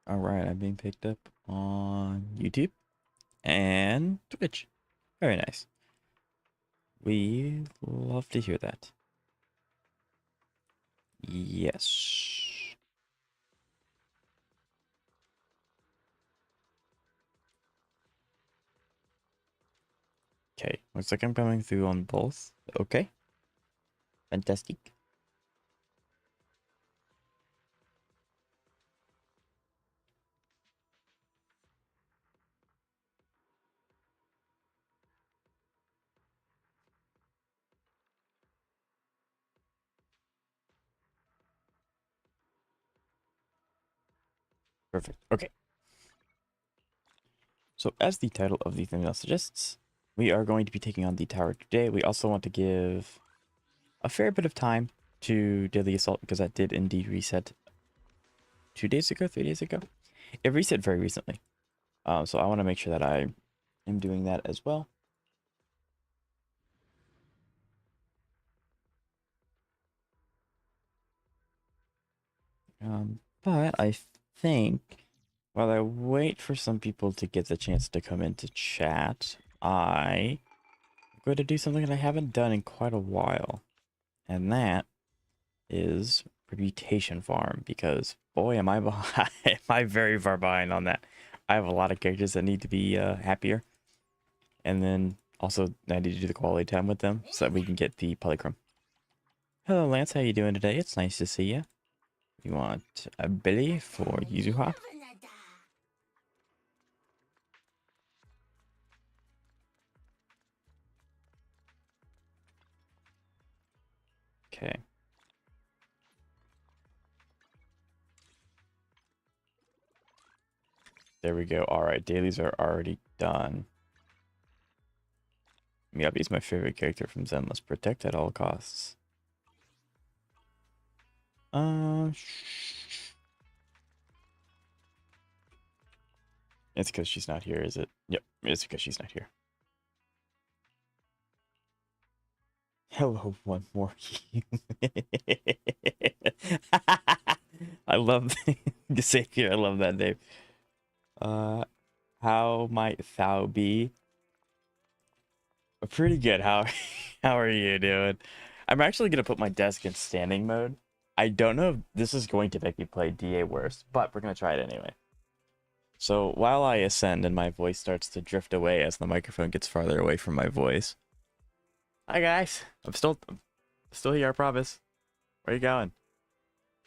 All right, I'm being picked up on YouTube and Twitch. Very nice. We love to hear that. Yes. Okay, looks like I'm coming through on both. Okay, fantastic. Perfect. Okay. So as the title of the thumbnail suggests, we are going to be taking on the tower today. We also want to give a fair bit of time to Daily Assault because that did indeed reset 2 days ago, 3 days ago. It reset very recently. So I want to make sure that I am doing that as well. But I think while I wait for some people to get the chance to come into chat, I'm going to do something that I haven't done in quite a while. And that is reputation farm, because boy am I behind. Am I very far behind on that. I have a lot of characters that need to be happier. And then also I need to do the quality time with them so that we can get the polychrome. Hello Lance, how you doing today? It's nice to see you. You want a Billy for Yuzuha? Okay. There we go. Alright, dailies are already done. Miyabi's my favorite character from Zenless. Protect at all costs. It's because she's not here, is it? Yep, it's because she's not here. Hello, one more I love the Savior. I love that name. How might thou be? Pretty good. How how are you doing? I'm actually gonna put my desk in standing mode. I don't know if this is going to make me play DA worse, but we're gonna try it anyway. So while I ascend and my voice starts to drift away as the microphone gets farther away from my voice. Hi guys, I'm still here, I promise. Where you going?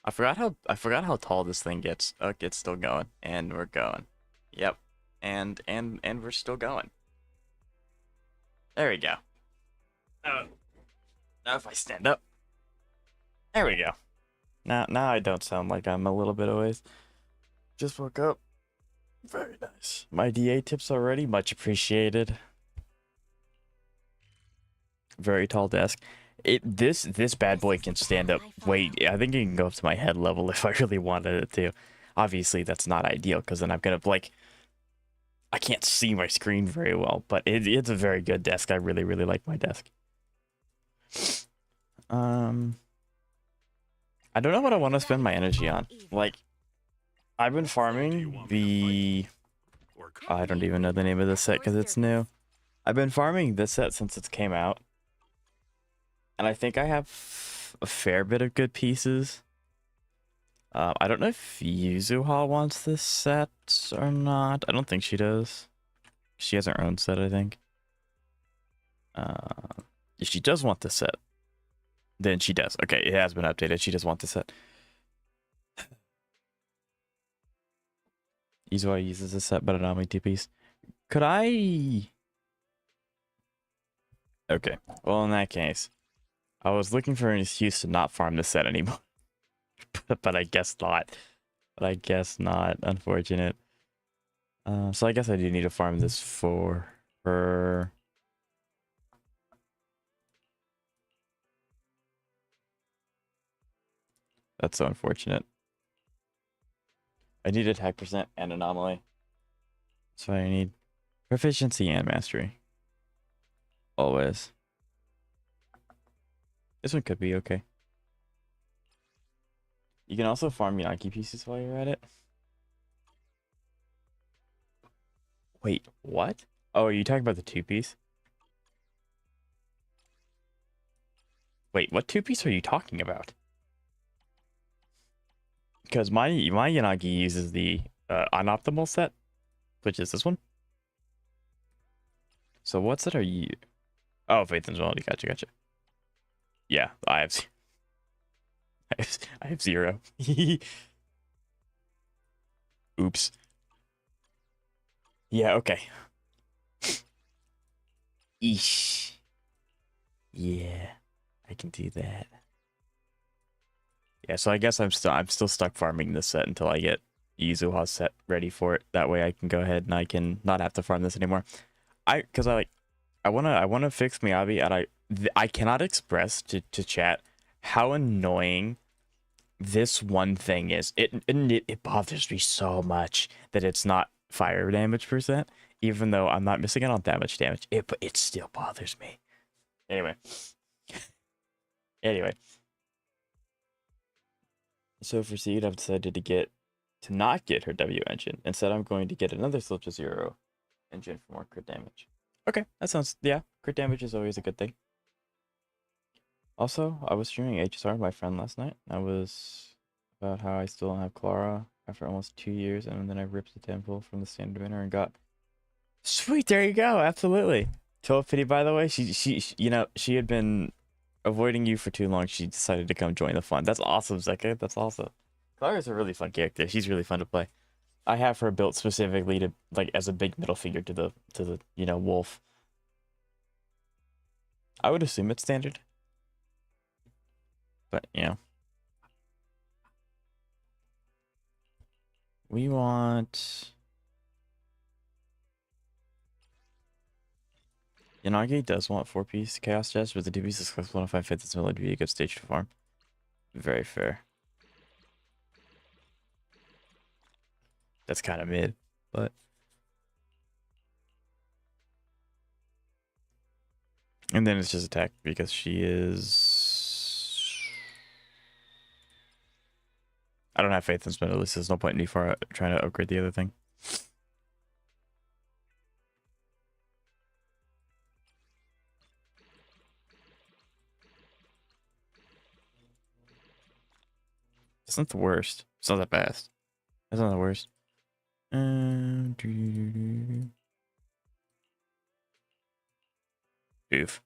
I forgot how tall this thing gets. Oh, it's still going, and we're going. Yep, and we're still going. There we go. Now if I stand up, there we go. Now I don't sound like I'm a little bit away. Just woke up. Very nice. My DA tips already, much appreciated. Very tall desk. This bad boy can stand up. Wait, I think it can go up to my head level if I really wanted it to. Obviously, that's not ideal because then I'm gonna like I can't see my screen very well. But it's a very good desk. I really like my desk. I don't know what I want to spend my energy on. Like, I've been farming the. I don't even know the name of the set because it's new. I've been farming this set since it came out. And I think I have a fair bit of good pieces. I don't know if Yuzuha wants this set or not. I don't think she does. She has her own set, I think. If she does want this set, then she does. Okay, it has been updated. She does want this set. Yuzuha uses this set, but it only 2-piece. Could I... Okay, well in that case, I was looking for an excuse to not farm this set anymore. but I guess not. But I guess not. Unfortunate. So I guess I do need to farm this for her. That's so unfortunate. I need attack percent and anomaly. So I need proficiency and mastery. Always. This one could be okay. You can also farm Yaki pieces while you're at it. Wait, what? Oh, are you talking about the two-piece? Wait, what two-piece are you talking about? Because my Yanagi uses the unoptimal set, which is this one. So what set are you? Oh, Faith and Duality. Gotcha, gotcha. Yeah, I have 0. Oops. Yeah, okay. Eesh. Yeah, I can do that. Yeah, so I guess I'm still stuck farming this set until I get Yuzuha's set ready for it. That way I can go ahead and I can not have to farm this anymore. Because I wanna fix Miyabi, and I cannot express to chat how annoying this one thing is. It bothers me so much that it's not fire damage percent, even though I'm not missing out on that much damage. It still bothers me. Anyway, anyway. So for Seed, I've decided to not get her W engine. Instead, I'm going to get another Slip to Zero engine for more crit damage. Okay, that sounds, yeah, crit damage is always a good thing. Also, I was streaming HSR with my friend last night. I was about how I still don't have Clara after almost 2 years, and then I ripped the temple from the standard winner and got sweet. There you go. Absolutely. 12 pity, by the way. She had been avoiding you for too long. She decided to come join the fun. That's awesome, Zeka. That's awesome. Clara's a really fun character. She's really fun to play. I have her built specifically to like as a big middle figure to the wolf. I would assume it's standard, but we want Yanagi does want 4-piece Chaos Chest, but the 2-piece is flexible enough. I fit this middle to be a good stage to farm. Very fair. That's kind of mid, but and then it's just attack because she is. I don't have faith in spin. At least there's no point in me for trying to upgrade the other thing. It's not the worst. It's not that best. That's not the worst. Oof.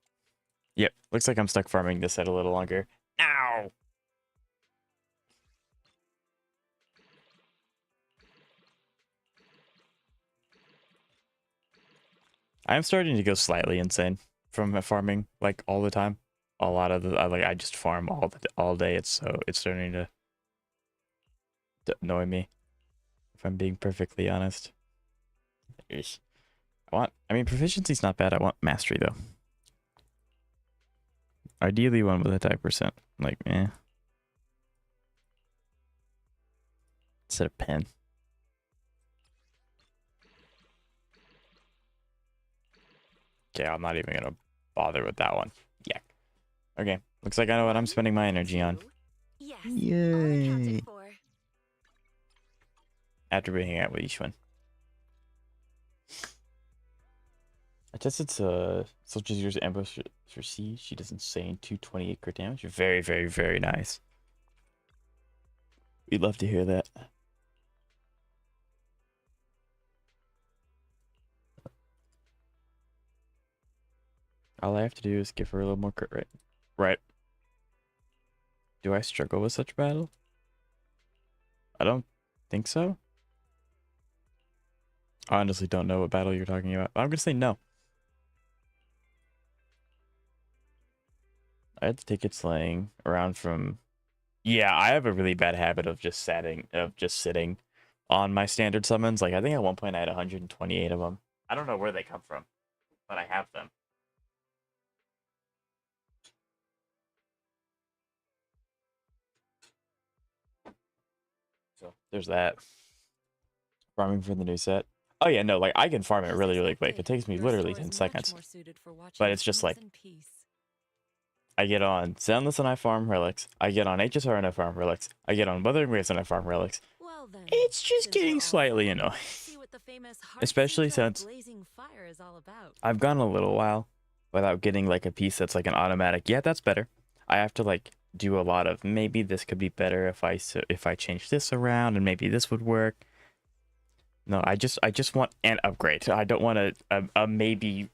Yep. Looks like I'm stuck farming this set a little longer. Ow! I'm starting to go slightly insane from farming like all the time. A lot of the I just farm all day. It's starting to annoy me. If I'm being perfectly honest. Eesh. I mean, proficiency's not bad. I want mastery though. Ideally, one with attack percent. Like, instead of pen. Okay, I'm not even gonna bother with that one. Yeah. Okay. Looks like I know what I'm spending my energy on. Yes. Yay. After being out with each one. I tested Soldier Zero's ambush for C. She does insane 228 crit damage. Very, very, very nice. We'd love to hear that. All I have to do is give her a little more crit rate. Right. Do I struggle with such battle? I don't think so. I honestly don't know what battle you're talking about. I'm gonna say no. I had to take it slaying around from. Yeah, I have a really bad habit of just sitting on my standard summons. Like I think at one point I had 128 of them. I don't know where they come from, but I have them. So there's that. Farming for the new set. Oh yeah, no, like I can farm it really, really quick. It takes me literally 10 seconds. But it's just like I get on Zenless and I farm relics. I get on HSR and I farm relics. I get on Wuthering Waves and I farm relics. Well then, It's just getting slightly annoying. the famous Heart Especially Sutra of since blazing fire is all about. I've gone a little while without getting like a piece that's like an automatic. Yeah, that's better. I have to like do a lot of maybe this could be better if I change this around and maybe this would work. No, I just want an upgrade. I don't want a maybe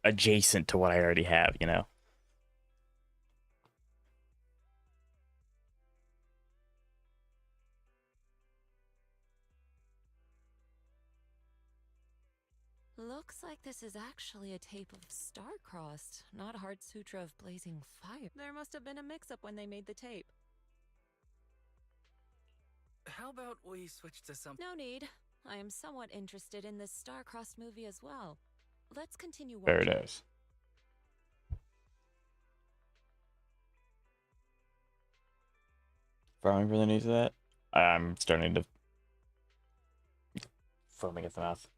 adjacent to what I already have, you know. Looks like this is actually a tape of Star-Crossed, not Heart Sutra of blazing fire. There must have been a mix-up when they made the tape. How about we switch to some... No need. I am somewhat interested in this Star-Crossed movie as well. Let's continue There watching. it is. Farming really needs that. I'm starting to foaming at the mouth.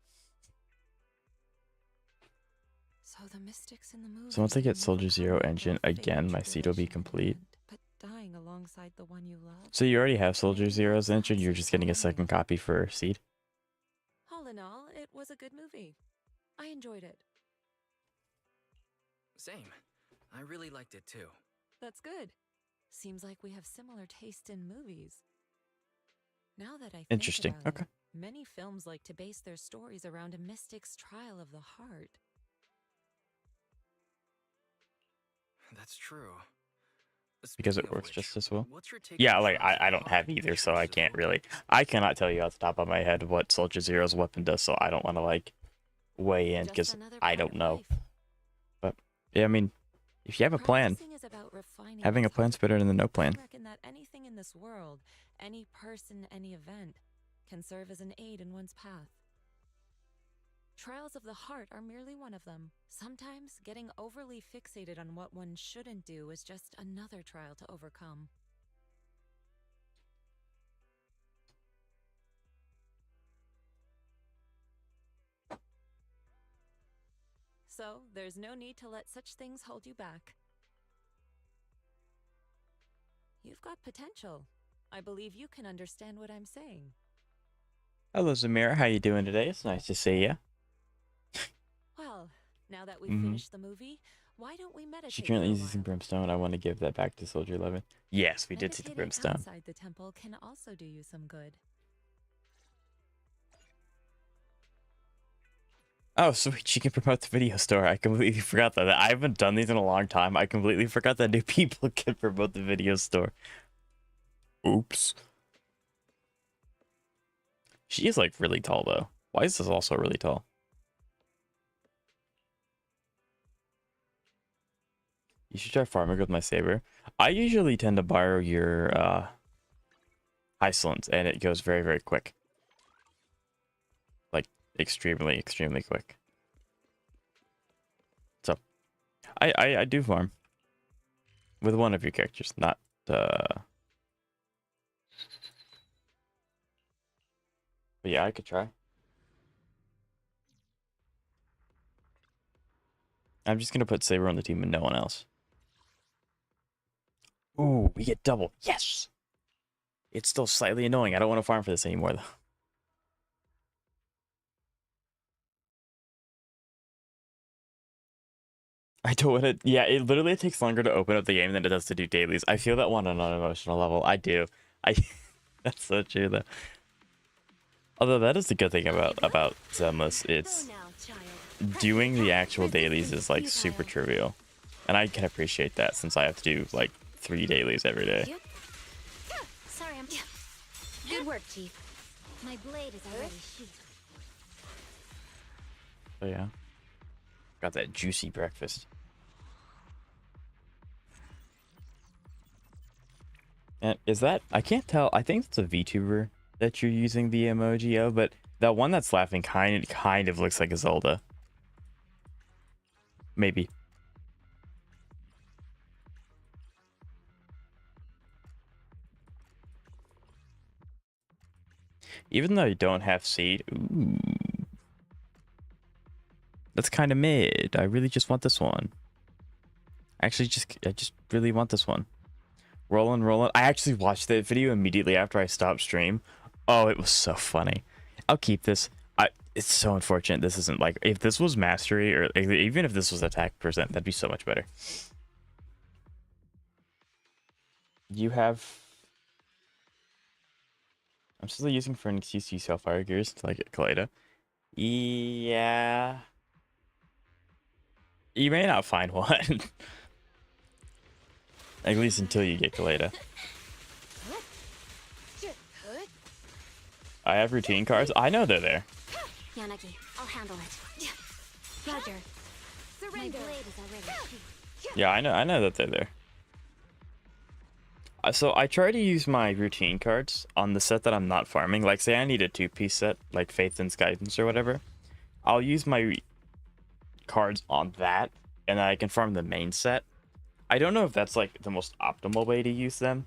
So the mystics in the movie. So once I get Soldier Zero overcome engine their again, my fate, seed will be tradition, and complete. end, but dying alongside the one you love. So you already have Soldier Maybe Zero's that's engine, you're what's just getting a second inspiring. copy for seed. All in all, it was a good movie. I enjoyed it. Same. I really liked it too. That's good. Seems like we have similar taste in movies. Now that I think Interesting. about Okay. it, many films like to base their stories around a mystic's trial of the heart. That's true. Because it Speaking of works which, just as well. what's your take Yeah, on like Trials of I the don't Heart? have either, Did so you I watch this can't movie? really. I cannot tell you off the top of my head what Soldier Zero's weapon does, so I don't want to like weigh in Just because another I part don't of know. life. But yeah, I mean, if you have a plan, Practicing is about refining having a one's plan's heart. better than no I plan. reckon that anything in this world, any person, any event, can serve as an aid in one's path. Trials of the heart are merely one of them. Sometimes getting overly fixated on what one shouldn't do is just another trial to overcome. So, there's no need to let such things hold you back. You've got potential. I believe you can understand what I'm saying. Hello, Zamira. How you doing today? It's nice to see you. Well, now that we've Mhm. finished the movie, why don't we meditate She for currently a is using while? brimstone. I want to give that back to Soldier 11. Yes, we did see the Meditating brimstone. outside the temple can also do you some good. Oh, sweet. She can promote the video store. I completely forgot that. I haven't done these in a long time. I completely forgot that new people can promote the video store. Oops. She is like really tall though. Why is this also really tall? You should try farming with my saber. I usually tend to borrow your Iceland, and it goes very, very quick. Like extremely, extremely quick. So I do farm with one of your characters, not but yeah, I could try. I'm just gonna put Saber on the team and no one else. Ooh, we get double. Yes! It's still slightly annoying. I don't want to farm for this anymore, though. I don't want to... Yeah, it literally takes longer to open up the game than it does to do dailies. I feel that one on an emotional level. I do. That's so true, though. Although that is the good thing about Zenless. It's... Doing the actual dailies is, like, super trivial. And I can appreciate that since I have to do, like, 3 dailies every day. Yep. Sorry, I'm... Good work, Chief. My blade is already sheathed. So yeah. Got that juicy breakfast. And is that... I can't tell. I think it's a VTuber that you're using the emoji of, but that one that's laughing kind of looks like a Zelda. Maybe. Even though you don't have seed. Ooh. That's kind of mid. I really just want this one. Actually, I just really want this one. Rollin', rollin'. I actually watched that video immediately after I stopped stream. Oh, it was so funny. I'll keep this. It's so unfortunate this isn't like, if this was mastery or even if this was attack percent, that'd be so much better. You have, I'm still using for an excuse to use Hellfire Gears to like Kaleda. Yeah. You may not find one. At least until you get Kaleda. I have routine cards. I know they're there. Yanagi, I'll handle it. Roger. Surrender. My blade is already. Yeah, I know that they're there. So I try to use my routine cards on the set that I'm not farming. Like, say I need a 2-piece set, like Faith and Guidance or whatever. I'll use my cards on that, and then I can farm the main set. I don't know if that's like the most optimal way to use them,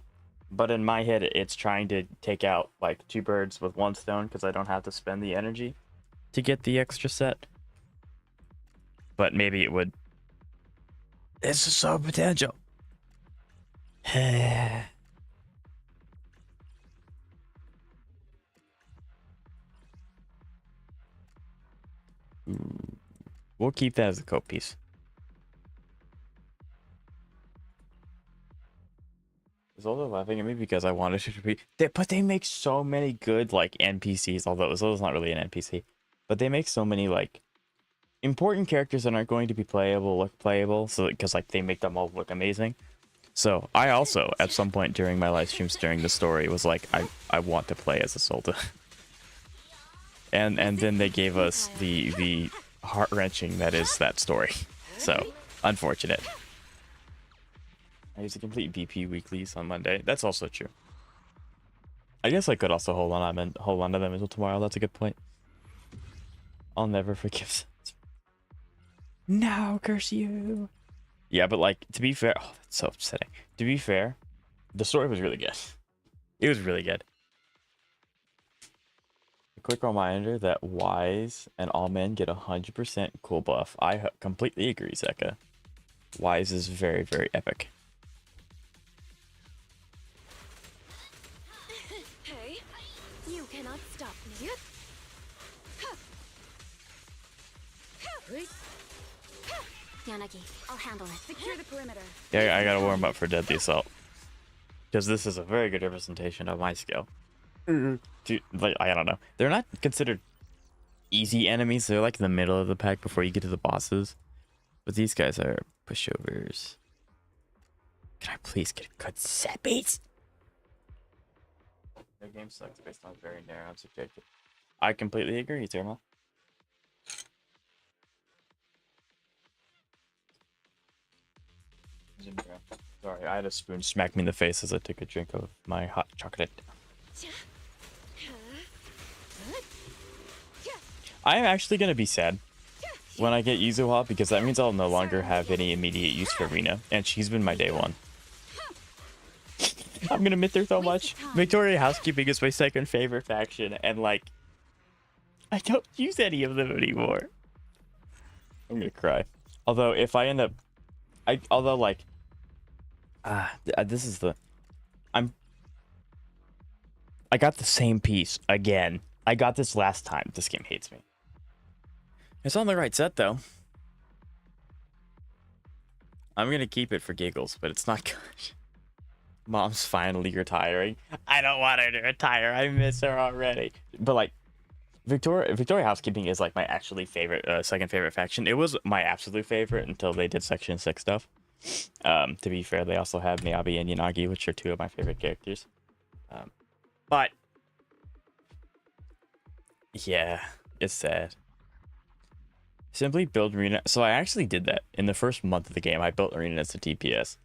but in my head, it's trying to take out like 2 birds with 1 stone because I don't have to spend the energy to get the extra set. But maybe it would. This is so potential. We'll keep that as a coat piece. Is Zelda laughing at me because I wanted it to be? But they make so many good like NPCs. Although Zelda's not really an NPC, but they make so many like important characters that aren't going to be playable look playable. So because like they make them all look amazing. So I also at some point during my live streams during the story was like I want to play as a Zelda. and then they gave us the heart-wrenching that is that story. So unfortunate. I used to complete BP weeklies on Monday. That's also true. I guess I could also hold on to them until tomorrow. That's a good point. I'll never forgive. No, curse you. Yeah, but like to be fair, oh, that's so upsetting. To be fair, the story was really good. It was really good. A quick reminder that Wise and all men get 100% cool buff. I completely agree, Zeka. Wise is very, very epic. You cannot stop me. Yanagi, I'll handle it. Secure the perimeter. Yeah, I gotta warm up for Deadly Assault. Because this is a very good representation of my skill. Dude, like, I don't know. They're not considered easy enemies. They're like in the middle of the pack before you get to the bosses. But these guys are pushovers. Can I please get a good set beats? Their game sucks based on very narrow and subjective. I completely agree, Thermal. Sorry, I had a spoon smack me in the face as I took a drink of my hot chocolate. I am actually going to be sad when I get Yuzuha because that means I'll no longer have any immediate use for Rina, and she's been my day one. I'm going to miss her so much. Victoria Housekeeping is my second favorite faction, and like, I don't use any of them anymore. I'm going to cry. Although, if I end up... this is the... I got the same piece again. I got this last time. This game hates me. It's on the right set, though. I'm going to keep it for giggles, but it's not good. Mom's finally retiring. I don't want her to retire. I miss her already. But, like, Victoria Housekeeping is, like, my actually favorite, second favorite faction. It was my absolute favorite until they did Section 6 stuff. To be fair, they also have Miyabi and Yanagi, which are 2 of my favorite characters. But yeah, it's sad. Simply build Arena. So I actually did that in the first month of the game. I built Arena as a TPS.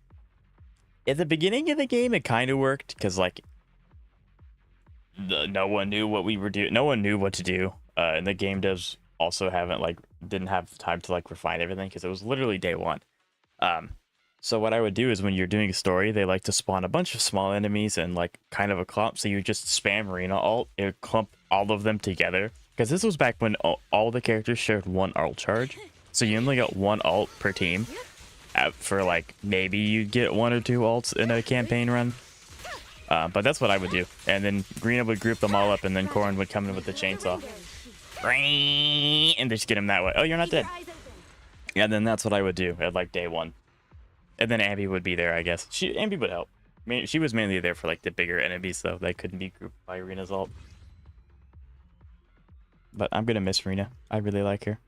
At the beginning of the game, it kind of worked because like no one knew what we were doing. No one knew what to do. And the game devs also didn't have time to like refine everything because it was literally day one. So what I would do is when you're doing a story, they like to spawn a bunch of small enemies and like kind of a clump. So you just spam Arena ult, it would clump all of them together. Because this was back when all the characters shared one ult charge. So you only got one ult per team. For like, maybe you'd get 1 or 2 ults in a campaign run. But that's what I would do. And then Green would group them all up and then Corrin would come in with the chainsaw. and just get him that way. Oh, you're not Keep your dead. eyes open. Yeah, then that's what I would do at like day 1. And then Abby would be there, I guess. Abby would help. I mean, she was mainly there for like the bigger enemies, though. They couldn't be grouped by Rena's ult. But I'm gonna miss Rena. I really like her.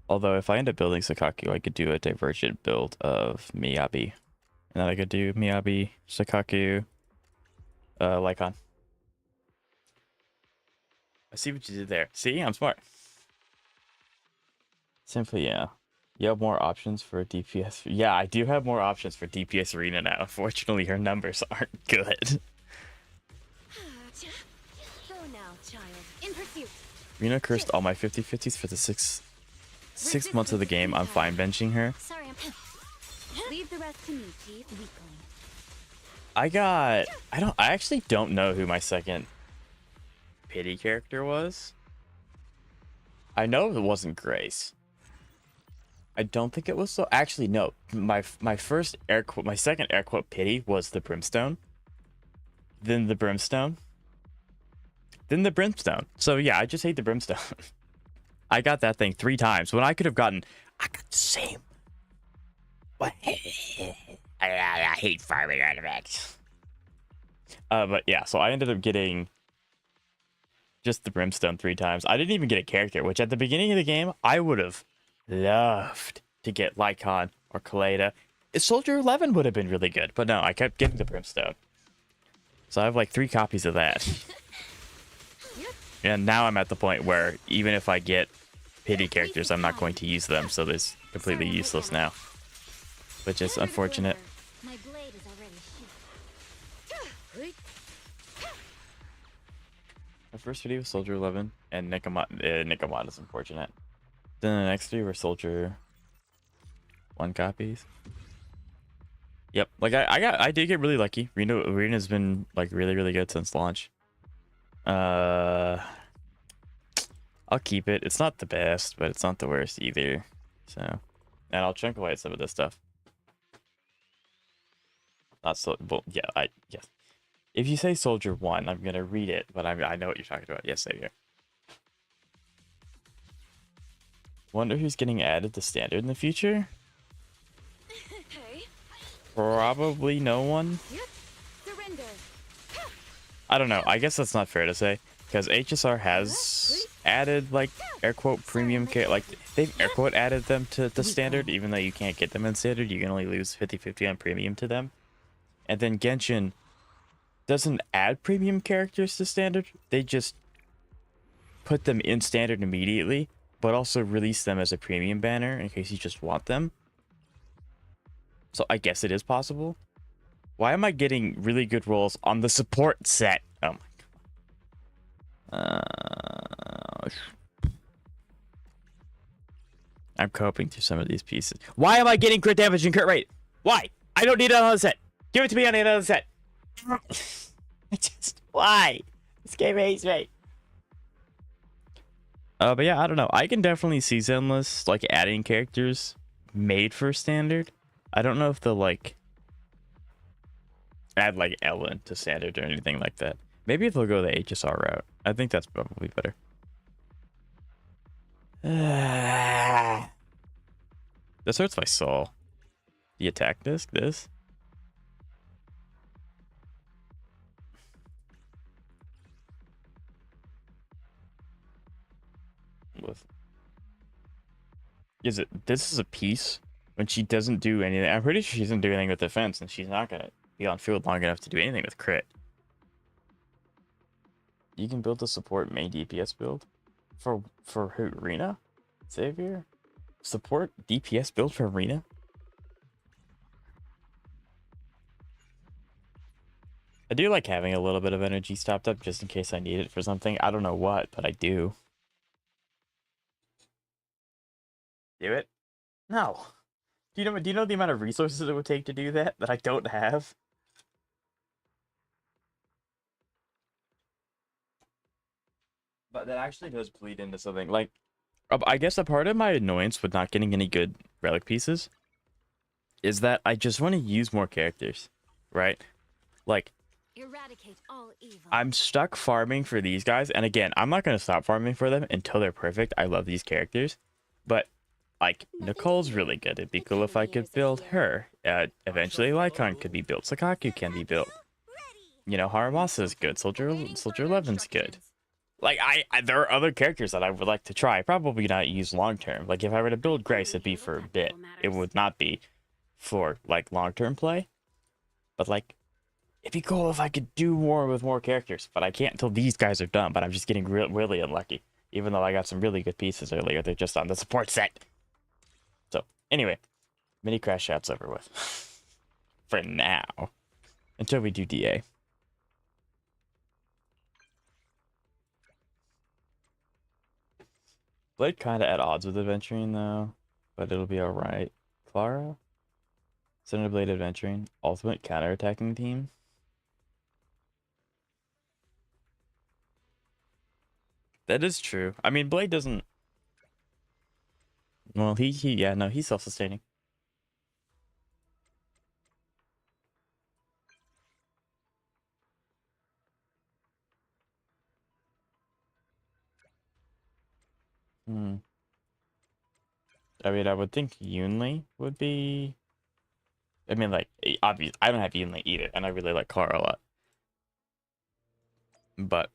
Although if I end up building Sakaku, I could do a divergent build of Miyabi. And then I could do Miyabi, Sakaku, Lycon. I see what you did there. See, I'm smart. Simply, yeah. You have more options for DPS. Yeah, I do have more options for DPS Arena now. Unfortunately, her numbers aren't good. Go now, child. In pursuit. Rena cursed all my 50/50s for the six months of the game. I'm fine benching her. Sorry, I'm. Leave the rest to me, Chief. Weakling. I actually don't know who my second pity character was. I know it wasn't Grace. I don't think it was so. Actually, no. My first air quote, my second air quote pity was the Brimstone. Then the Brimstone. Then the Brimstone. So yeah, I just hate the Brimstone. I got that thing 3 times when I could have gotten. I got the same. But I hate farming artifacts. But yeah, so I ended up getting just the Brimstone 3 times. I didn't even get a character, which at the beginning of the game I would have loved to get Lycon or Kaleda. Soldier 11 would have been really good, but no, I kept getting the Brimstone. So I have like 3 copies of that. And now I'm at the point where even if I get pity characters, I'm not going to use them, so it's completely useless now. Which is unfortunate. My blade is already sheathed. My first video was Soldier 11, and Nikamata is unfortunate. Then the next 3 were Soldier 1 copies. Yep, like I did get really lucky. Rena's been like really good since launch. I'll keep it. It's not the best, but it's not the worst either. So, and I'll chunk away at some of this stuff. Not so. Well, yeah. Yes. If you say Soldier 1, I'm gonna read it, but I know what you're talking about. Yes, same here. Wonder who's getting added to standard in the future? Okay. Probably no one. Surrender. I don't know. I guess that's not fair to say, because HSR has added like air quote premium like they've air quote added them to the standard, even though you can't get them in standard. You can only lose 50/50 on premium to them. And then Genshin doesn't add premium characters to standard. They just put them in standard immediately, but also release them as a premium banner in case you just want them. So I guess it is possible. Why am I getting really good rolls on the support set? Oh my god. I'm coping through some of these pieces. Why am I getting crit damage and crit rate? Why? I don't need another set. Give it to me on another set. Why? This game hates me. But yeah, I don't know. I can definitely see Zenless like adding characters made for standard. I don't know if they'll like add like Ellen to standard or anything like that. Maybe they'll go the HSR route. I think that's probably better. This hurts my soul. The attack disc, this. This is a piece when she doesn't do anything. I'm pretty sure she doesn't do anything with defense, and she's not gonna be on field long enough to do anything with crit. You can build a support main DPS build for who? Rena? Xavier? Support DPS build for Rena? I do like having a little bit of energy stopped up just in case I need it for something. I don't know what, but I do. Do it? No. Do you know the amount of resources it would take to do that I don't have? But that actually does bleed into something. Like, I guess a part of my annoyance with not getting any good relic pieces is that I just want to use more characters, right? Like, Eradicate all evil. I'm stuck farming for these guys, and again, I'm not gonna stop farming for them until they're perfect. I love these characters, but like Nicole's really good. It'd be cool if I could build her. Eventually, Lycon could be built. Sakaku can be built. You know, Haramasa's good. Soldier 11's good. Like there are other characters that I would like to try. Probably not use long term. Like if I were to build Grace, it'd be for a bit. It would not be for like long term play. But like, it'd be cool if I could do more with more characters. But I can't until these guys are done. But I'm just getting really unlucky. Even though I got some really good pieces earlier, they're just on the support set. So anyway, mini crash shot's over with for now until we do DA. Blade kind of at odds with adventuring though, but it'll be alright. Clara? Cinderblade adventuring. Ultimate counterattacking team. That is true. I mean, Blade doesn't... Well, yeah, no, he's self-sustaining. Hmm. I mean, I would think Yunli would be... I mean, like, obvious. I don't have Yunli either, and I really like Clara a lot. But...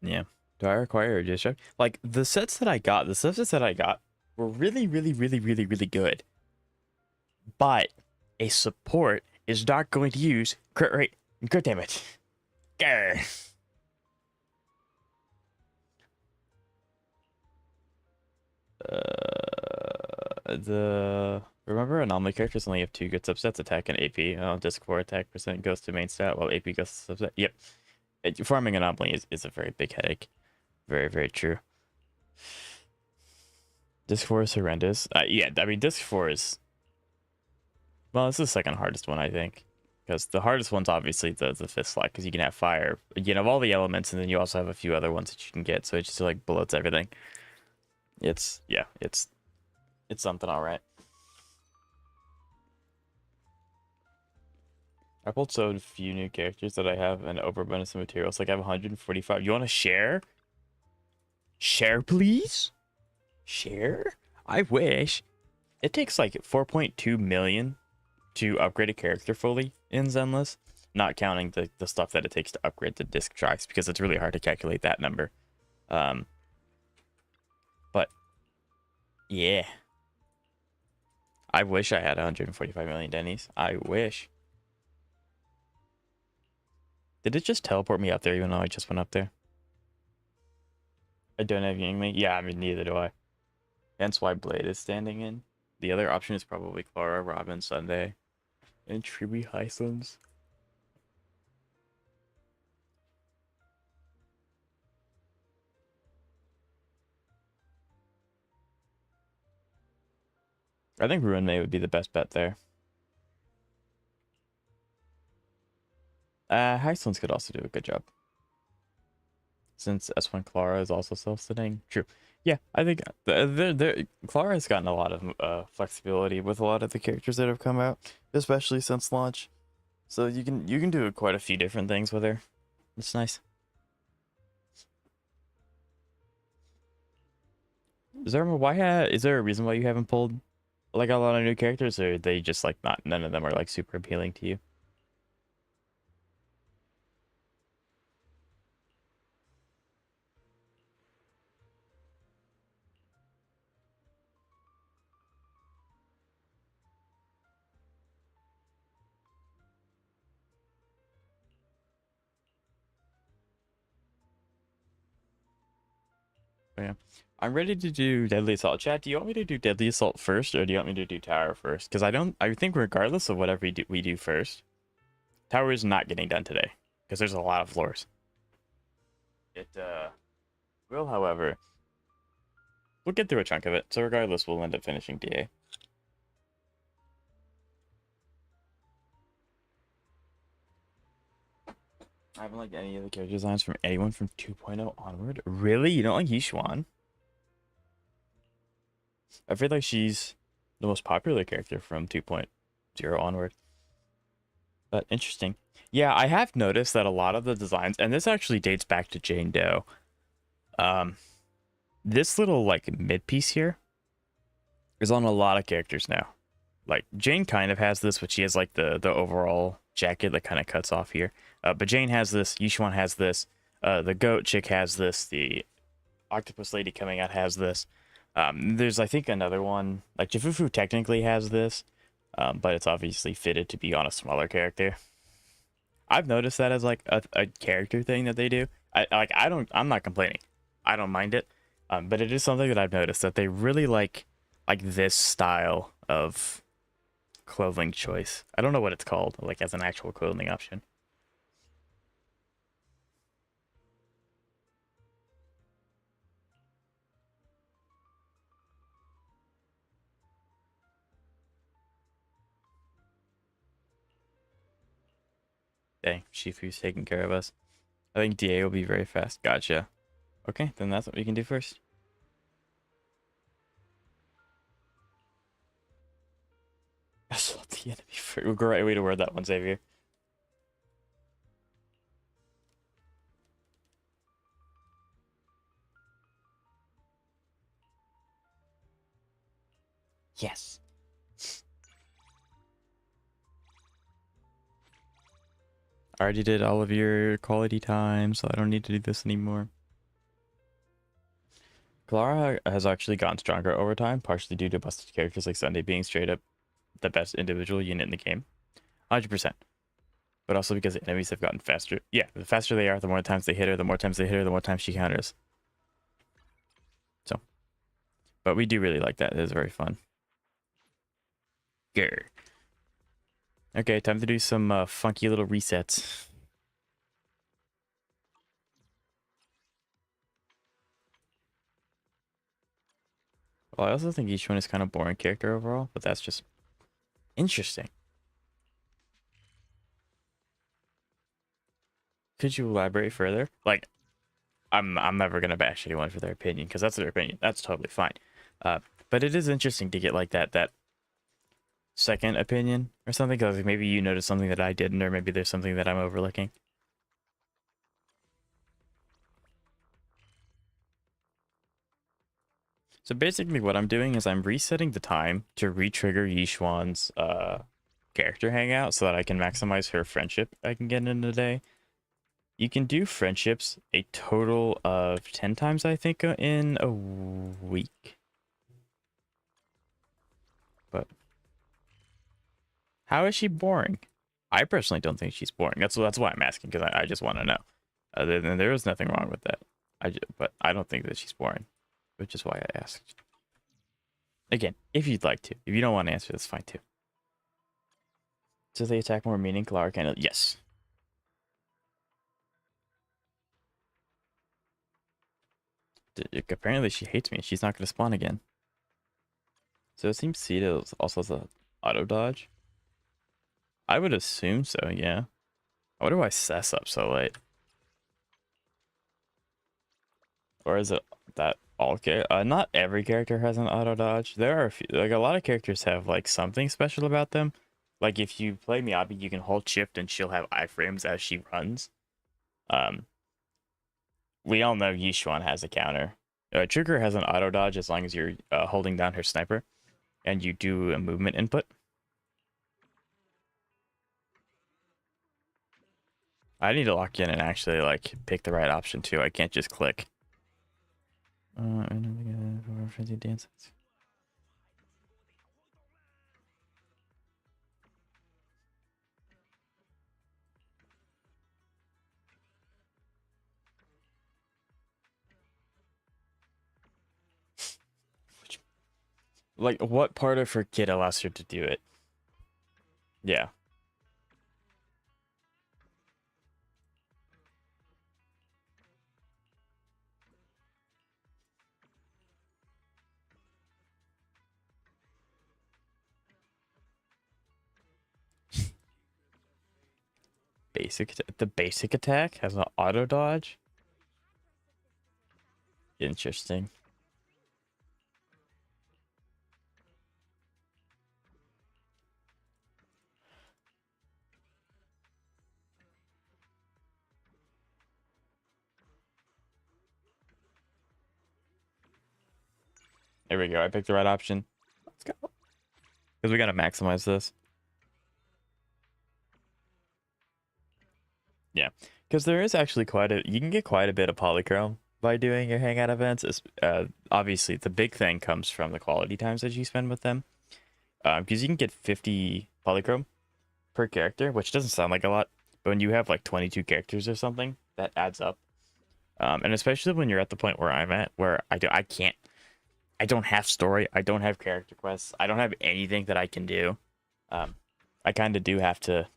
yeah. Do I require a dish? Like, the sets that I got, the subsets that I got were really good. But a support is not going to use crit rate and crit damage. Grr. Remember anomaly characters only have 2 good subsets, attack and AP. Disc 4 attack percent goes to main stat while AP goes to subset. Yep. Farming anomaly is a very big headache. Very true. Disc 4 is horrendous. Yeah, I mean Disc 4 is... Well, it's the second hardest one, I think. Because the hardest one's obviously the fifth slot, because you can have fire. You can have all the elements, and then you also have a few other ones that you can get, so it just like bloats everything. It's something alright. I pulled so few new characters that I have an overabundance of materials. Like I have 145. You want to share? Share, please? Share? I wish. It takes like 4.2 million to upgrade a character fully in Zenless, not counting the stuff that it takes to upgrade the disc drives, because it's really hard to calculate that number. But yeah, I wish I had 145 million Denny's. I wish. Did it just teleport me up there even though I just went up there? I don't have Yingli. Yeah, I mean, neither do I. Hence why Blade is standing in. The other option is probably Clara, Robin, Sunday, and Triby Highlands. I think Ruin May would be the best bet there. Highlands could also do a good job. Since S1 Clara is also self-sitting. True. Yeah, I think Clara has gotten a lot of flexibility with a lot of the characters that have come out, especially since launch. So you can do quite a few different things with her. It's nice. Is there a reason why you haven't pulled like a lot of new characters, or are they just like none of them are like super appealing to you? Yeah. I'm ready to do Deadly Assault. Chat, do you want me to do Deadly Assault first, or do you want me to do Tower first? Because I think regardless of whatever we do first, Tower is not getting done today, because there's a lot of floors. It will, however, we'll get through a chunk of it, so regardless, we'll end up finishing DA. I haven't liked any of the character designs from anyone from 2.0 onward. Really? You don't like Yishuan? I feel like she's the most popular character from 2.0 onward. But interesting. Yeah, I have noticed that a lot of the designs, and this actually dates back to Jane Doe. Um, this little like mid piece here is on a lot of characters now. Like Jane kind of has this, but she has like the overall jacket that kind of cuts off here. But Jane has this. Yushuan has this. The goat chick has this. The octopus lady coming out has this. There's I think another one like Jafufu technically has this, but it's obviously fitted to be on a smaller character. I've noticed that as like a character thing that they do. I'm not complaining. I don't mind it. But it is something that I've noticed that they really like this style of clothing choice. I don't know what it's called, like as an actual clothing option. Dang, Shifu's taking care of us. I think DA will be very fast. Gotcha. Okay, then that's what we can do first. Assault the enemy first. Great way to word that one, Xavier. Yes. I already did all of your quality time, so I don't need to do this anymore. Clara has actually gotten stronger over time, partially due to busted characters like Sunday being straight up the best individual unit in the game. 100%. But also because the enemies have gotten faster. Yeah, the faster they are, the more times they hit her, the more times they hit her, the more times she counters. So, but we do really like that. It is very fun. Grr. Okay, time to do some funky little resets. Well, I also think each one is kind of boring character overall, but that's just interesting. Could you elaborate further? Like, I'm never gonna bash anyone for their opinion because that's their opinion. That's totally fine. But it is interesting to get like that second opinion or something because like, maybe you noticed something that I didn't, or maybe there's something that I'm overlooking. So basically, what I'm doing is I'm resetting the time to re-trigger Yishuan's character hangout so that I can maximize her friendship I can get in a day. You can do friendships a total of 10 times, I think, in a week. But how is she boring? I personally don't think she's boring. That's why I'm asking, because I just want to know. Other than there is nothing wrong with that. But I don't think that she's boring, which is why I asked. Again, if you'd like to. If you don't want to answer, that's fine too. Does they attack more meaning? Clara can. Yes. Apparently she hates me. She's not going to spawn again. So it seems Sita also has a auto dodge. I would assume so, yeah. I wonder why Seth's up so late. Or is it that all not every character has an auto dodge. There are a few, like a lot of characters have like something special about them. Like if you play Miyabi, you can hold shift and she'll have iframes as she runs. Um, we all know Yishuan has a counter. Trigger has an auto dodge as long as you're holding down her sniper and you do a movement input. I need to lock in and actually like pick the right option too. I can't just click. Frenzy dances. Like, what part of her kit allows her to do it? Yeah. The basic attack has an auto dodge. Interesting. There we go. I picked the right option. Let's go. Because we got to maximize this. Yeah. Because there is actually you can get quite a bit of polychrome by doing your hangout events. Obviously, the big thing comes from the quality times that you spend with them. Because you can get 50 polychrome per character, which doesn't sound like a lot. But when you have like 22 characters or something, that adds up. And especially when you're at the point where I'm at, where I don't have story, I don't have character quests, I don't have anything that I can do. I kind of do have to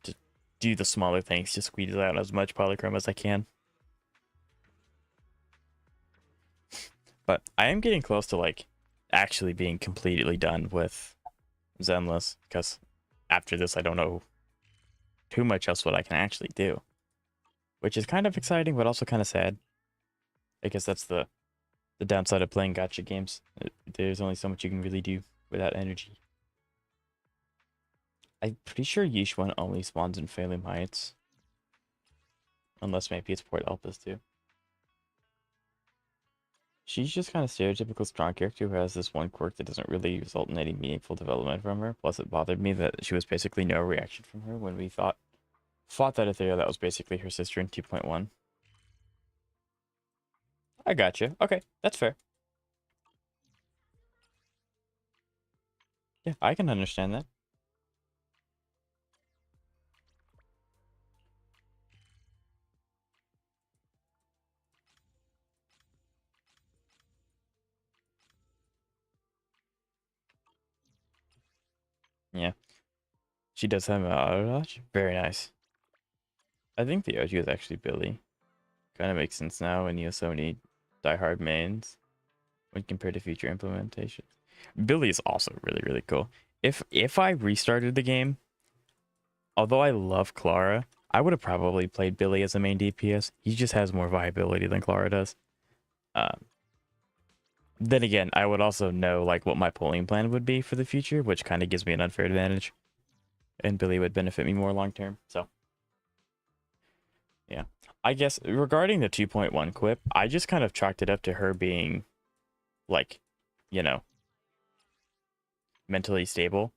do the smaller things to squeeze out as much polychrome as I can. But I am getting close to like actually being completely done with Zenless, because after this I don't know too much else what I can actually do, which is kind of exciting but also kind of sad. I guess that's the downside of playing gacha games. There's only so much you can really do without energy. I'm pretty sure Yeesh one only spawns in Phalem Heights. Unless maybe it's Port Elpis too. She's just kind of stereotypical strong character who has this one quirk that doesn't really result in any meaningful development from her. Plus it bothered me that she was basically no reaction from her when we fought that Ethereal that was basically her sister in 2.1. I got you. Okay, that's fair. Yeah, I can understand that. Yeah. She does have an auto dodge. Very nice. I think the OG is actually Billy. Kind of makes sense now when you have so many diehard mains when compared to future implementations. Billy is also really, really cool. If I restarted the game, although I love Clara, I would have probably played Billy as a main DPS. He just has more viability than Clara does. Then again, I would also know like what my polling plan would be for the future, which kind of gives me an unfair advantage. And Billy would benefit me more long term. So, yeah. I guess regarding the 2.1 quip, I just kind of chalked it up to her being like, you know, mentally stable.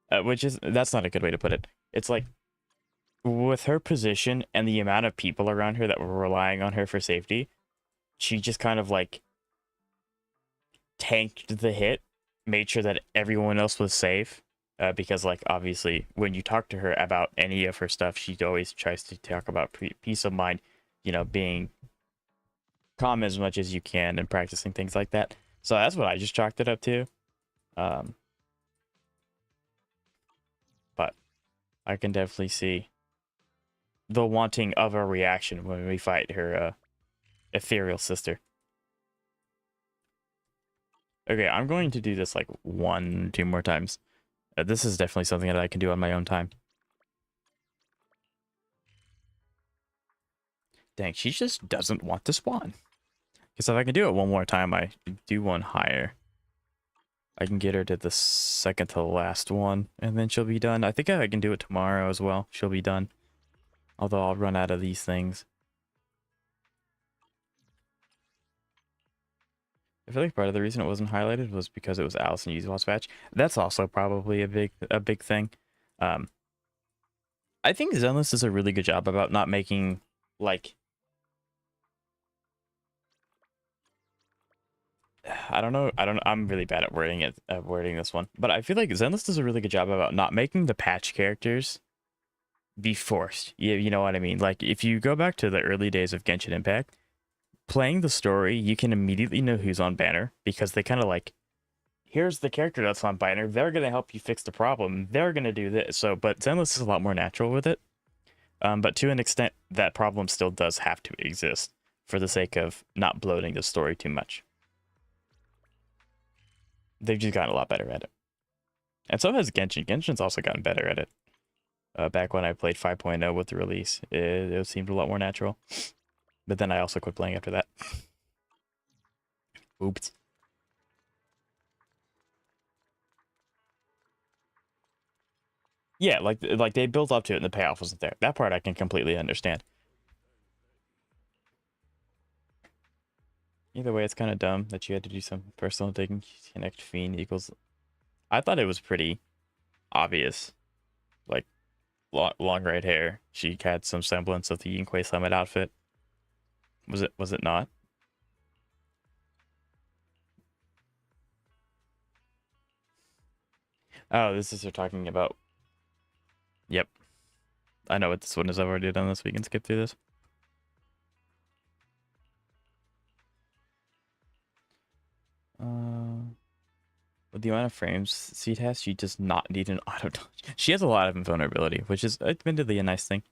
That's not a good way to put it. It's like with her position and the amount of people around her that were relying on her for safety, she just kind of like tanked the hit, made sure that everyone else was safe. Because like obviously when you talk to her about any of her stuff, she always tries to talk about peace of mind, being calm as much as you can and practicing things like that. So that's what I just chalked it up to. But I can definitely see the wanting of a reaction when we fight her ethereal sister. Okay, I'm going to do this like 2 more times. This is definitely something that I can do on my own time. Dang, she just doesn't want to spawn. Because if I can do it 1 more time, I do one higher. I can get her to the second to the last one, and then she'll be done. I think I can do it tomorrow as well. She'll be done. Although I'll run out of these things. I feel like part of the reason it wasn't highlighted was because it was Allison Uswat's patch. That's also probably a big thing. I think Zenless does a really good job about not making like I'm really bad at wording this one, but I feel like Zenless does a really good job about not making the patch characters be forced. You know what I mean? Like if you go back to the early days of Genshin Impact, playing the story, you can immediately know who's on banner because they kind of like, here's the character that's on banner. They're gonna help you fix the problem. They're gonna do this. So, but Zenless is a lot more natural with it. But to an extent, that problem still does have to exist for the sake of not bloating the story too much. They've just gotten a lot better at it. And so has Genshin. Genshin's also gotten better at it. Back when I played 5.0 with the release, it seemed a lot more natural. But then I also quit playing after that. Oops. Yeah, like they built up to it and the payoff wasn't there. That part I can completely understand. Either way, it's kind of dumb that you had to do some personal digging. Connect fiend equals. I thought it was pretty obvious. Like long red hair. She had some semblance of the Yinquei Summit outfit. Was it? Was it not? Oh, this is her talking about. Yep, I know what this one is. I've already done this. We can skip through this. With the amount of frames Seed has, she does not need an auto dodge. She has a lot of invulnerability, which is admittedly a nice thing.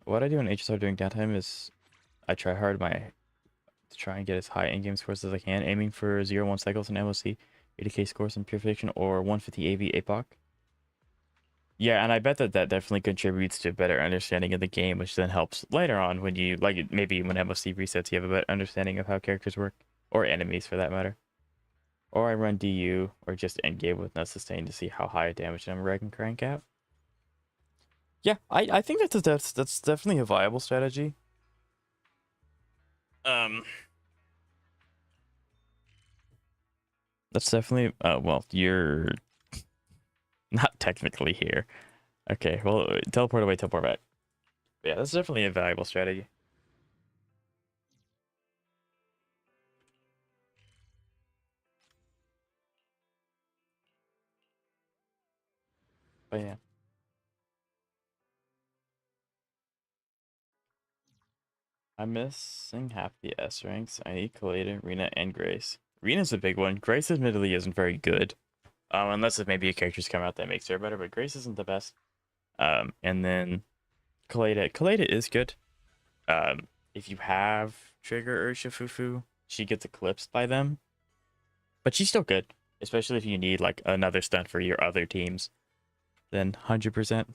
What I do in HSR during downtime is I try hard to try and get as high in-game scores as I can, aiming for 0-1 cycles in MOC, 80k scores in Purification, or 150 AV APOC. Yeah, and I bet that that definitely contributes to a better understanding of the game, which then helps later on when you, like, maybe when MOC resets, you have a better understanding of how characters work, or enemies for that matter. Or I run DU, or just endgame with no sustain to see how high a damage number I can crank out. Yeah, I think that's definitely a viable strategy. Um, that's definitely, well, you're not technically here. Okay, well, teleport away, teleport back. Yeah, that's definitely a valuable strategy. But yeah. I'm missing half the S ranks. I need Kaleda, Rena, and Grace. Rena's a big one. Grace admittedly isn't very good. Unless if maybe a character's come out that makes her better, but Grace isn't the best. And then Kaleda. Kaleda is good. If you have Trigger or Shifufu, she gets eclipsed by them. But she's still good. Especially if you need like another stunt for your other teams. Then 100%.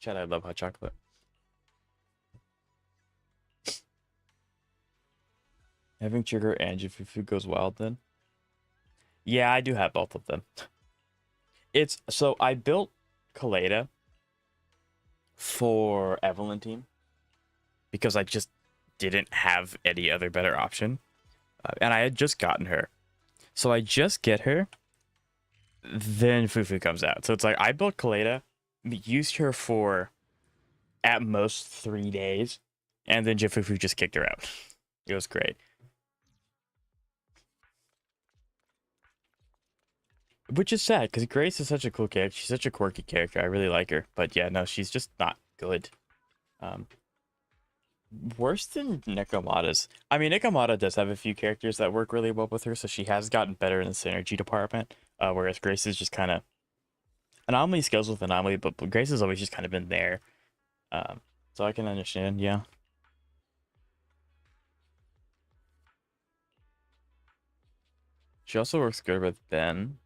Chad, I love hot chocolate. Having Trigger and Shifufu goes wild then. Yeah, I do have both of them. It's so I built Kaleda for Evelyn team because I just didn't have any other better option. And I had just gotten her. So I just get her, then Fufu comes out. So it's like I built Kaleda, used her for at most 3 days, and then Jifufu just kicked her out. It was great. Which is sad because Grace is such a cool character. She's such a quirky character. I really like her. But yeah, no, she's just not good. Um, Worse than Nekomata's. I mean, Nekomata does have a few characters that work really well with her, so she has gotten better in the synergy department. Whereas Grace is just kind of Anomaly skills with Anomaly, but Grace has always just kind of been there. So I can understand, yeah. She also works good with Ben.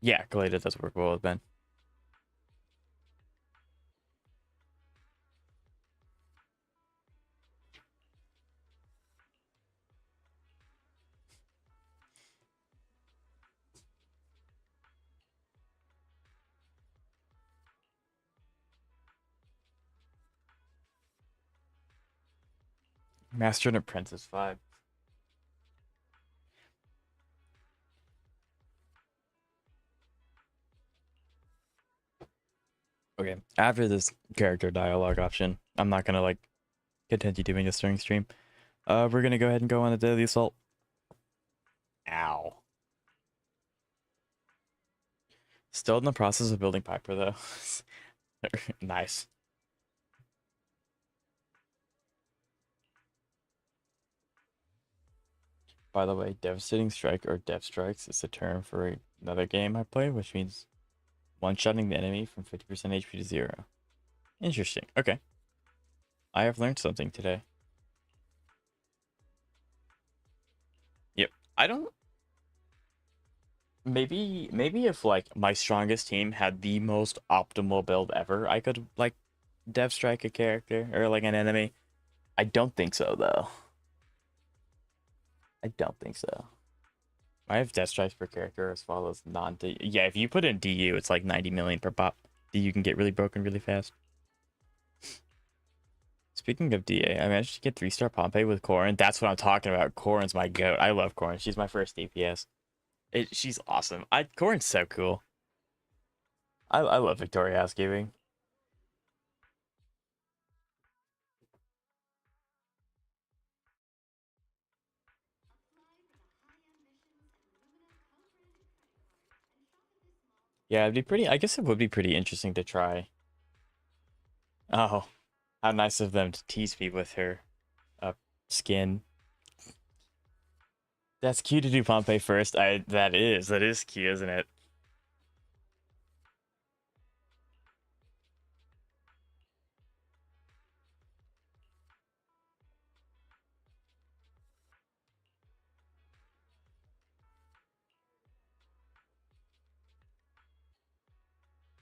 Yeah, Galeta does work well with Ben. Master and Apprentice vibe. Okay, after this character dialogue option, I'm not gonna like continue doing this during stream. We're gonna go ahead and go on a daily assault. Ow. Still in the process of building Piper though. Nice. By the way, Devastating Strike or Dev Strikes is a term for another game I play, which means one-shotting the enemy from 50% HP to 0. Interesting. Okay. I have learned something today. Yep. I don't... maybe if like my strongest team had the most optimal build ever, I could like dev strike a character or like an enemy. I don't think so though. I don't think so. I have death strikes per character as well as non. Yeah, if you put in DU, it's like 90 million per pop. DU can get really broken really fast. Speaking of DA, I managed to get 3-star Pompey with Corrin. That's what I'm talking about. Corrin's my goat. I love Corrin. She's my first DPS. She's awesome. Corrin's so cool. I love Victoria Housekeeping. Yeah, it'd be pretty. I guess it would be pretty interesting to try. Oh, how nice of them to tease me with her skin. That's cute to do Pompey first. That is cute, isn't it?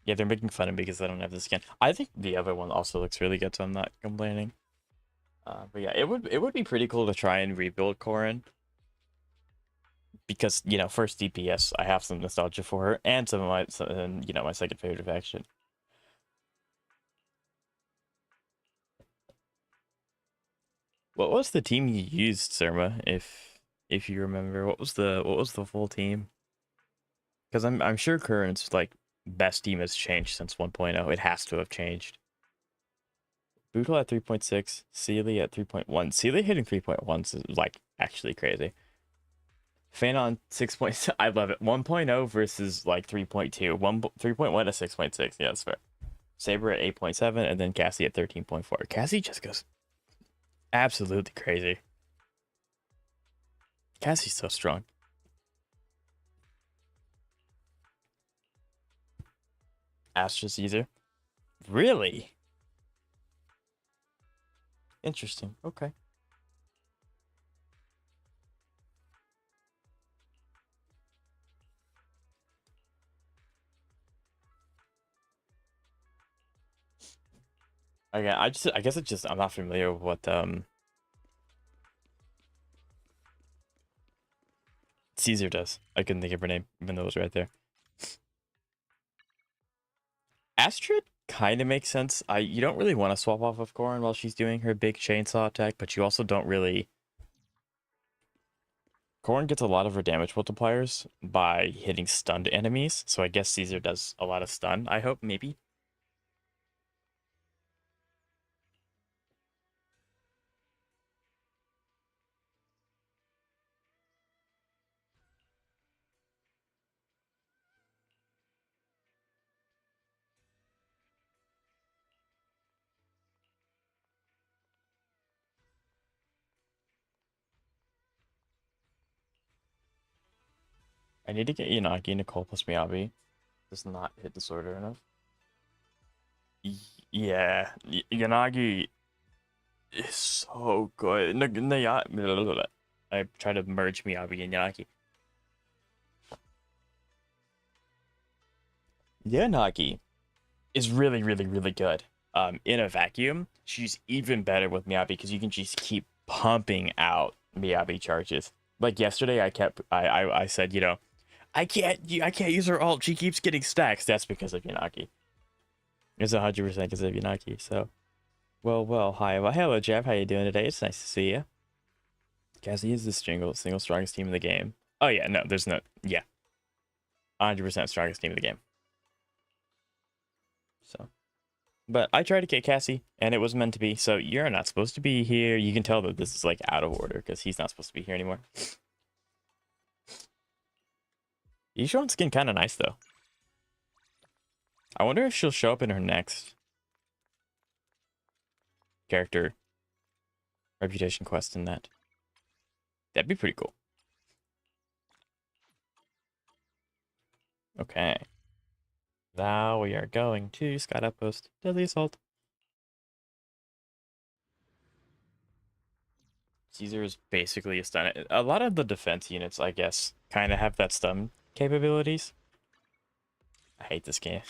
Yeah, they're making fun of me because I don't have the skin. I think the other one also looks really good, so I'm not complaining. But yeah, it would be pretty cool to try and rebuild Corrin because first DPS, I have some nostalgia for her, and my second favorite faction. What was the team you used, Surma? If you remember, what was the full team? Because I'm sure Current's like best team has changed since 1.0. It has to have changed. Boodle at 3.6, Sealy at 3.1. Sealy hitting 3.1 is like actually crazy. Fanon 6. I love it. 1.0 versus like 3.2. 3.1 to 6.6. Yeah, that's fair. Saber at 8.7, and then Cassie at 13.4. Cassie just goes absolutely crazy. Cassie's so strong. Astra Caesar. Really? Interesting. Okay. Again, I guess it's just I'm not familiar with what Caesar does. I couldn't think of her name, even though it was right there. Astrid kind of makes sense. You don't really want to swap off of Corrin while she's doing her big chainsaw attack, but you also don't really. Corrin gets a lot of her damage multipliers by hitting stunned enemies, so I guess Caesar does a lot of stun. I hope, maybe. I need to get Yanagi, Nicole plus Miyabi. Does not hit disorder enough. Yeah, Yanagi is so good. I try to merge Miyabi and Yanagi. Yanagi is really, really, really good. In a vacuum, she's even better with Miyabi because you can just keep pumping out Miyabi charges. Like yesterday, I said, I can't use her ult. She keeps getting stacks. That's because of Yanagi. It's 100% because of Yanagi. So, well, hi, well, hello, Jeff. How you doing today? It's nice to see you. Cassie is the single strongest team in the game. Oh yeah, no, there's no, yeah, 100% strongest team in the game. So. But I tried to get Cassie, and it was meant to be. So you're not supposed to be here. You can tell that this is like out of order because he's not supposed to be here anymore. Yishuan's skin kind of nice though. I wonder if she'll show up in her next character reputation quest in that. That'd be pretty cool. Okay. Now we are going to Scout Outpost, Deadly Assault. Caesar is basically a stun. A lot of the defense units, I guess, kind of have that stun capabilities. I hate this game.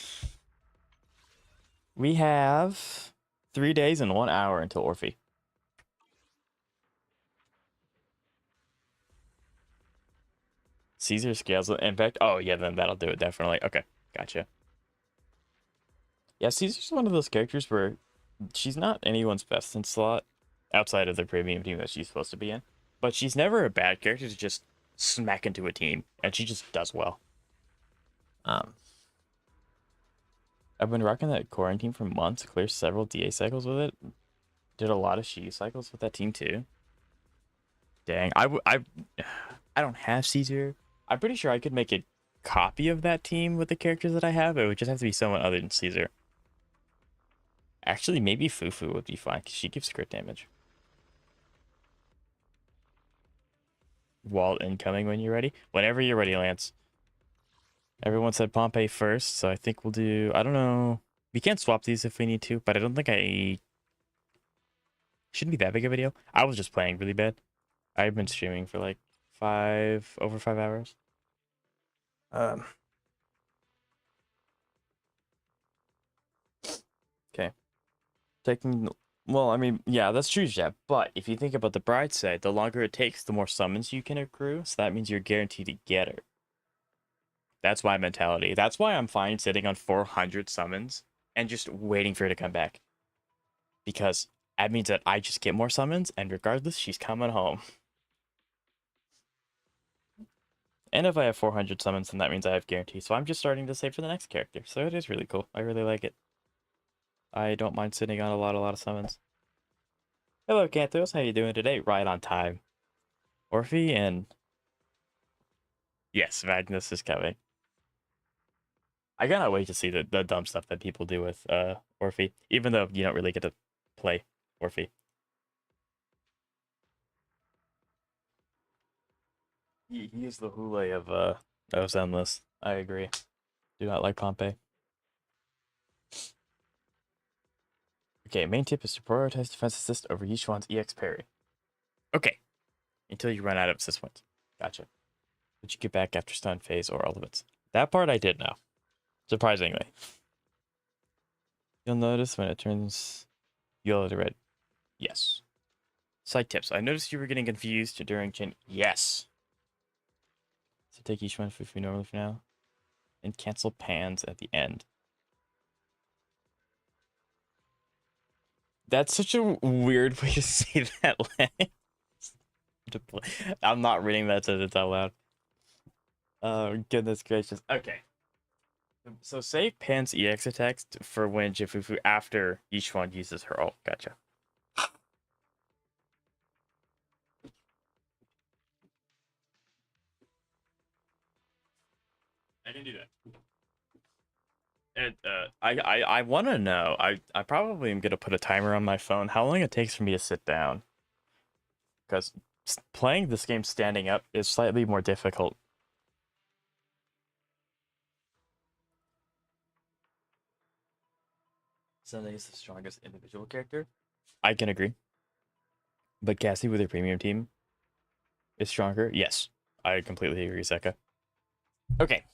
We have 3 days and 1 hour until Orphe. Caesar scales with impact. Oh, yeah, then that'll do it, definitely. Okay, gotcha. Yeah, Caesar's one of those characters where she's not anyone's best in slot outside of the premium team that she's supposed to be in. But she's never a bad character to just smack into a team, and she just does well. I've been rocking that quarantine for months, cleared several DA cycles with it. Did a lot of Shi cycles with that team too. Dang, I don't have Caesar. I'm pretty sure I could make a copy of that team with the characters that I have. It would just have to be someone other than Caesar. Actually, maybe Fufu would be fine because she gives crit damage. Wall incoming when you're ready. Whenever you're ready, Lance. Everyone said Pompey first, so I think we'll do... I don't know. We can swap these if we need to, but I don't think I... Shouldn't be that big a video. I was just playing really bad. I've been streaming for like over 5 hours. Okay. Taking... Well, I mean, yeah, that's true, Jeff. But if you think about the bright side, the longer it takes, the more summons you can accrue. So that means you're guaranteed to get her. That's my mentality. That's why I'm fine sitting on 400 summons and just waiting for her to come back. Because that means that I just get more summons, and regardless, she's coming home. And if I have 400 summons, then that means I have guarantees. So I'm just starting to save for the next character. So it is really cool. I really like it. I don't mind sitting on a lot of summons. Hello, Canthos. How you doing today? Right on time. Orphe and... Yes, Magnus is coming. I cannot wait to see the dumb stuff that people do with Orphe, even though you don't really get to play Orphe. He is the Hule of Zenless. I agree. Do not like Pompey. Okay, main tip is to prioritize defense assist over Yishuan's EX parry. Okay. Until you run out of assist points. Gotcha. But you get back after stun phase or ultimates. That part I did know. Surprisingly. You'll notice when it turns yellow to red. Yes. Side tips. I noticed you were getting confused during chain. Yes. So take each one Fufu normally for now. And cancel pans at the end. That's such a weird way to say that. I'm not reading that sentence out loud. Oh, goodness gracious. Okay. So save Pan's EX attacks for when Jifufu after each one uses her ult. Gotcha. I can do that. And I want to know. I probably am gonna put a timer on my phone. How long it takes for me to sit down? Because playing this game standing up is slightly more difficult. Sunday is the strongest individual character. I can agree. But Cassie with her premium team is stronger. Yes, I completely agree, Seka. Okay.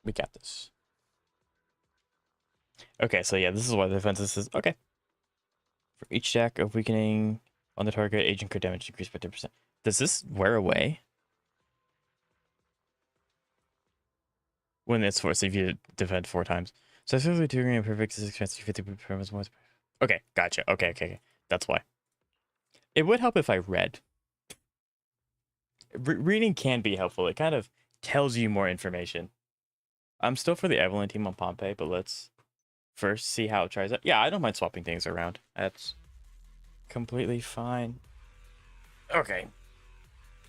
We got this. Okay, so yeah, this is why the defense is okay. For each stack of weakening on the target, agent crit damage increased by 10%. Does this wear away? When it's forced, if you defend 4 times. So essentially triggering a perfect is expensive 50% more. Okay, gotcha. Okay. That's why. It would help if I read. Reading can be helpful. It kind of tells you more information. I'm still for the Evelyn team on Pompey, but let's first see how it tries out. Yeah, I don't mind swapping things around. That's completely fine. Okay.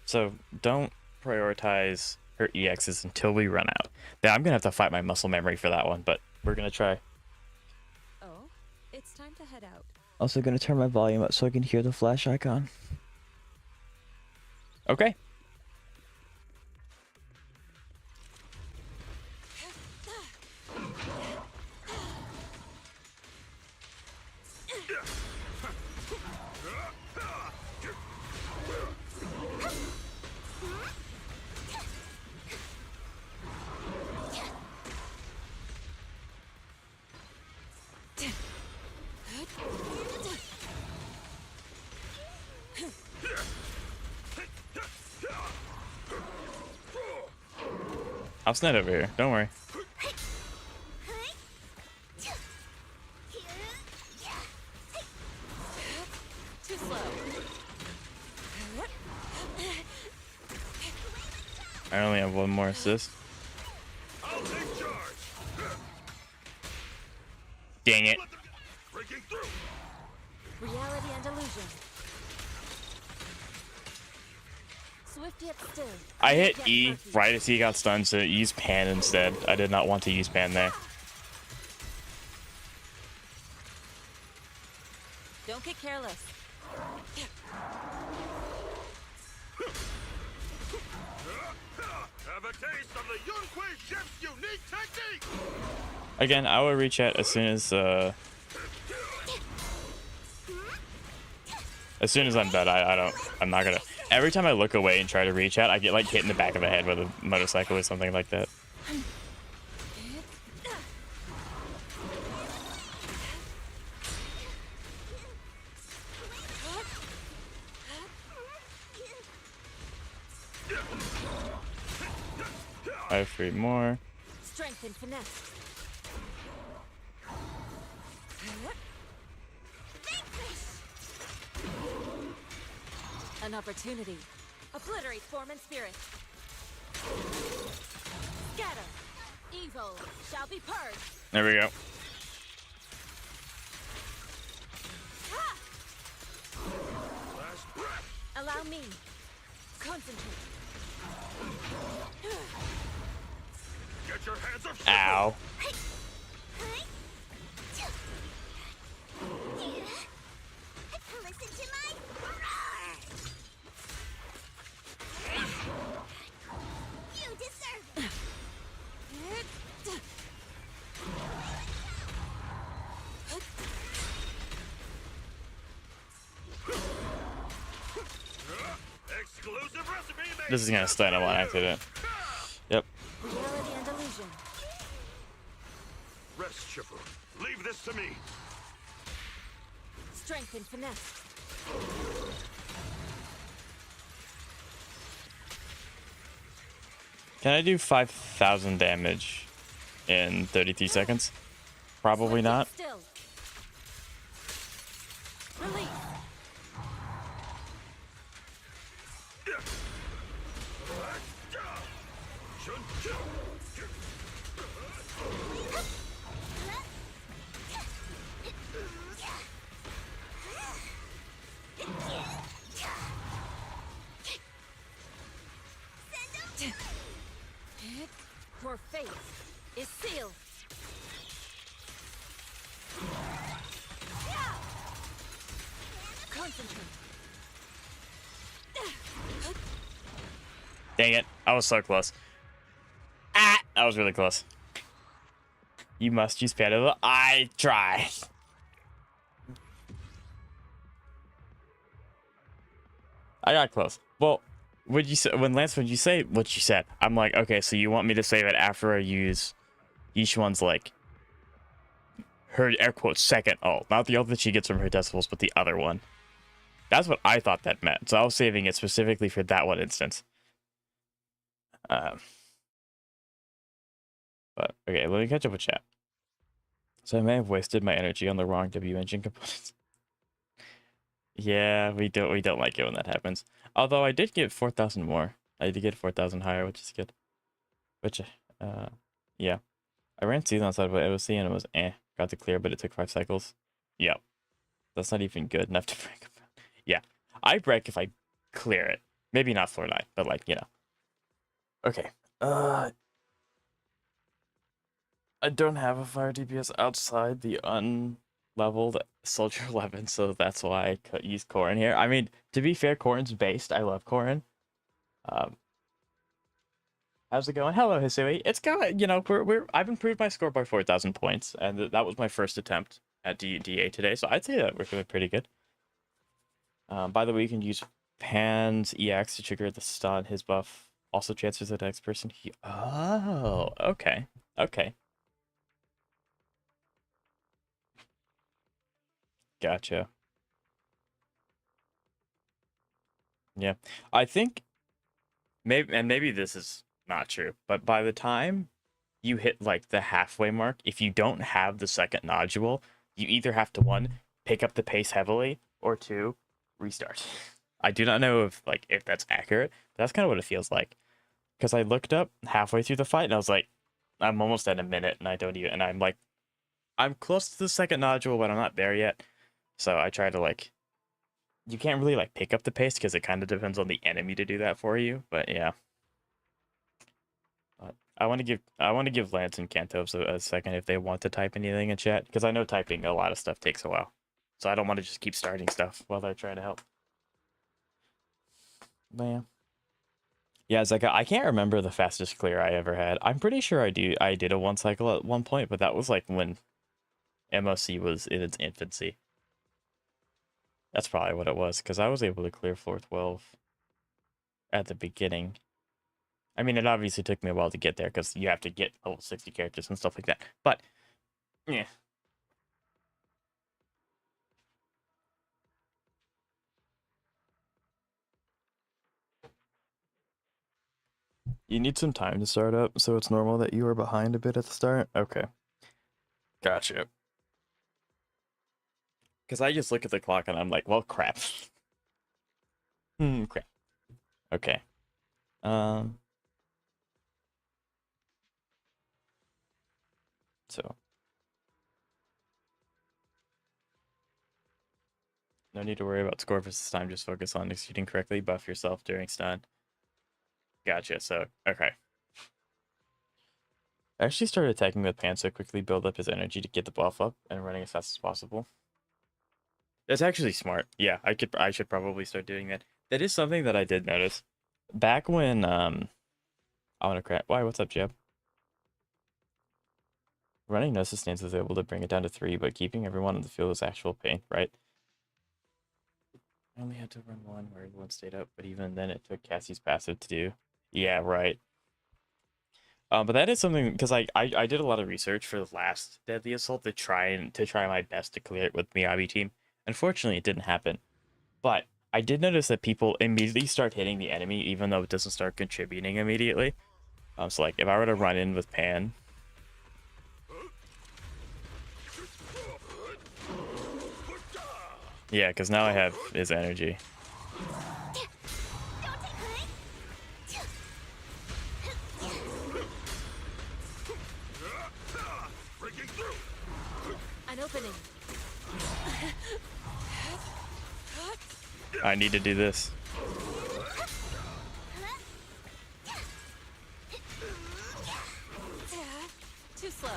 So don't prioritize her EXs until we run out. Now, I'm going to have to fight my muscle memory for that one, but we're going to try. Oh, it's time to head out. Also going to turn my volume up so I can hear the flash icon. Okay. I'll snap over here. Don't worry. Too slow. I only have one more assist. I'll take charge. Dang it. Breaking through. Reality and illusion. Swift yet still. I hit E right as he got stunned, so use pan instead. I did not want to use pan there. Don't get careless. Have a taste of the Yunhui Chef's unique technique. Again, I will reach out as soon as I'm done. I'm not gonna. Every time I look away and try to reach out, I get like hit in the back of the head with a motorcycle or something like that. I have 3 more. Strength and finesse. An opportunity. Obliterate form and spirit. Scatter. Evil shall be purged. There we go. Last breath. Allow me. Concentrate. Get your hands up. Ow. Listen to my roar. You deserve it. Exclusive recipe made. This is gonna stun him on accident. Yep. Reality and illusion. Rest, Chipper. Leave this to me. Strength and finesse. Can I do 5,000 damage in 33 seconds? Probably not. Still. Release. Your fate is sealed. Concentrate. Dang it. I was so close. Ah! That was really close. You must use Panda. I tried. I got close. Well, when you say what you said, I'm like, okay, so you want me to save it after I use each one's like her air quotes second ult, not the ult that she gets from her decibels, but the other one. That's what I thought that meant. So I was saving it specifically for that one instance. But okay, let me catch up with chat. So I may have wasted my energy on the wrong W engine components. Yeah, we don't like it when that happens. Although I did get 4,000 more. I did get 4,000 higher, which is good. Which, yeah. I ran season outside, but it was seeing it was got to clear, but it took 5 cycles. Yep. That's not even good enough to break. Yeah, I break if I clear it. Maybe not floor 9, but like, you know. Okay. I don't have a fire DPS outside the unleveled Soldier 11, so that's why I could use Corrin here. I mean, to be fair, Corrin's based. I love Corrin. How's it going? Hello, Hisui. It's going, you know, I've improved my score by 4,000 points, and that was my first attempt at DA today, so I'd say that we're doing pretty good. By the way, you can use Pan's EX to trigger the stun. His buff also transfers to the next person. Oh, okay. Okay. Gotcha. Yeah. I think maybe this is not true. But by the time you hit like the halfway mark, if you don't have the second nodule, you either have to one, pick up the pace heavily, or two, restart. I do not know if that's accurate, but that's kind of what it feels like. Because I looked up halfway through the fight and I was like, I'm almost at a minute and I don't even, and I'm like, I'm close to the second nodule, but I'm not there yet. So I try to like, you can't really like pick up the pace because it kind of depends on the enemy to do that for you. But yeah. I want to give Lance and Cantos a second if they want to type anything in chat, because I know typing a lot of stuff takes a while. So I don't want to just keep starting stuff while they're trying to help. But yeah. Yeah, it's like I can't remember the fastest clear I ever had. I'm pretty sure I did a one cycle at one point, but that was like when MOC was in its infancy. That's probably what it was, because I was able to clear floor 12 at the beginning. I mean, it obviously took me a while to get there, because you have to get level 60 characters and stuff like that. But, yeah. You need some time to start up, so it's normal that you are behind a bit at the start? Okay. Gotcha. Because I just look at the clock and I'm like, well, crap. Crap. Okay. So. No need to worry about score versus time, just focus on executing correctly, buff yourself during stun. Gotcha, so, okay. I actually started attacking with Pan so quickly build up his energy to get the buff up and running as fast as possible. That's actually smart. Yeah, I should probably start doing that. That is something that I did notice. Back when I wanna crap. Why, what's up, Jeb? Running no sustains was able to bring it down to 3, but keeping everyone in the field was actual pain, right? I only had to run one where everyone stayed up, but even then it took Cassie's passive to do. Yeah, right. But that is something, because I did a lot of research for the last Deadly Assault to try my best to clear it with Miyabi team. Unfortunately, it didn't happen. But I did notice that people immediately start hitting the enemy, even though it doesn't start contributing immediately. So like if I were to run in with Pan, yeah, because now I have his energy. An opening. I need to do this. Too slow.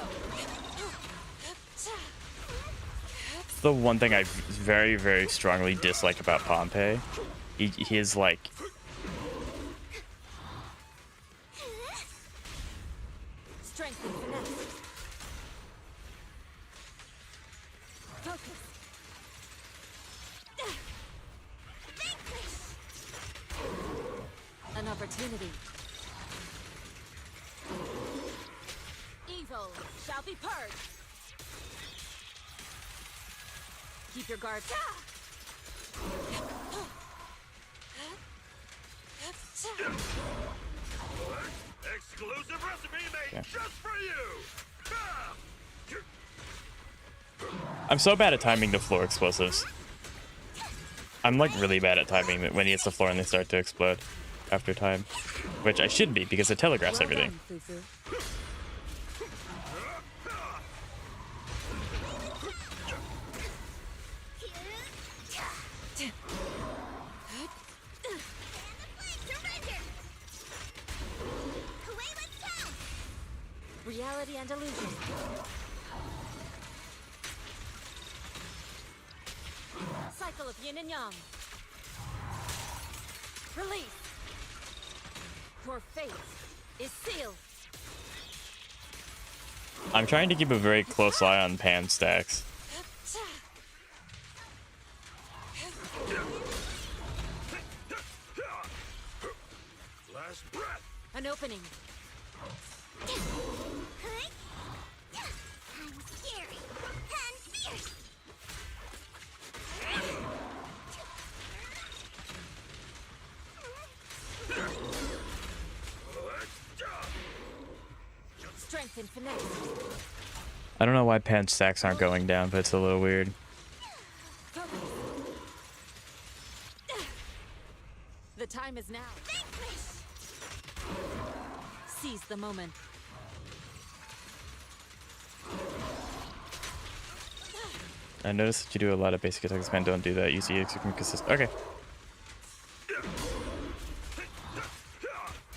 The one thing I very, very strongly dislike about Pompey, he is like, Strength and finesse. Focus. An opportunity. Evil shall be purged. Keep your guard. Exclusive recipe made just for you. I'm so bad at timing the floor explosives. I'm like really bad at timing when he hits the floor and they start to explode after time, which I shouldn't be because it telegraphs everything. Done, Fufu. Reality and illusion. Cycle of yin and yang. Release. Your fate is sealed. I'm trying to keep a very close eye on Pan stacks. Last breath. An opening. I'm scary and fierce. Let's die. strength and finesse. I don't know why Pan's stacks aren't going down, but it's a little weird. Focus. The time is now. Seize the moment. I noticed that you do a lot of basic attacks. Man, don't do that. Use the execute consistent. Okay.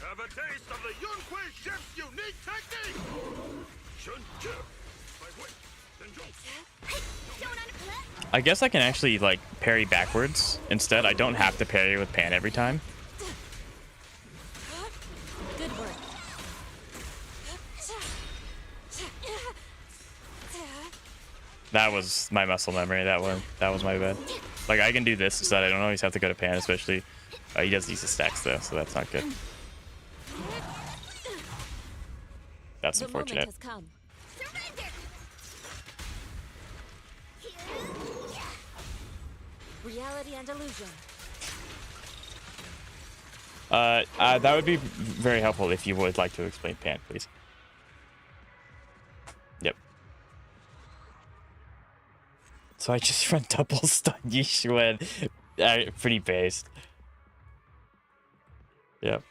Have a taste of the Yunhui Chef's unique technique! I guess I can actually like parry backwards instead. I don't have to parry with Pan every time. Good work. That was my muscle memory. That was my bad. Like I can do this instead. I don't always have to go to Pan, especially he does use the stacks though, so that's not good. That's The moment unfortunate. has come. Surrender! Reality and illusion. That would be very helpful if you would like to explain Pan, please. Yep. So I just run double stun Yishuan. Pretty based. Yep.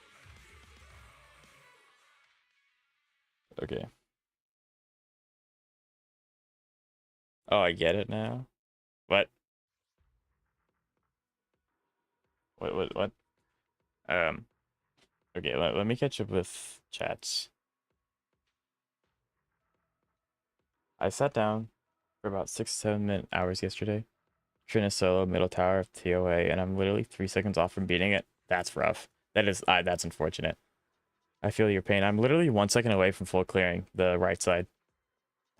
Okay. Oh, I get it now. What? What? Okay, let me catch up with chats. I sat down for about 6 to 7 hours yesterday. Trina solo middle tower of TOA, and I'm literally 3 seconds off from beating it. That's rough. That's unfortunate. I feel your pain. I'm literally 1 second away from full clearing the right side.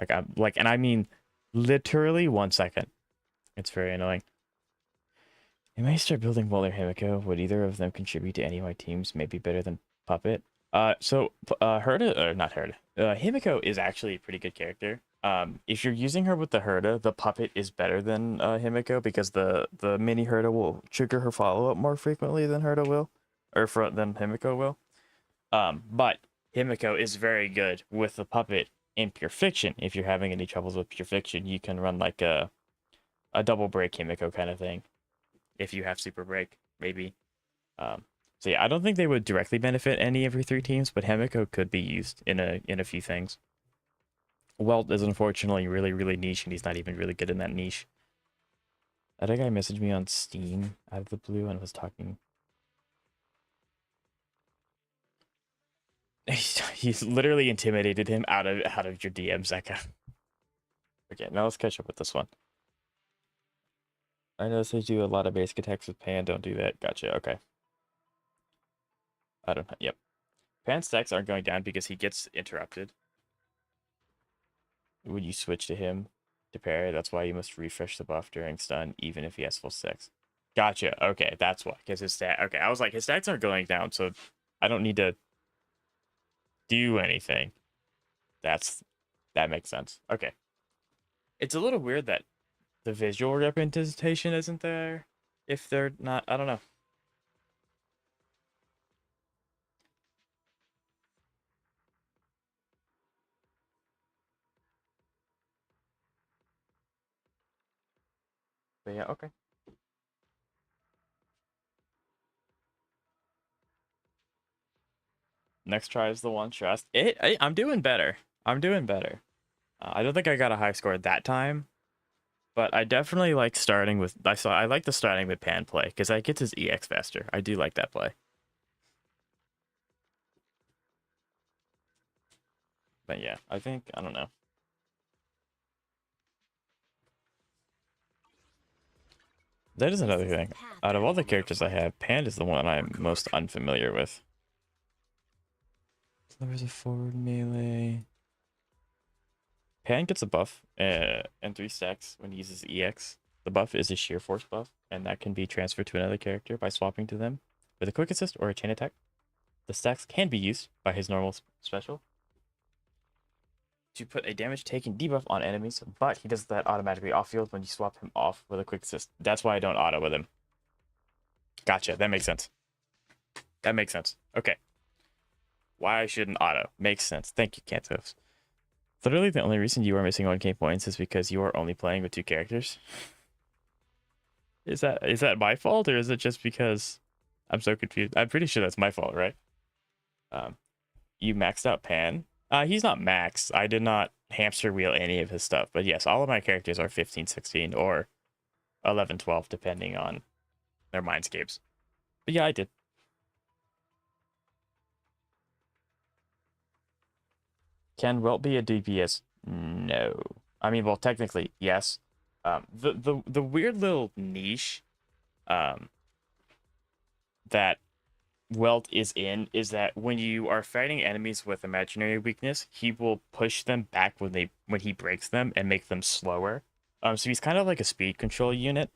And I mean literally 1 second. It's very annoying. You may start building Waller Himiko. Would either of them contribute to any of my teams? Maybe better than Puppet. Herda, or not Herda. Himiko is actually a pretty good character. If you're using her with the Herda, the Puppet is better than Himiko because the mini Herda will trigger her follow up more frequently than Herda will, than Himiko will. But Himiko is very good with the Puppet in Pure Fiction. If you're having any troubles with Pure Fiction, you can run like a double break Himiko kind of thing. If you have super break, maybe. So yeah, I don't think they would directly benefit any of your three teams, but Himiko could be used in a few things. Welt is unfortunately really, really niche, and he's not even really good in that niche. I think I messaged me on Steam out of the blue and was talking. He's literally intimidated him out of your DM, Zeka. Okay, now let's catch up with this one. I notice they do a lot of basic attacks with Pan. Don't do that. Gotcha. Okay. I don't know. Yep. Pan's stacks aren't going down because he gets interrupted when you switch to him to parry. That's why you must refresh the buff during stun, even if he has full stacks. Gotcha. Okay, that's why. Because his stat. Okay, I was like, his stacks aren't going down, so I don't need to do anything. That makes sense. Okay. It's a little weird that the visual representation isn't there if they're not. I don't know. But yeah, okay. Next try is the one trust. I'm doing better. I'm doing better. I don't think I got a high score that time, but I definitely like starting with. I like the starting with Pan play because that gets his EX faster. I do like that play. But yeah, I don't know. That is another thing. Out of all the characters I have, Pan is the one I'm most unfamiliar with. There's a forward melee. Pan gets a buff and 3 stacks when he uses EX. The buff is a sheer force buff, and that can be transferred to another character by swapping to them with a quick assist or a chain attack. The stacks can be used by his normal special to put a damage taken debuff on enemies, but he does that automatically off field when you swap him off with a quick assist. That's why I don't auto with him. Gotcha, that makes sense. That makes sense. Okay. Why I shouldn't auto. Makes sense. Thank you, Kantos. Literally, the only reason you are missing 1k points is because you are only playing with 2 characters. Is that my fault, or is it just because I'm so confused? I'm pretty sure that's my fault, right? You maxed out Pan. He's not maxed. I did not hamster wheel any of his stuff. But yes, all of my characters are 15, 16, or 11, 12, depending on their mindscapes. But yeah, I did. Can Welt be a DPS? No. I mean, well, technically, yes. The weird little niche that Welt is in is that when you are fighting enemies with imaginary weakness, he will push them back when he breaks them and make them slower. So he's kind of like a speed control unit,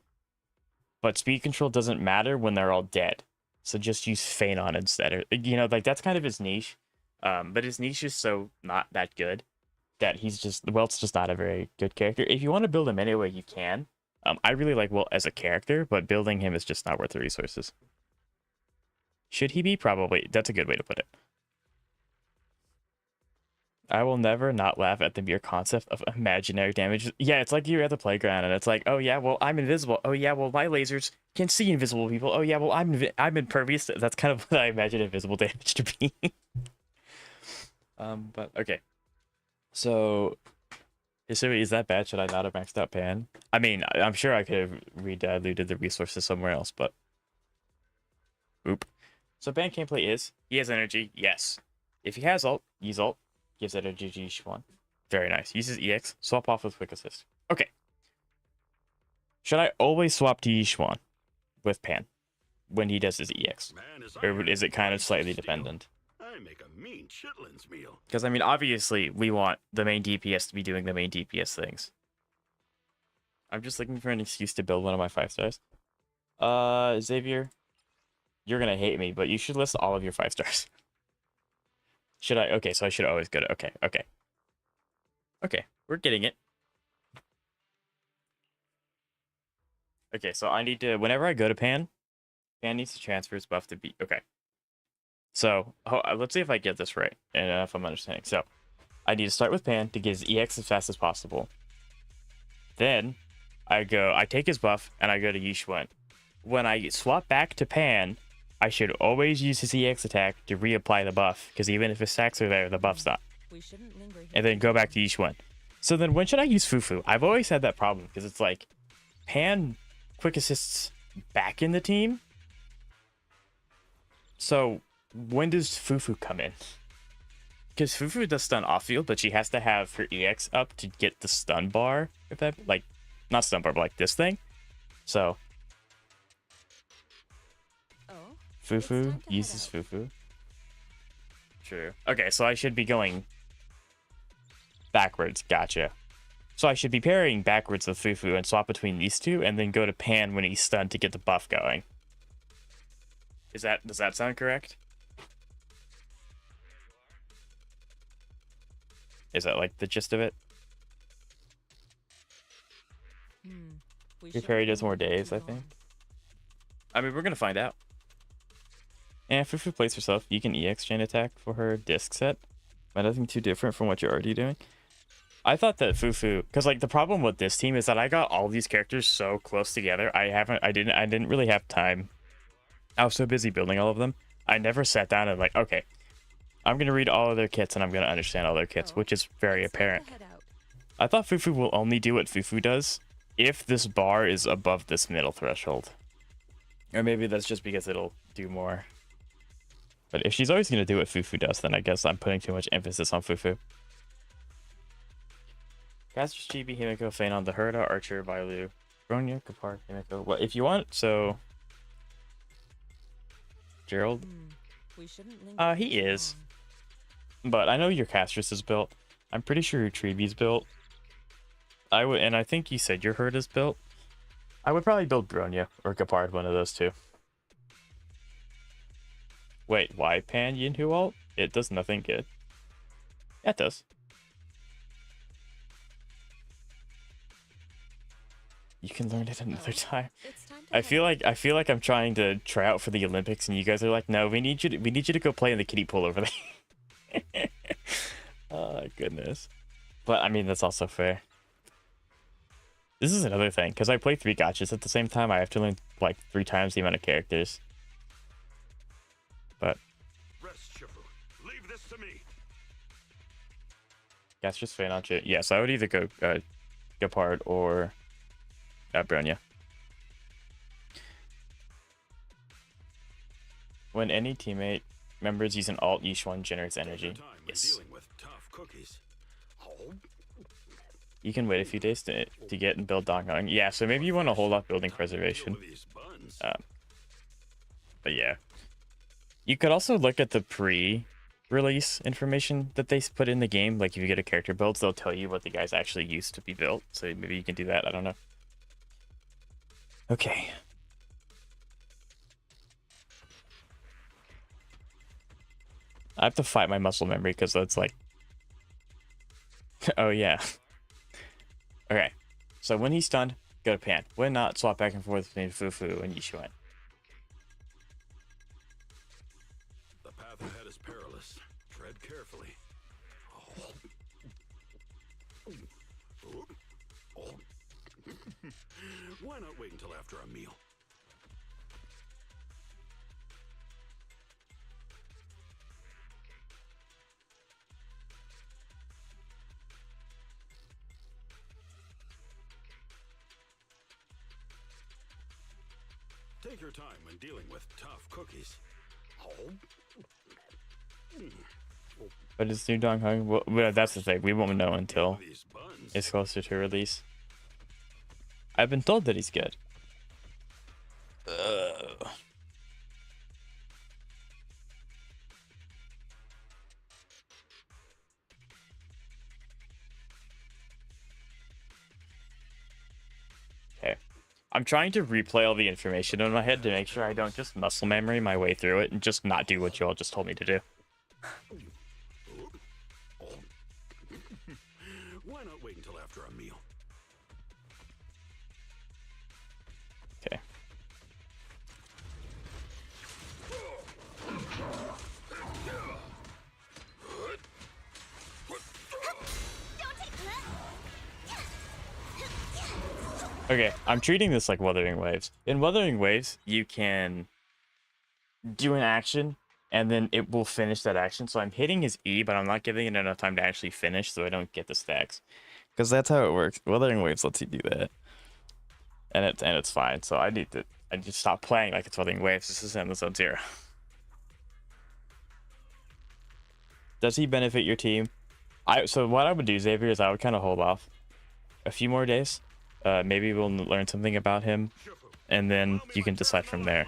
but speed control doesn't matter when they're all dead. So just use Feign on instead, or like that's kind of his niche. But his niche is so not that good that Welt's just not a very good character. If you want to build him anyway, you can. I really like Welt as a character, but building him is just not worth the resources. Should he be? Probably. That's a good way to put it. I will never not laugh at the mere concept of imaginary damage. Yeah, it's like you're at the playground and it's like, oh yeah, well I'm invisible. Oh yeah, well my lasers can see invisible people. Oh yeah, well I'm impervious. That's kind of what I imagine invisible damage to be. But okay. So is that bad? Should I not have maxed out Pan? I mean, I'm sure I could have rediluted the resources somewhere else, but oop. So Pan gameplay is he has energy, yes. If he has ult, use ult. Gives energy to each one. Very nice. Uses EX. Swap off with Quick Assist. Okay. Should I always swap to Yishuan with Pan when he does his EX? Or is it kind of slightly dependent? I make a mean chitlins meal. Because, I mean, obviously, we want the main DPS to be doing the main DPS things. I'm just looking for an excuse to build one of my 5 stars. Xavier, you're going to hate me, but you should list all of your 5 stars. Should I? Okay, so I should always go to... Okay. Okay, we're getting it. Okay, so I need to... Whenever I go to Pan needs to transfer his buff to B. Okay. So, let's see if I get this right, and if I'm understanding. So, I need to start with Pan to get his EX as fast as possible. Then, I take his buff, and I go to Yishuan. When I swap back to Pan... I should always use his EX attack to reapply the buff, because even if his stacks are there, the buff's not. And then go back to Yishuan. So then when should I use Fufu? I've always had that problem, because it's like, Pan quick assists back in the team. So when does Fufu come in? Because Fufu does stun off field, but she has to have her EX up to get the stun bar, if that, like, not stun bar, but like this thing. So... Fufu uses Fufu. True. Okay, so I should be going backwards. Gotcha. So I should be parrying backwards with Fufu and swap between these two, and then go to Pan when he's stunned to get the buff going. Does that sound correct? Is that like the gist of it? Your parry does more days, I think. I mean, we're gonna find out. And if Fufu plays herself, you can EX chain attack for her disc set. But nothing too different from what you're already doing. I thought that Fufu, because like the problem with this team is that I got all these characters so close together. I didn't really have time. I was so busy building all of them. I never sat down and like, okay, I'm gonna read all of their kits and I'm gonna understand all their kits, which is very apparent. I thought Fufu will only do what Fufu does if this bar is above this middle threshold. Or maybe that's just because it'll do more. But if she's always going to do what Fufu does, then I guess I'm putting too much emphasis on Fufu. Caster's Chibi, Himiko, Feign on the Herda, Archer, Vailu, Bronya, Kapar, Himiko. Well, if you want, so... Gerald? He is. But I know your Castress is built. I'm pretty sure your Treebee's built. And I think you said your Herda's built. I would probably build Bronya or Kapard, one of those two. Wait, why Pan Yinhu ult? It does nothing good. Yeah, it does. You can learn it another time. I feel like I'm trying to try out for the Olympics, and you guys are like, no, we need you to go play in the kiddie pool over there. Oh goodness. But I mean, that's also fair. This is another thing, because I play 3 gotchas at the same time, I have to learn like 3 times the amount of characters. But Rest, Shifu. Leave this to me. that's just fair, not shit. Yeah, so I would either go Gepard or Bronya. When any teammate members use an alt, each one generates energy. Yes. Dealing with tough cookies. Oh. You can wait a few days to get and build Dong Hong. Yeah, so maybe you want to hold off building preservation. But yeah. You could also look at the pre-release information that they put in the game. Like if you get a character build, they'll tell you what the guys actually used to be built. So maybe you can do that. I don't know. Okay. I have to fight my muscle memory because that's like... oh, yeah. Okay. So when he's stunned, go to Pan. When not, swap back and forth between Fufu and Yishuan. The path ahead is perilous. Tread carefully. Why not wait until after a meal? Take your time when dealing with tough cookies. But it's new Dong Hong. Well, that's the thing. We won't know until These buns. it's closer to release. I've been told that he's good. Okay. I'm trying to replay all the information in my head to make sure I don't just muscle memory my way through it and just not do what you all just told me to do. Why not wait until after a meal? Okay. Okay, I'm treating this like Wuthering Waves. In Wuthering Waves, you can do an action, and then it will finish that action. So I'm hitting his E, but I'm not giving it enough time to actually finish, so I don't get the stacks. Because that's how it works. Wuthering Waves lets you do that. And it's fine, so I need to stop playing like it's Wuthering Waves. This is Zenless Zone Zero. Does he benefit your team? So what I would do, Xavier, is I would kind of hold off a few more days. Maybe we'll learn something about him, and then you can decide from there.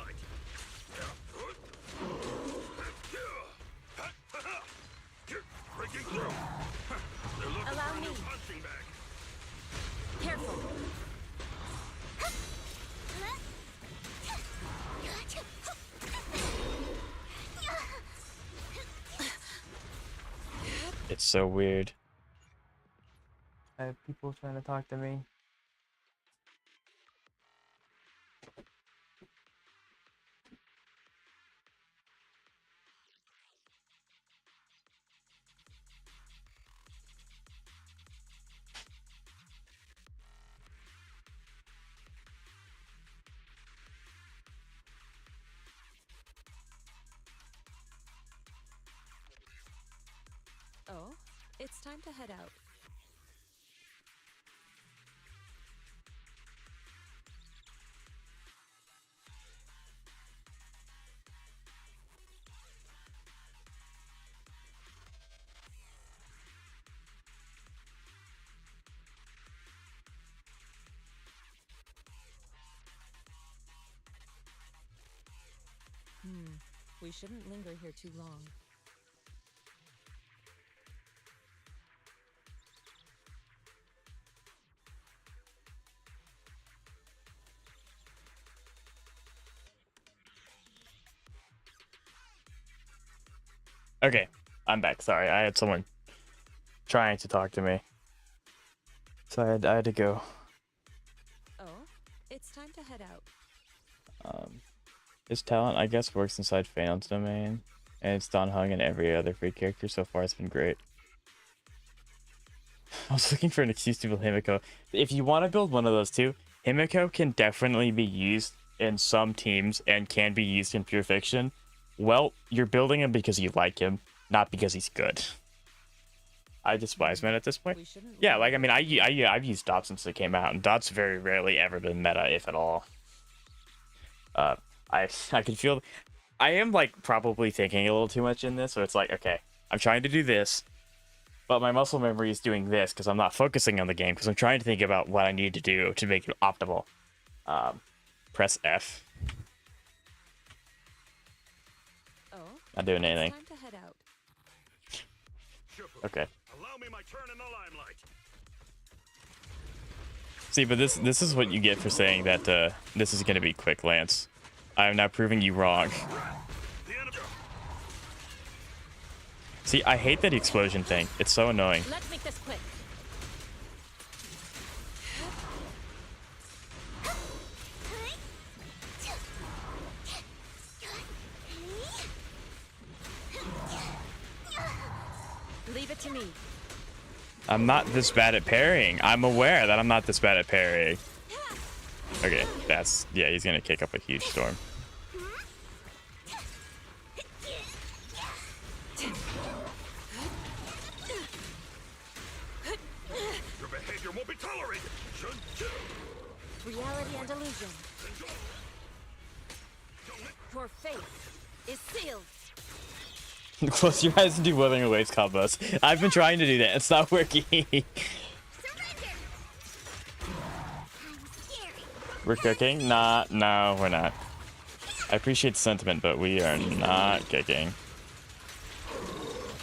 Allow me. Careful. It's so weird. I have people trying to talk to me. Oh, it's time to head out. We shouldn't linger here too long. Okay, I'm back. Sorry, I had someone trying to talk to me. So I had to go. Oh, it's time to head out. His talent, I guess, works inside Phantom's domain. And it's Don Hung and every other free character. So far, it's been great. I was looking for an excuse to build Himiko. If you want to build one of those two, Himiko can definitely be used in some teams and can be used in pure fiction. Well, you're building him because you like him, not because he's good. I despise meta at this point. We shouldn't Yeah, leave like, I mean, it I've used Dot since it came out, and Dot's very rarely ever been meta, if at all. I can feel... I am, like, probably thinking a little too much in this, so it's like, okay, I'm trying to do this, but my muscle memory is doing this because I'm not focusing on the game, because I'm trying to think about what I need to do to make it optimal. Press F. Oh, Not doing it's anything. time to head out. Okay. Allow me my turn in the limelight. See, but this is what you get for saying that this is going to be quick, Lance. I am now proving you wrong. The enemy. See, I hate that explosion thing. It's so annoying. Let's make this quick. Leave it to me. I'm not this bad at parrying. I'm aware that I'm not this bad at parrying. Okay, that's... Yeah, he's going to kick up a huge storm. Your behavior won't be tolerated. Reality and illusion. Your fate is sealed. Close your eyes and do Wuthering Waves combos. I've been trying to do that. It's not working. Surrender! I'm scary. We're cooking? Nah, no, we're not. I appreciate the sentiment, but we are not kicking.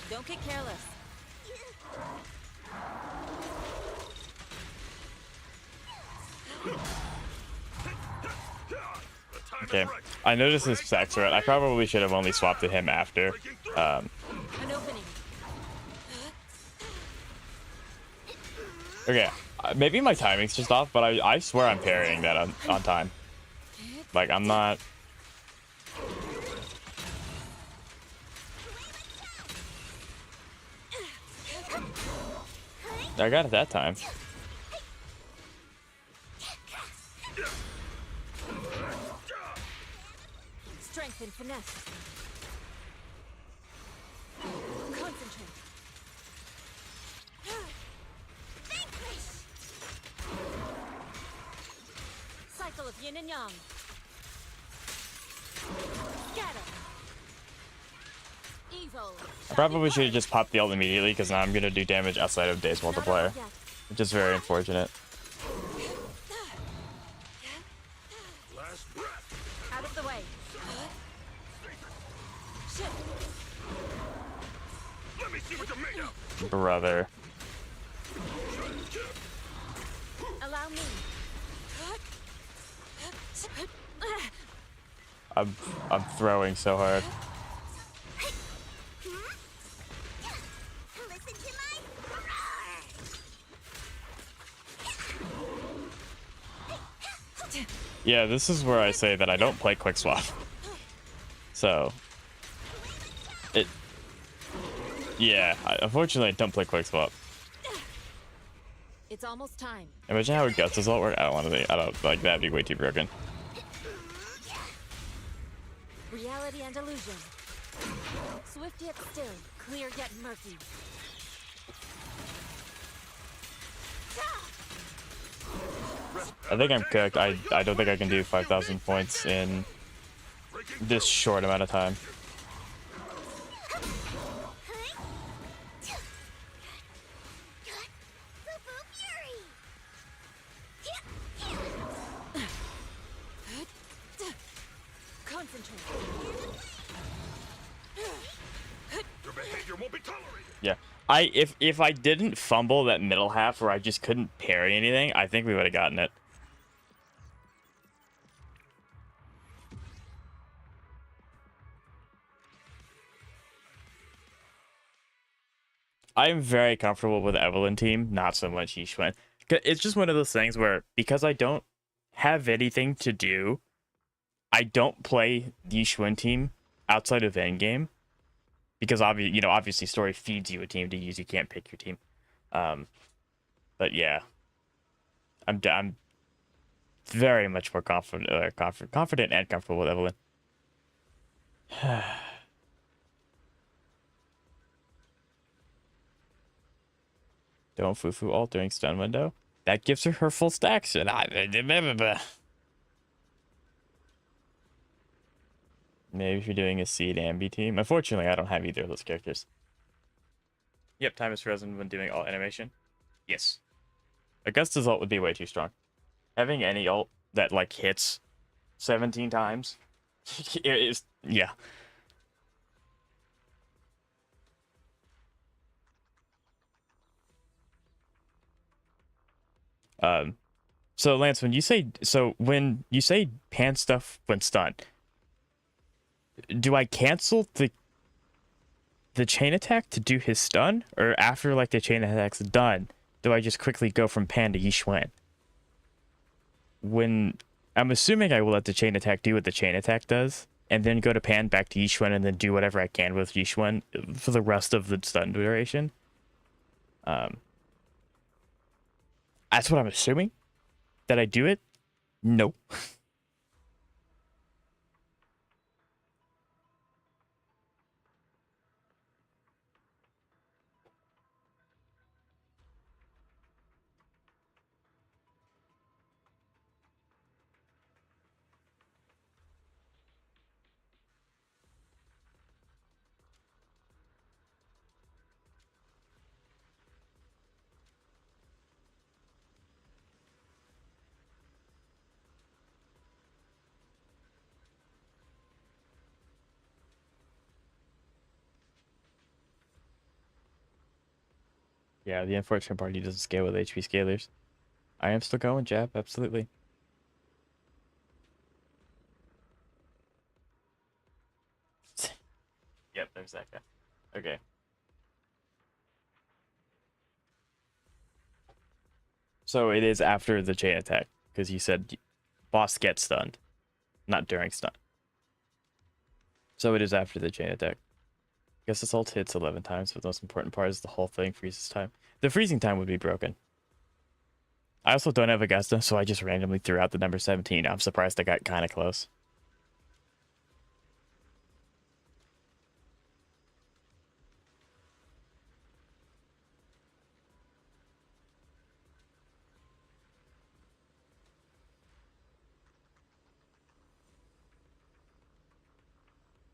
Don't get careless. Okay. I noticed this sex threat. I probably should have only swapped to him after. An opening. Okay. Maybe my timing's just off, but I swear I'm parrying that on time. Like, I'm not... I got it that time. Strength and finesse. Concentrate. Cycle of yin and yang. Scatter. Evil. I probably should have just popped the ult immediately, because now I'm going to do damage outside of Days Multiplier. Which is very unfortunate. Last breath. Out of the way. Shift. Let me see what you're made of. Brother. Allow me. I'm throwing so hard. Listen to my roar! Yeah, this is where I say that I don't play quick swap. So, yeah, unfortunately I don't play quick swap. It's almost time. Imagine how it guts this all work. I don't want to be. I don't like that'd be way too broken. Reality and illusion. Swift yet still, clear yet murky. I think I'm cooked. I don't think I can do 5,000 points in this short amount of time. Concentrate. Your behavior won't be tolerated. Yeah. If I didn't fumble that middle half where I just couldn't parry anything, I think we would have gotten it. I'm very comfortable with Evelyn team, not so much Yishwen. It's just one of those things where, because I don't have anything to do, I don't play Yishwen team outside of endgame. Because obviously story feeds you a team to use. You can't pick your team. But yeah, I'm very much more confident, confident and comfortable with Evelyn. Don't foo-foo altering stun window. That gives her full stacks. And maybe if you're doing a seed ambi team. Unfortunately, I don't have either of those characters. Yep, time is frozen when doing alt animation. Yes. Augusta's ult would be way too strong. Having any ult that like hits 17 times is yeah. Um so Lance, when you say pan stuff when stunned, do I cancel the chain attack to do his stun, or after like the chain attack's done, do I just quickly go from Pan to Yixuan? When I'm assuming I will let the chain attack do what the chain attack does, and then go to Pan back to Yixuan and then do whatever I can with Yixuan for the rest of the stun duration. That's what I'm assuming. That I do it? Nope. Yeah, the unfortunate part, he doesn't scale with HP scalers. I am still going, Jab, absolutely. Yep, there's that guy. Okay. So it is after the chain attack, because you said boss gets stunned, not during stun. So it is after the chain attack. Guess this ult hits 11 times, but the most important part is the whole thing freezes time. The freezing time would be broken. I also don't have Augusta, so I just randomly threw out the number 17. I'm surprised I got kind of close.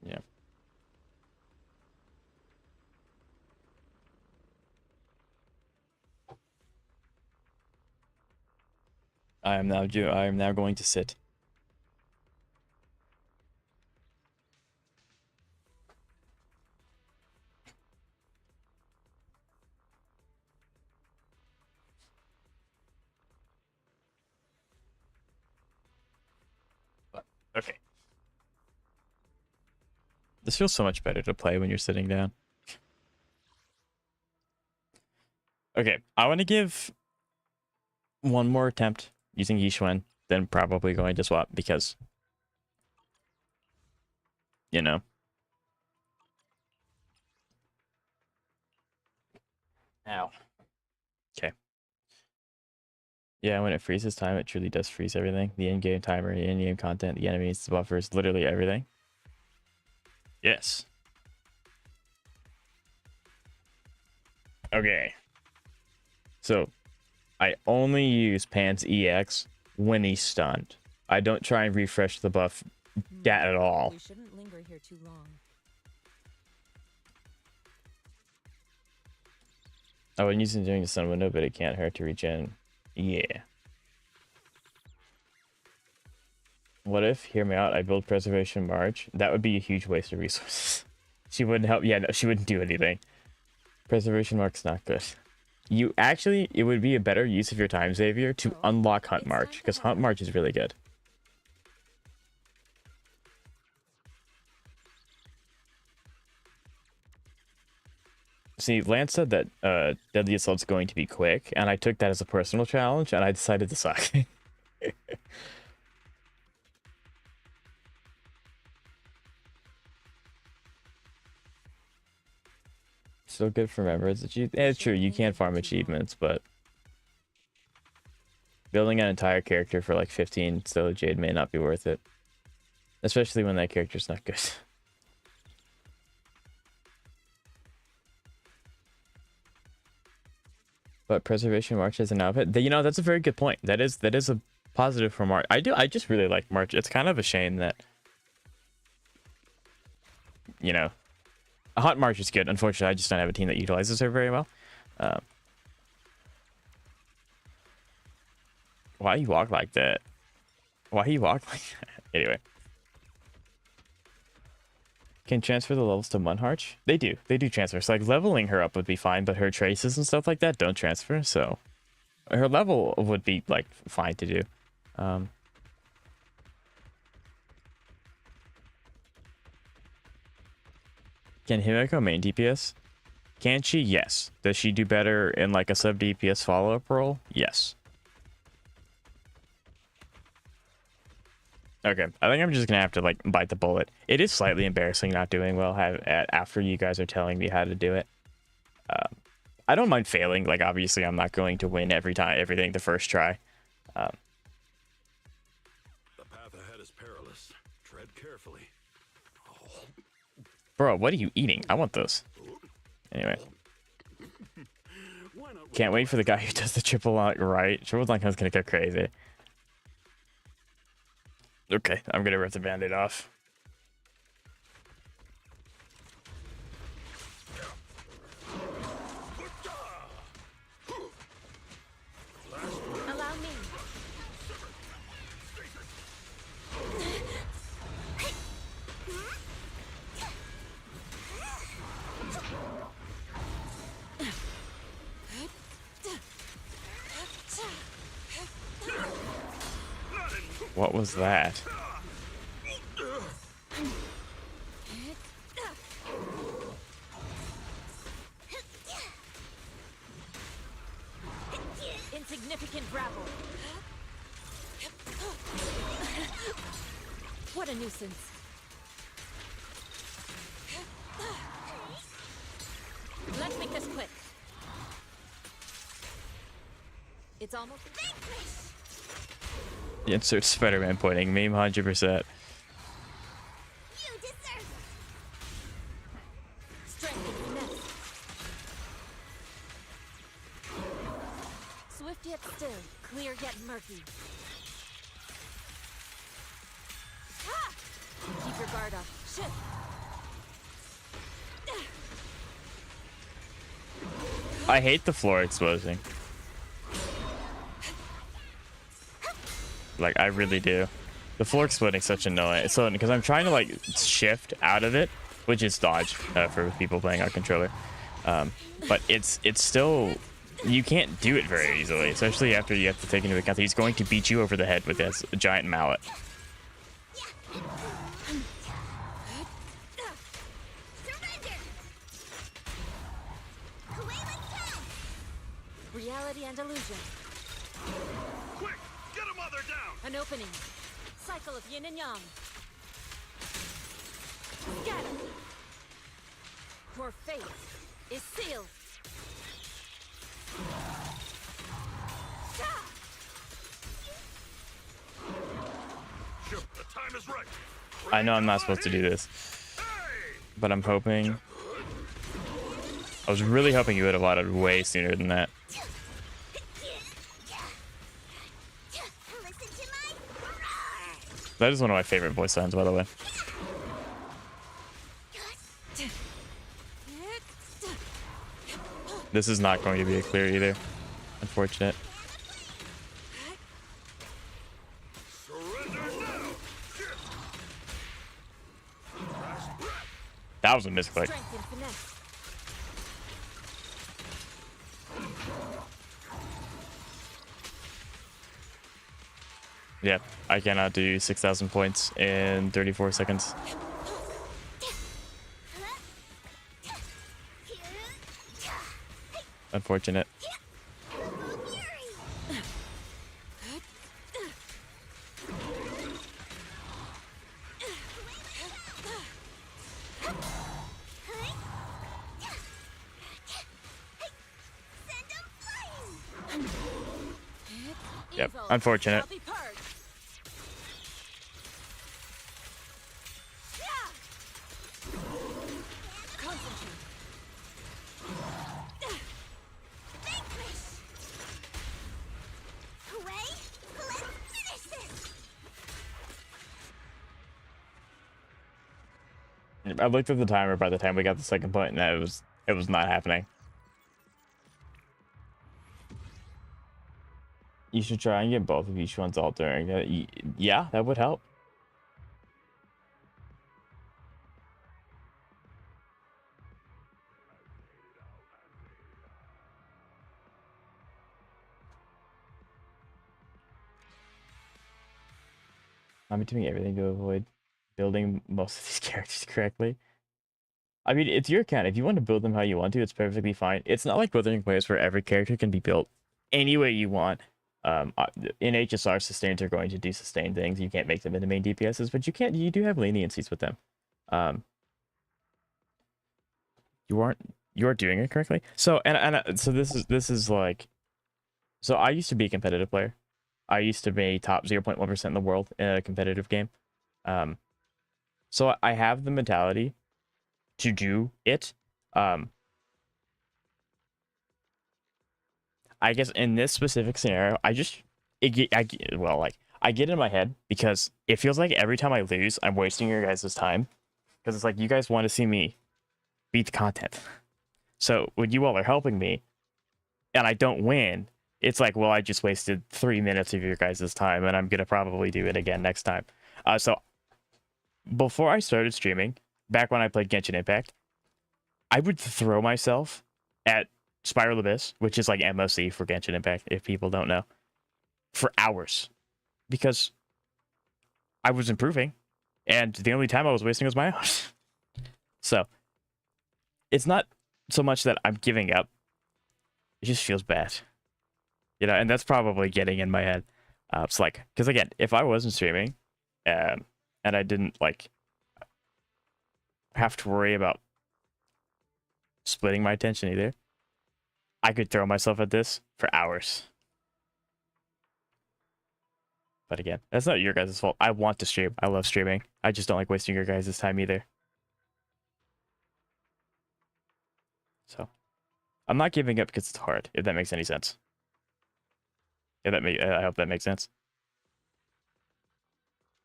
Yeah. I am now going to sit. Okay. This feels so much better to play when you're sitting down. Okay, I want to give one more attempt using Yixuan, then probably going to swap because, you know. Ow. Okay. Yeah, when it freezes time, it truly does freeze everything. The in-game timer, the in-game content, the enemies, the buffers, literally everything. Yes. Okay. So, I only use Pan's EX when he's stunned. I don't try and refresh the buff at all. We shouldn't linger here too long. I wouldn't use it during the sun window, but it can't hurt to regen. Yeah. What if, hear me out, I build Preservation March? That would be a huge waste of resources. She wouldn't help. Yeah, no, she wouldn't do anything. Preservation Mark's not good. You actually, it would be a better use of your time savior to unlock Hunt March, because Hunt March is really good. See, Lance said that Deadly Assault's going to be quick, and I took that as a personal challenge, and I decided to suck. Still good for members. It's true, you can farm achievements, but Building an entire character for like 15 Stella Jade may not be worth it. Especially when that character's not good. But Preservation March is an outfit. You know, that's a very good point. That is a positive for March. I just really like March. It's kind of a shame that, you know, a hot March is good. Unfortunately, I just don't have a team that utilizes her very well. Why you walk like that? Why you walk like that? Anyway. Can transfer the levels to Munharch? They do. They do transfer. So like leveling her up would be fine, but her traces and stuff like that don't transfer. So her level would be like fine to do. Can Himeko main DPS? Can she? Yes. Does she do better in like a sub DPS follow-up role? Yes. Okay, I think I'm just gonna have to like bite the bullet. It is slightly embarrassing not doing well after you guys are telling me how to do it. I don't mind failing. Like obviously, I'm not going to win everything the first try. The path ahead is perilous. Tread carefully. Bro, what are you eating? I want those. Anyway, can't wait for the guy who does the triple lock right. Triple lock is gonna go crazy. Okay, I'm gonna rip the band-aid off. Allow me. What was that? Insignificant gravel. What a nuisance. Let's make this quick. It's almost vanquished. Insert Spider-Man pointing meme 100%. You deserve strength and finesse. Swift yet still, clear yet murky. Ah! Keep your guard up. Shift. I hate the floor exposing. Like, I really do. The floor exploding is such annoying. So, because I'm trying to, like, shift out of it, which is dodge for people playing on controller. But it's still... You can't do it very easily, especially after you have to take into account that he's going to beat you over the head with his giant mallet. Surrender. Reality and illusion. Quick! Get a mother down! An opening. Cycle of yin and yang. Scatter. Your fate is sealed. Sure, the time is right. I know I'm not supposed to do this, but I'm hoping... I was really hoping you would have allotted way sooner than that. Listen to my roar. That is one of my favorite voice lines, by the way. This is not going to be a clear either. Unfortunate. Surrender now! That was a misclick. Strength and finesse. Yeah, I cannot do 6,000 points in 34 seconds. Unfortunate. Yep, Evil unfortunate. shall be purged. Concentrate. Hooray! Let's finish this! I looked at the timer by the time we got the second point, and it was not happening. You should try and get both of each one's all during it. Yeah, that would help. I'm doing everything to avoid building most of these characters correctly. I mean, it's your account. If you want to build them how you want to, it's perfectly fine. It's not like Wuthering Waves where every character can be built any way you want. In HSR, sustains are going to do sustain things. You can't make them into main DPSs, but you do have leniencies with them. You are doing it correctly. So so this is like, so I used to be a competitive player. I used to be top 0.1% in the world in a competitive game. So I have the mentality to do it. I guess in this specific scenario, I get in my head because it feels like every time I lose, I'm wasting your guys' time. Because it's like you guys want to see me beat the content. So when you all are helping me and I don't win, it's like, well, I just wasted 3 minutes of your guys' time, and I'm gonna probably do it again next time. So before I started streaming, back when I played Genshin Impact, I would throw myself at Spiral Abyss, which is like MOC for Genshin Impact, if people don't know, for hours because I was improving, and the only time I was wasting was my own. So it's not so much that I'm giving up; it just feels bad, and that's probably getting in my head. It's like, because again, if I wasn't streaming, and I didn't like have to worry about splitting my attention either, I could throw myself at this for hours. But again, that's not your guys' fault. I want to stream. I love streaming. I just don't like wasting your guys' time either. So I'm not giving up because it's hard, if that makes any sense. I hope that makes sense.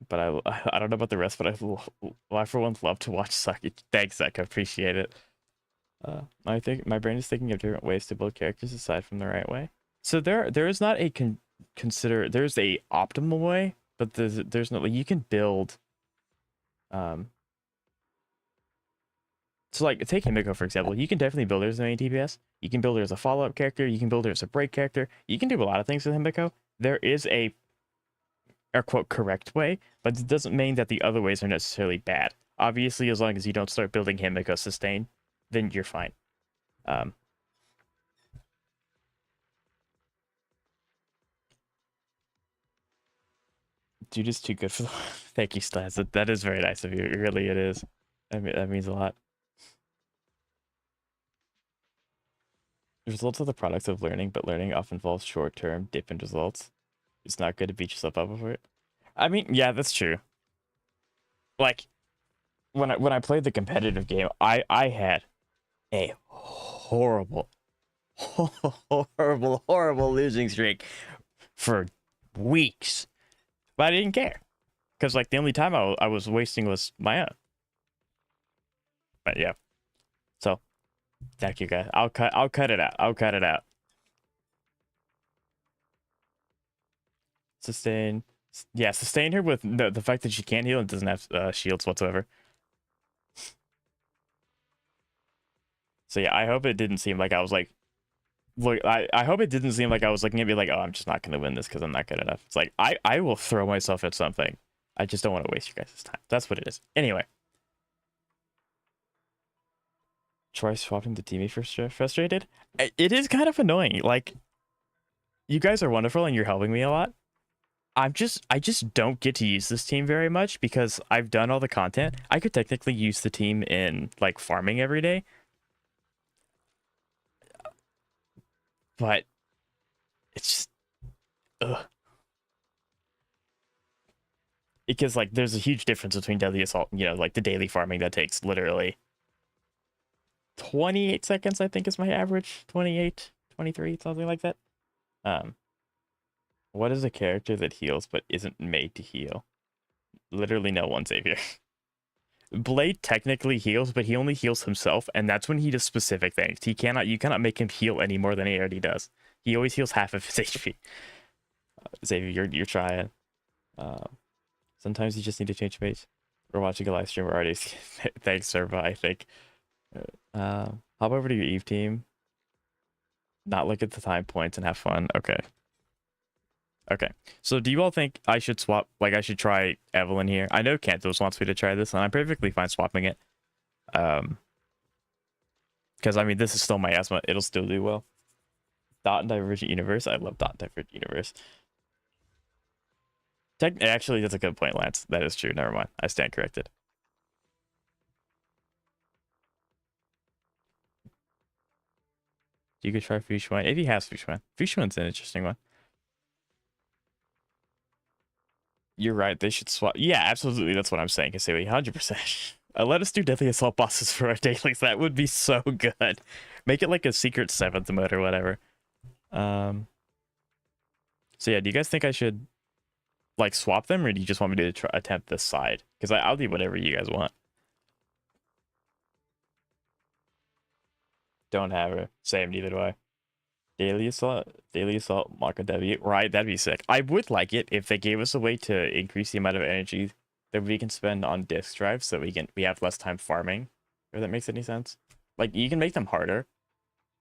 But I don't know about the rest, but I for one love to watch Saki. Thanks, Zach. I appreciate it. I think my brain is thinking of different ways to build characters aside from the right way. So there is not a there's a optimal way, but there's no, like, you can build so like take Himiko for example. You can definitely build her as an main DPS. You can build her as a follow-up character. You can build her as a break character. You can do a lot of things with Himiko. There is a air quote correct way, but it doesn't mean that the other ways are necessarily bad. Obviously, as long as you don't start building Himiko sustain, then you're fine. Dude is too good for the thank you, Stas. That is very nice of you. Really, it is. I mean, that means a lot. Results are the products of learning, but learning often involves short-term dip in results. It's not good to beat yourself up over it. I mean, yeah, that's true. Like when I played the competitive game, I had a horrible, horrible losing streak for weeks, but I didn't care because like the only time I was wasting was my own. But yeah, so thank you guys. I'll cut it out. I'll cut it out. Sustain. Yeah, sustain her with the fact that she can't heal and doesn't have shields whatsoever. So yeah, I hope it didn't seem like I was like, look, I hope it didn't seem like I was looking at me like, oh, I'm just not gonna win this because I'm not good enough. It's like I will throw myself at something. I just don't want to waste you guys' time. That's what it is. Anyway. Try swapping the teammate for frustrated. It is kind of annoying. Like, you guys are wonderful and you're helping me a lot. I just don't get to use this team very much because I've done all the content. I could technically use the team in like farming every day. But it's just ugh. because like there's a huge difference between deadly assault, you know, like the daily farming that takes literally 28 seconds, I think is my average. 28, 23, something like that. Um, what is a character that heals but isn't made to heal? Literally no one, Xavier. Blade technically heals, but he only heals himself, and that's when he does specific things. You cannot make him heal any more than he already does. He always heals half of his HP. Xavier, you're trying. Sometimes you just need to change pace. We're watching a live stream already. Thanks, Serva, I think. Hop over to your Eve team. Not look at the time points and have fun. Okay. Okay. So do you all think I should swap, like I should try Evelyn here? I know Cantos wants me to try this, and I'm perfectly fine swapping it. Because I mean, this is still my asthma. It'll still do well. Dot and Divergent Universe. I love Dot and Divergent Universe. Actually, that's a good point, Lance. That is true. Never mind. I stand corrected. You could try Fushuan if he has Fushuan. Fushuan's an interesting one. You're right. They should swap. Yeah, absolutely. That's what I'm saying. Kasui, 100%. Let us do Deadly Assault bosses for our dailies. That would be so good. Make it like a secret 7th mode or whatever. So yeah, do you guys think I should like swap them, or do you just want me to try, attempt this side? Because I'll do whatever you guys want. Don't have her. Same, neither do I. Daily Assault, Maka W. Right, that'd be sick. I would like it if they gave us a way to increase the amount of energy that we can spend on disk drives so we have less time farming. If that makes any sense. Like, you can make them harder,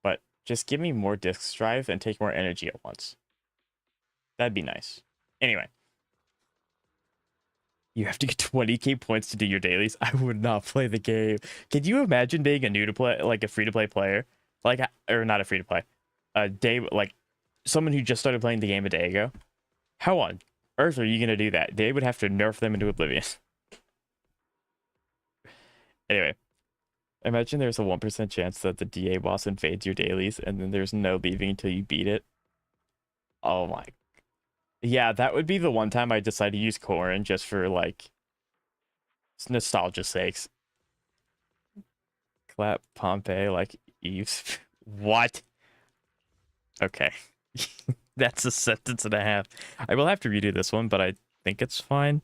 but just give me more disk drive and take more energy at once. That'd be nice. Anyway. You have to get 20k points to do your dailies. I would not play the game. Can you imagine being a new to play, like a free to play player? Like, or not a free to play. A day, like someone who just started playing the game a day ago. How on earth are you going to do that? They would have to nerf them into oblivion. Anyway, imagine there's a 1% chance that the DA boss invades your dailies and then there's no leaving until you beat it. Oh my. Yeah, that would be the one time I decide to use Corrin just for like nostalgia's sakes. Clap Pompeii like Eve's. What? Okay. That's a sentence and a half. I will have to redo this one, but I think it's fine.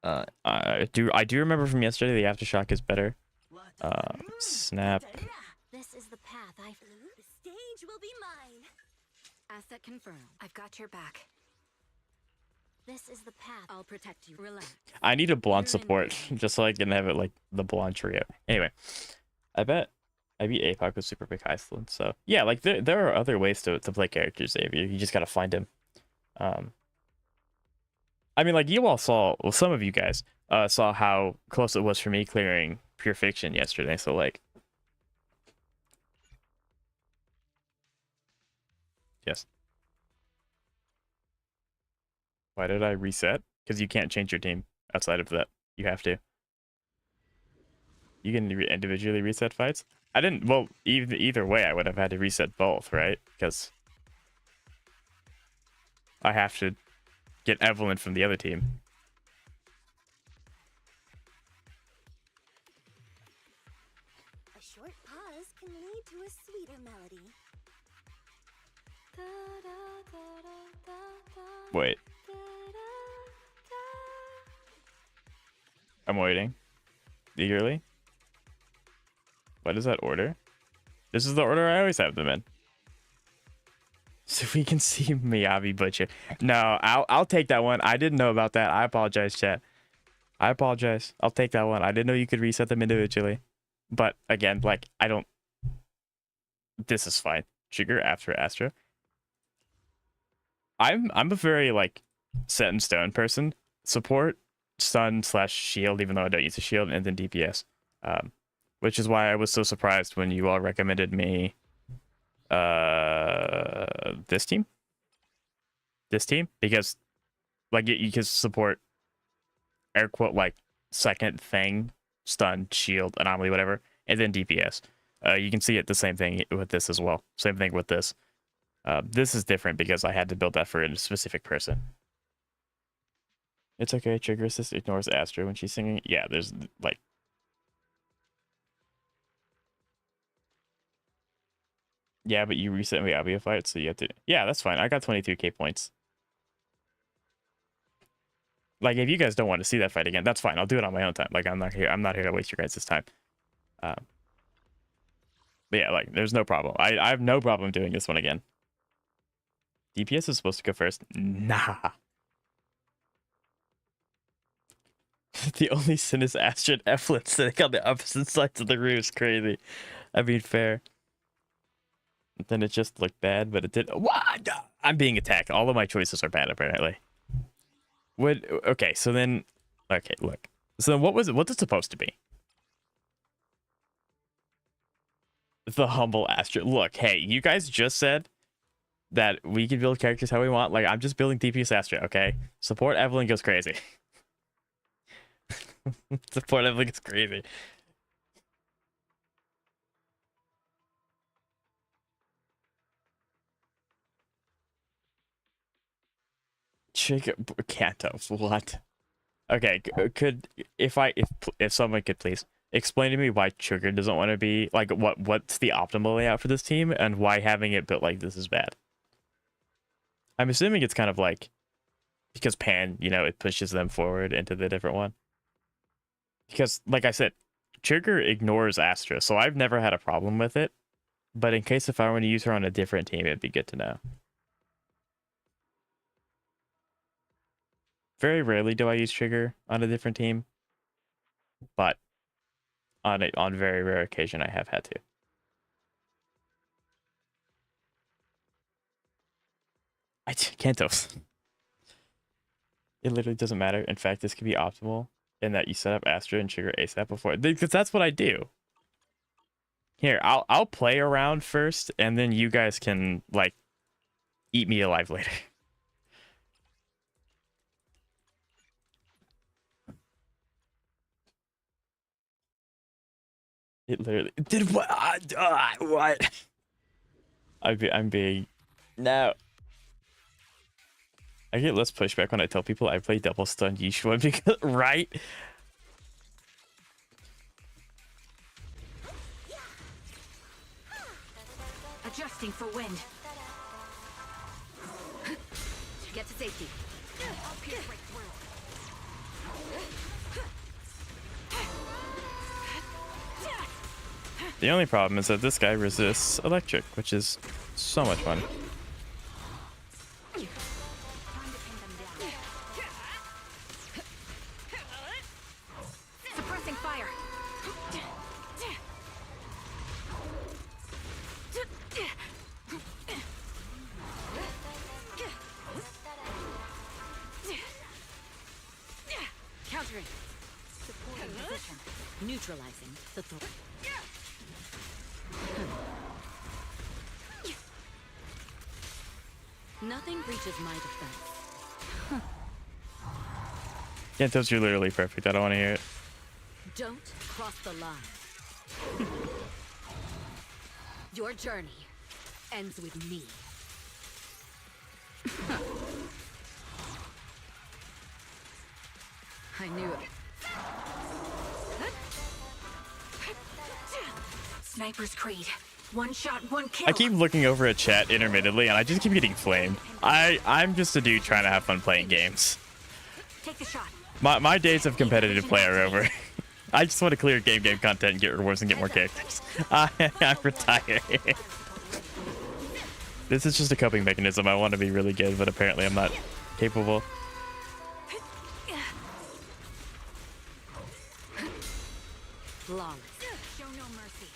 I do remember from yesterday the aftershock is better. Snap. This is the path I flew. The stage will be mine. Asset confirmed. I've got your back. This is the path. I'll protect you. Relax. I need a blonde support just so I can have it like the blonde trio. Anyway, I beat APOC with Super Big Iceland. So yeah, like there are other ways to play characters, Xavier. You just gotta find them. I mean, like you all saw, well, some of you guys saw how close it was for me clearing Pure Fiction yesterday. So like, yes. Why did I reset? Because you can't change your team outside of that. You have to. You can individually reset fights. I didn't. Well, either way, I would have had to reset both, right? Because I have to get Evelyn from the other team. A short pause can lead to a sweeter melody. Wait. I'm waiting. Eagerly. What is that order? This is the order I always have them in. So we can see Miyavi Butcher. No, I'll take that one. I didn't know about that. I apologize, chat. I apologize. I'll take that one. I didn't know you could reset them individually. But again, like I don't. This is fine. Trigger after Astra. I'm a very like set in stone person. Support stun/shield, even though I don't use a shield, and then DPS. Which is why I was so surprised when you all recommended me this team, because like you can support air quote like second thing, stun, shield, anomaly, whatever, and then DPS. You can see it the same thing with this as well. Same thing with this. This is different because I had to build that for a specific person. It's okay. Trigger assist ignores Astra when she's singing. Yeah, there's like. Yeah, but you reset me audio fight, so you have to. Yeah, that's fine. I got 22k points. Like, if you guys don't want to see that fight again, that's fine. I'll do it on my own time. Like, I'm not here. I'm not here to waste your guys' time. But yeah, like, there's no problem. I have no problem doing this one again. DPS is supposed to go first. Nah. The only sin is Astrid Eflin sitting on the opposite sides of the room is crazy. I mean, fair. Then it just looked bad, but it did. What? I'm being attacked. All of my choices are bad, apparently. Okay, so then. Okay, look. So what was it? What's it supposed to be? The humble Astrid. Look, hey, you guys just said that we can build characters how we want. Like, I'm just building DPS Astrid, okay? Support Evelyn goes crazy. Support Evelyn gets crazy. Kanto, what? Okay, could if someone could please explain to me why Trigger doesn't want to be like what's the optimal layout for this team and why having it built like this is bad. I'm assuming it's kind of like because Pan, you know, it pushes them forward into the different one. Because like I said, Trigger ignores Astra, so I've never had a problem with it. But in case if I want to use her on a different team, it'd be good to know. Very rarely do I use Trigger on a different team, but on very rare occasion I have had to. I can't toast. It literally doesn't matter. In fact, this could be optimal in that you set up Astra and Trigger ASAP before, because that's what I do. Here, I'll play around first, and then you guys can like eat me alive later. It literally did what? What? I'm being no. I get less pushback when I tell people I play double stun Yishua because right. Adjusting for wind. Get to safety. The only problem is that this guy resists electric, which is so much fun. Suppressing fire. Countering. Supporting position. Neutralizing the threat. Nothing breaches my defense. Kentos, you're literally perfect. I don't want to hear it. Don't cross the line. Your journey ends with me. I knew it. Sniper's Creed. One shot, one kill. I keep looking over at chat intermittently, and I just keep getting flamed. I'm just a dude trying to have fun playing games. Take the shot. My days of competitive play are over. I just want to clear game content and get rewards and get more characters. I'm retired. This is just a coping mechanism. I want to be really good, but apparently I'm not capable. Flawless. Show no mercy.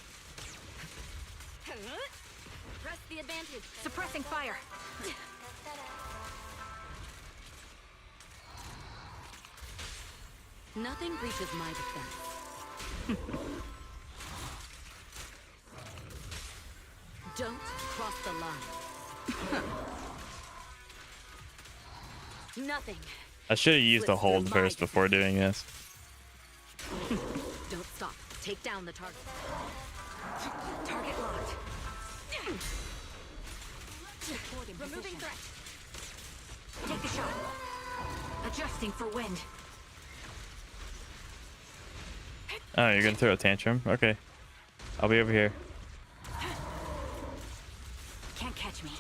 Press the advantage. Suppressing fire. Nothing breaches my defense. Don't cross the line. Nothing. I should have used a hold first before doing this. Don't stop. Take down the target. Target locked. Removing threat. Take the shot. Adjusting for wind. Oh, you're gonna throw a tantrum? Okay. I'll be over here. Can't catch me.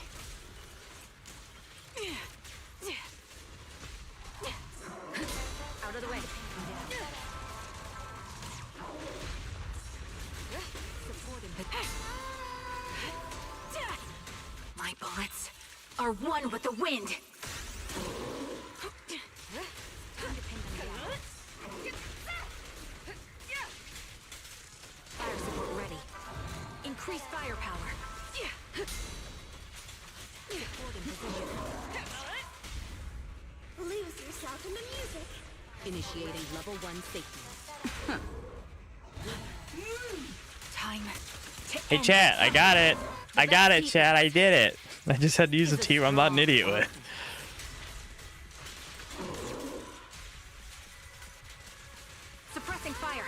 Out of the way. My bullets are one with the wind. Fire support ready. Increase firepower. Support in position. Lose yourself in the music. Initiating level 1 safety. Time to Hey, end chat, this. I got it. I got it, chat. I did it. I just had to use a team I'm not an idiot with. Suppressing fire.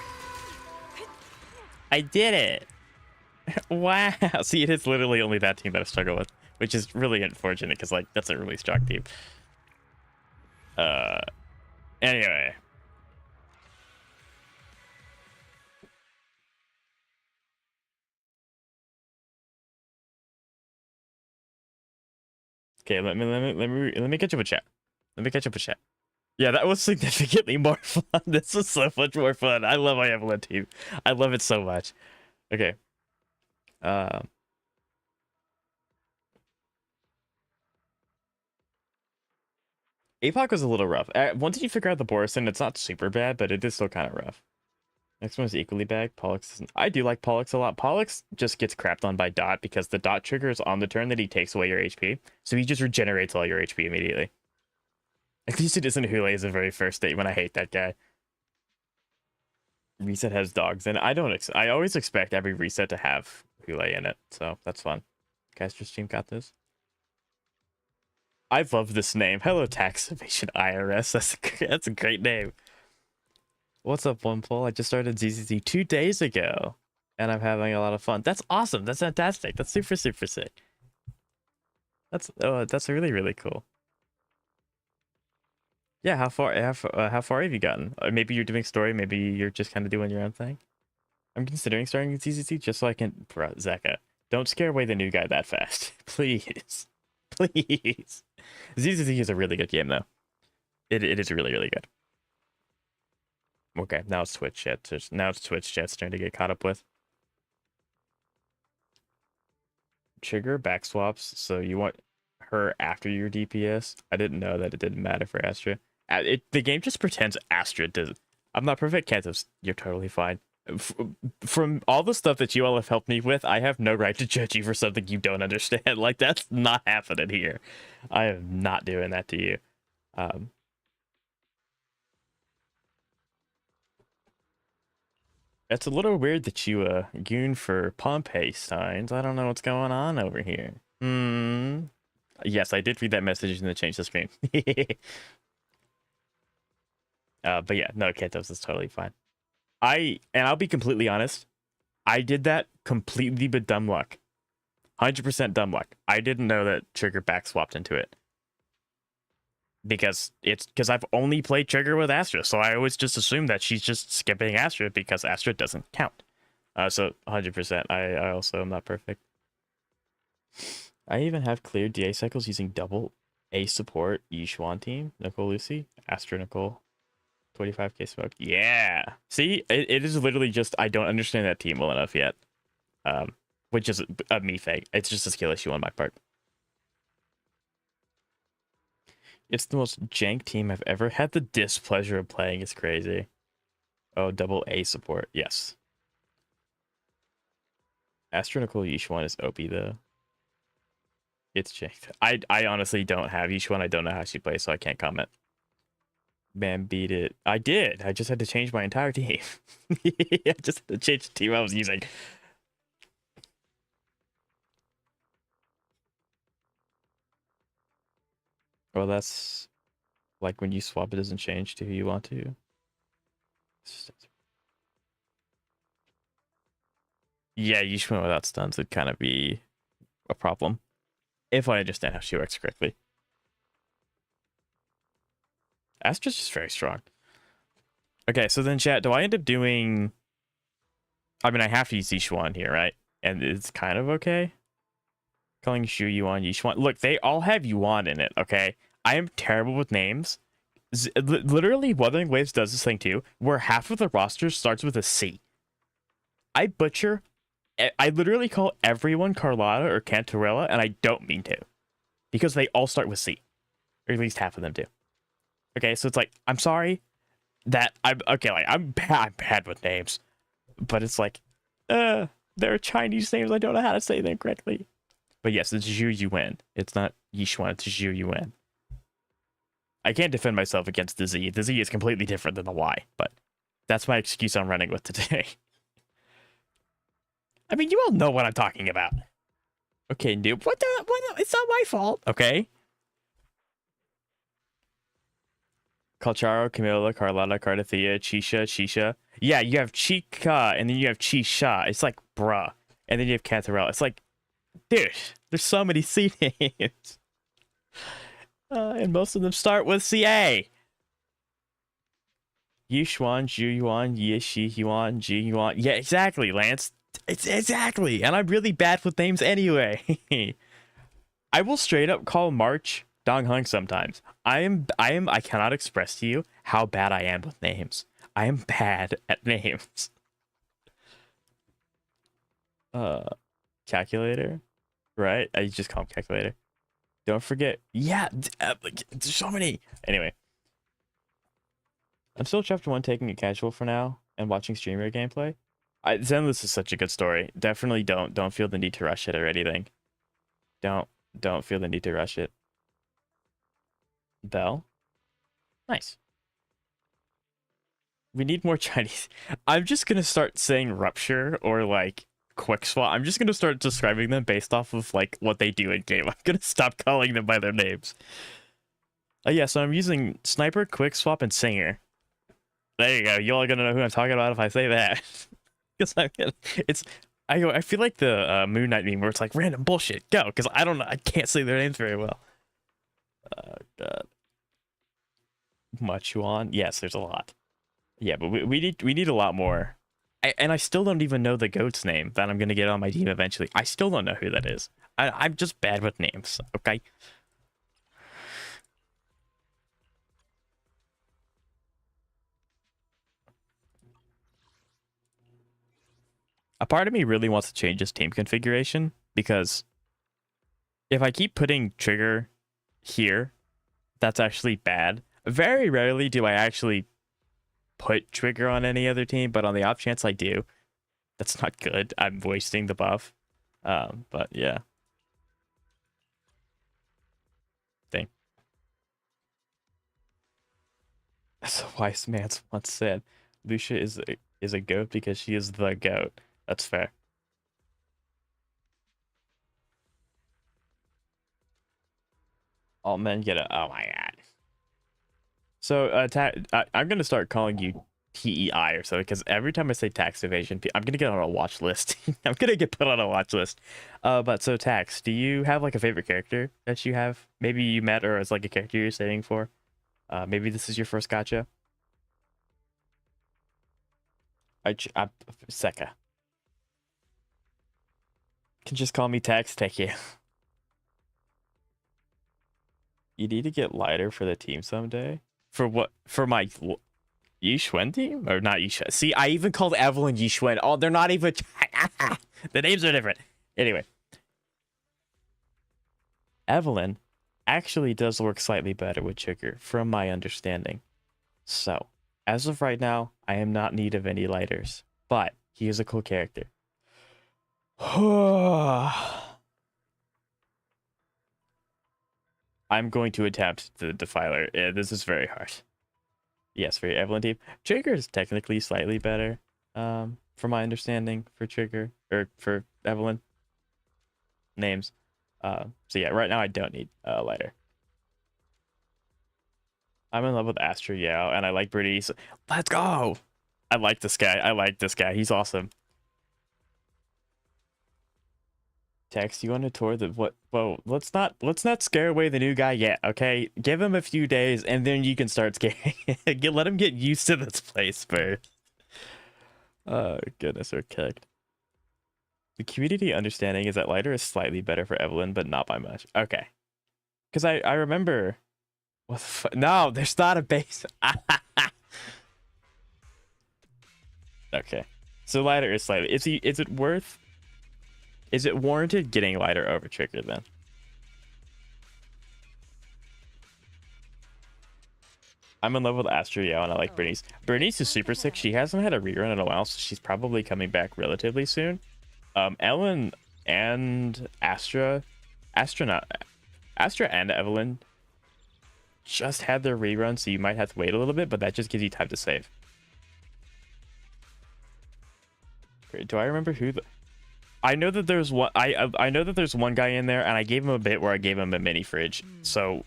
I did it. Wow. See, it is literally only that team that I struggle with, which is really unfortunate because, like, that's a really strong team. Anyway. Okay, let me catch up with chat. Let me catch up with chat. Yeah, that was significantly more fun. This was so much more fun. I love my Evelyn team. I love it so much. Okay. APOC was a little rough. Once you figure out the Borison, it's not super bad, but it is still kind of rough. Next one is equally bad. Pollux isn't. I do like Pollux a lot. Pollux just gets crapped on by Dot because the Dot trigger is on the turn that he takes away your HP. So he just regenerates all your HP immediately. At least it isn't Hule the very first state when I hate that guy. Reset has dogs, and I don't. I always expect every reset to have Hule in it, so that's fun. Caster's team got this. I love this name. Hello, Tax Evasion IRS. That's a great name. What's up, OnePull? I just started ZZZ 2 days ago, and I'm having a lot of fun. That's awesome. That's fantastic. That's super, super sick. That's really, really cool. Yeah, how far have you gotten? Maybe you're doing story. Maybe you're just kind of doing your own thing. I'm considering starting with ZZZ just so I can. Bro, Zeka, don't scare away the new guy that fast, please, please. ZZZ is a really good game though. It is really, really good. Okay, now it's Twitch chat. Now it's Twitch chat starting to get caught up with. Trigger back swaps. So you want her after your DPS? I didn't know that it didn't matter for Astra. The game just pretends Astra does. I'm not perfect, Cantos. You're totally fine. From all the stuff that you all have helped me with, I have no right to judge you for something you don't understand. Like, that's not happening here. I am not doing that to you. It's a little weird that you goon for Pompeii signs. I don't know what's going on over here. Yes, I did read that message and then change the screen. But yeah, no, Kantos is totally fine. I'll be completely honest. I did that completely with dumb luck. 100% dumb luck. I didn't know that Trigger back swapped into it. Because I've only played Trigger with Astra, so I always just assume that she's just skipping Astra because Astra doesn't count. So 100%. I also am not perfect. I even have cleared DA cycles using double A support Yishuan team. Nicole Lucy, Astra Nicole, 25k smoke. Yeah. See, it is literally just I don't understand that team well enough yet. Which is a me thing. It's just a skill issue on my part. It's the most jank team I've ever had the displeasure of playing. It's crazy. Oh, double A support. Yes. Astra Nicole Yishuan is OP though. It's janked. I honestly don't have Yishuan. I don't know how she plays, so I can't comment. Man, beat it. I did. I just had to change my entire team. I just had to change the team I was using. Well, that's like when you swap, it doesn't change to who you want to. Yeah, Yishuan without stuns would kind of be a problem. if I understand how she works correctly. Astra's just very strong. Okay, so then chat, do I end up doing... I mean, I have to use Yishuan here, right? And it's kind of okay. Calling Shu Yuan Yishuan. Look, they all have Yuan in it, okay? I am terrible with names. Literally, Wuthering Waves does this thing too, where half of the roster starts with a C. I butcher... I literally call everyone Carlotta or Cantarella, and I don't mean to. Because they all start with C. Or at least half of them do. Okay, so it's like, I'm sorry that I'm... Okay, like, I'm bad with names. But it's like, there are Chinese names, I don't know how to say them correctly. But yes, it's Zhu Yuan. It's not Yishuan, it's Zhu Yuan. I can't defend myself against the Z. The Z is completely different than the Y, but that's my excuse I'm running with today. I mean, you all know what I'm talking about. Okay, noob. What the? It's not my fault, okay? Calcharo, Camilla, Carlotta, Cardathea, Chisha. Yeah, you have Chica, and then you have Chisha. It's like, bruh. And then you have Cantarella. It's like, dude, there's so many C names. And most of them start with CA. Yishuan, Zhu Yuan, Yishi Yuan, Ji Yuan. Yeah, exactly, Lance. It's exactly. And I'm really bad with names anyway. I will straight up call March Dong Hung sometimes. I cannot express to you how bad I am with names. I am bad at names. Calculator, right? I just call him Calculator. Don't forget. Yeah, like, there's so many. Anyway, I'm still chapter 1 taking it casual for now and watching streamer gameplay. Zenless is such a good story. Definitely don't feel the need to rush it or anything. Don't feel the need to rush it. Bell? Nice. We need more Chinese. I'm just gonna start saying rupture or like quick swap. I'm just gonna start describing them based off of like what they do in game. I'm gonna stop calling them by their names. Yeah, so I'm using sniper, quick swap, and singer. There you go. You all gonna know who I'm talking about if I say that. Because I feel like the Moon Knight meme where it's like random bullshit. Go, because I don't know. I can't say their names very well. God. Machuan. Yes, there's a lot. Yeah, but we need a lot more. And I still don't even know the goat's name that I'm gonna get on my team eventually. I still don't know who that is. I'm just bad with names. Okay. A part of me really wants to change this team configuration because if I keep putting trigger here, that's actually bad. Very rarely do I actually put trigger on any other team, but on the off chance I do, that's not good. I'm wasting the buff. But yeah. Thing. As a wise man once said, Lucia is a goat because she is the goat. That's fair. All men get a... Oh my god. So, I'm going to start calling you TEI or something, because every time I say tax evasion, I'm going to get on a watch list. I'm going to get put on a watch list. But so, Tax, do you have, like, a favorite character that you have? Maybe you met or as, like, a character you're saving for? Maybe this is your first gacha? Seka. Can just call me Tax, thank you. You need to get lighter for the team someday. For what? For my Yishuen team? Or not Yishuen? See, I even called Evelyn Yishuen. Oh, they're not even... The names are different. Anyway. Evelyn actually does work slightly better with Trigger, from my understanding. So, as of right now, I am not in need of any lighters. But, he is a cool character. I'm going to attempt the Defiler. Yeah, this is very hard. Yes, for your Evelyn team. Trigger is technically slightly better, from my understanding, for Trigger, or for Evelyn names. So yeah, right now I don't need a lighter. I'm in love with Astro Yao, and I like Birdie. So let's go! I like this guy. He's awesome. Tex, you want to tour the what? Well, let's not scare away the new guy yet, okay? Give him a few days, and then you can start scaring. Let him get used to this place first. Oh goodness, we're kicked. The community understanding is that lighter is slightly better for Evelyn, but not by much. Okay, because I remember. What the no, there's not a base. Okay, so lighter is slightly. Is it worth? Is it warranted getting lighter over trigger then? I'm in love with Astra, yeah, and I like Bernice. Bernice is super sick. She hasn't had a rerun in a while, so she's probably coming back relatively soon. Ellen and Astra and Evelyn just had their rerun, so you might have to wait a little bit, but that just gives you time to save. Great. Do I remember who the... I know that there's one. I know that there's one guy in there, and I gave him a bit where I gave him a mini fridge. So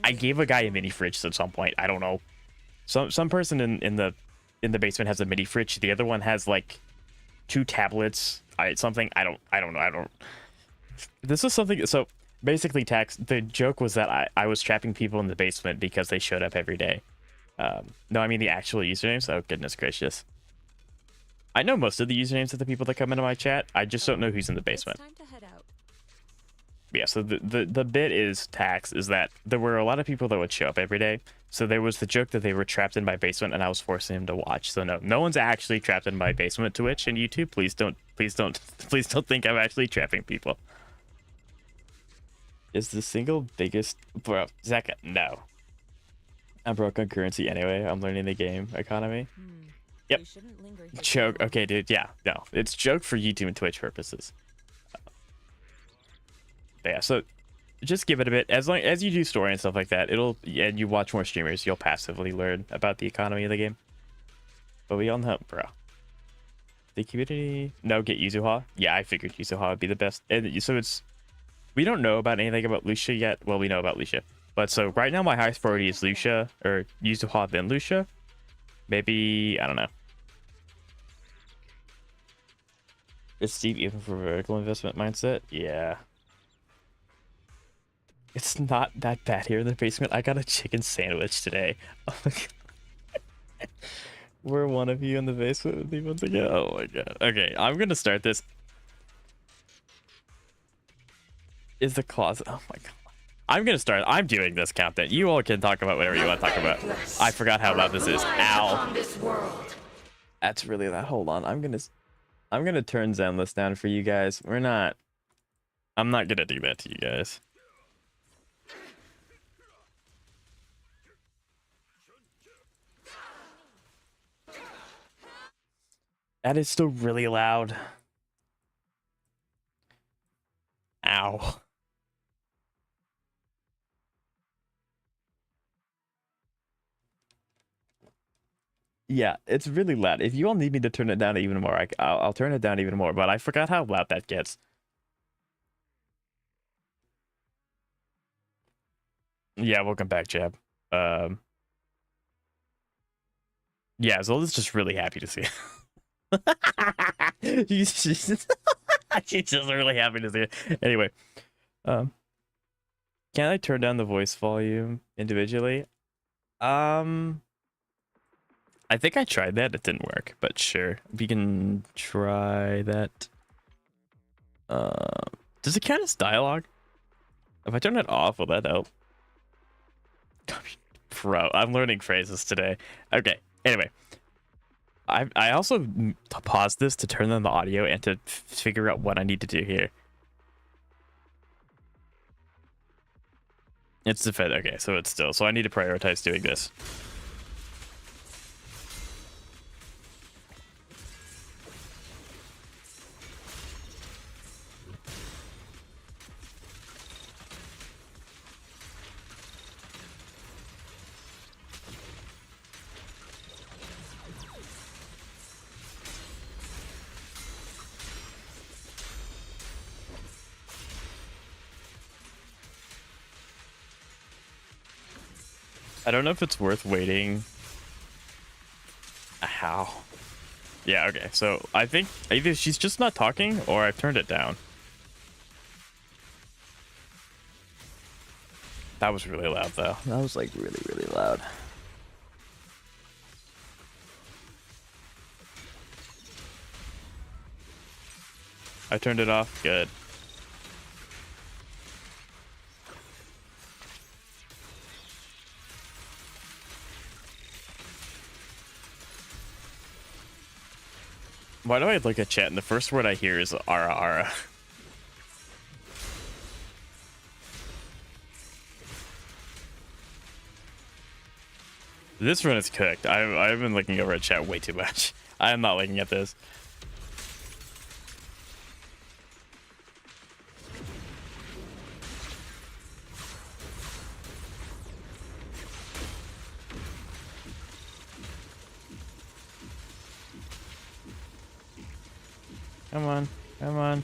I gave a guy a mini fridge at some point. I don't know. Some person in the basement has a mini fridge. The other one has like 2 tablets. Something. I don't know. This is something. So basically, Tax. The joke was that I was trapping people in the basement because they showed up every day. No, I mean the actual usernames. Oh goodness gracious. I know most of the usernames of the people that come into my chat. I just don't know who's in the basement. It's time to head out. Yeah, so the bit is Tax is that there were a lot of people that would show up every day. So there was the joke that they were trapped in my basement and I was forcing them to watch. So no one's actually trapped in my basement. Twitch and YouTube, please don't think I'm actually trapping people. Is the single biggest bro Zach? No. I'm broke on currency anyway. I'm learning the game economy. Yep. Joke. Okay, dude. Yeah, no, it's joke for YouTube and Twitch purposes. But yeah, so just give it a bit. As long as you do story and stuff like that, and you watch more streamers, you'll passively learn about the economy of the game. But we all know, bro. The community. No, get Yuzuha. Yeah, I figured Yuzuha would be the best. And so we don't know about anything about Lucia yet. Well, we know about Lucia, but so right now my highest priority is Lucia or Yuzuha then Lucia. Maybe, I don't know. Is Steve even for vertical investment mindset? Yeah. It's not that bad here in the basement. I got a chicken sandwich today. Oh my god. We're one of you in the basement with me once again. Oh my god. Okay, I'm gonna start this. Is the closet... Oh my god. I'm gonna start. I'm doing this countdown. You all can talk about whatever you want to talk about. I forgot how loud this is. Ow. That's really loud. Hold on. I'm gonna turn Zenless down for you guys. I'm not gonna do that to you guys. That is still really loud. Ow. Yeah, it's really loud. If you all need me to turn it down even more, I'll turn it down even more, but I forgot how loud that gets. Yeah, welcome back, Jab. Yeah, Zolda's just really happy to see it. she's just really happy to see it. Anyway, can I turn down the voice volume individually? I think I tried that. It didn't work, but sure. We can try that. Does it count as dialogue? If I turn it off, will that help? Bro, I'm learning phrases today. Okay, anyway. I also paused this to turn on the audio and to figure out what I need to do here. It's the Fed. Okay, so it's still. So I need to prioritize doing this. I don't know if it's worth waiting. How? Yeah, okay. So I think either she's just not talking or I've turned it down. That was really loud, though. That was like really, really loud. I turned it off. Good. Why do I look at chat and the first word I hear is ara ara? This run is cooked. I've been looking over at chat way too much. I am not looking at this. Come on, come on.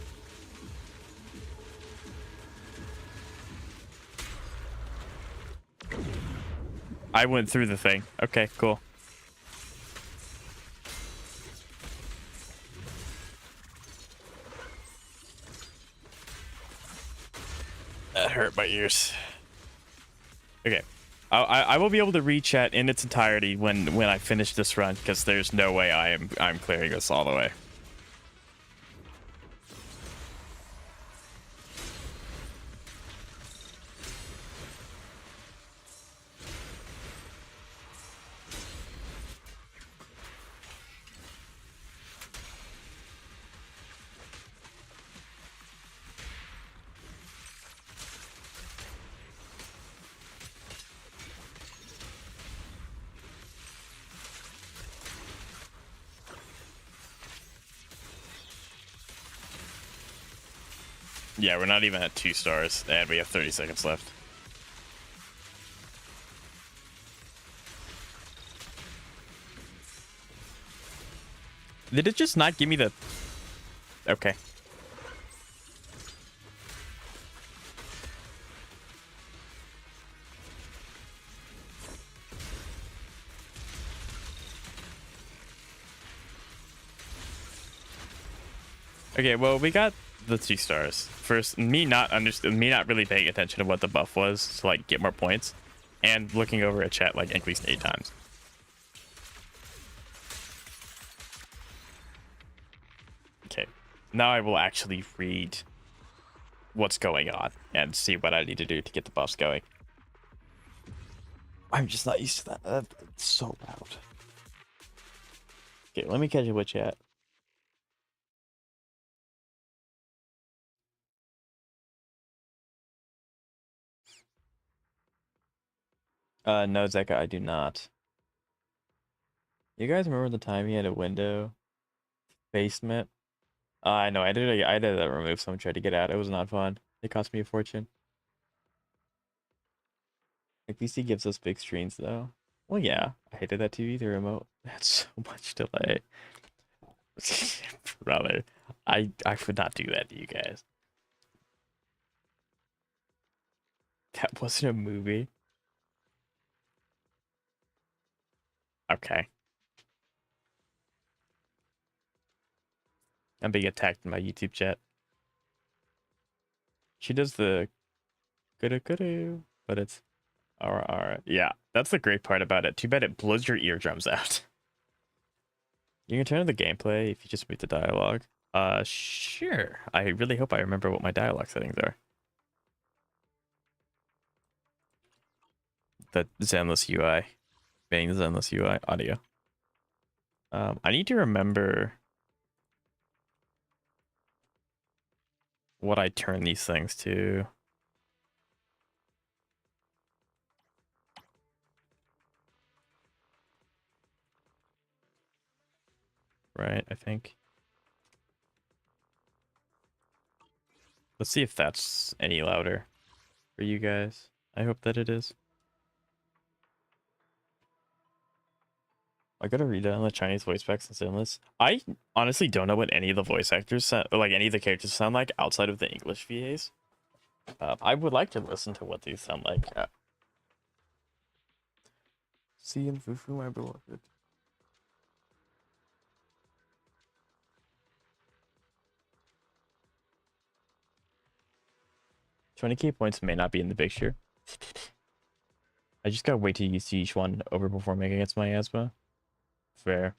I went through the thing. Okay, cool. That hurt my ears. Okay. I will be able to read chat in its entirety when I finish this run, because there's no way I'm clearing this all the way. Yeah, we're not even at 2 stars, and we have 30 seconds left. Did it just not give me the... Okay. Okay, well, we got the 2 stars. First, me not really paying attention to what the buff was to like get more points, and looking over at chat like at least 8 times. Okay, now I will actually read what's going on and see what I need to do to get the buffs going. I'm just not used to that. It's so loud. Okay, let me catch up with chat. No, Zeka, I do not. You guys remember the time he had a window basement? I know, I did that remove someone tried to get out. It was not fun. It cost me a fortune. Like, PC gives us big screens though. Well, yeah, I hated that TV, the remote. That's so much delay. Brother, I would not do that to you guys. That wasn't a movie. Okay. I'm being attacked in my YouTube chat. She does the kudu, but it's ara. Yeah, that's the great part about it. Too bad it blows your eardrums out. You can turn on the gameplay if you just mute the dialogue. Sure. I really hope I remember what my dialogue settings are. The Zenless UI. Being the Zenless UI audio. I need to remember what I turn these things to. Right, I think. Let's see if that's any louder for you guys. I hope that it is. I gotta read down the Chinese voice packs and Zenless. I honestly don't know what any of the voice actors sound, like any of the characters sound like outside of the English VAs. I would like to listen to what these sound like. See and Fufu, my beloved. 20k points may not be in the picture. I just gotta wait till you see each one overperforming against my asthma. Fair.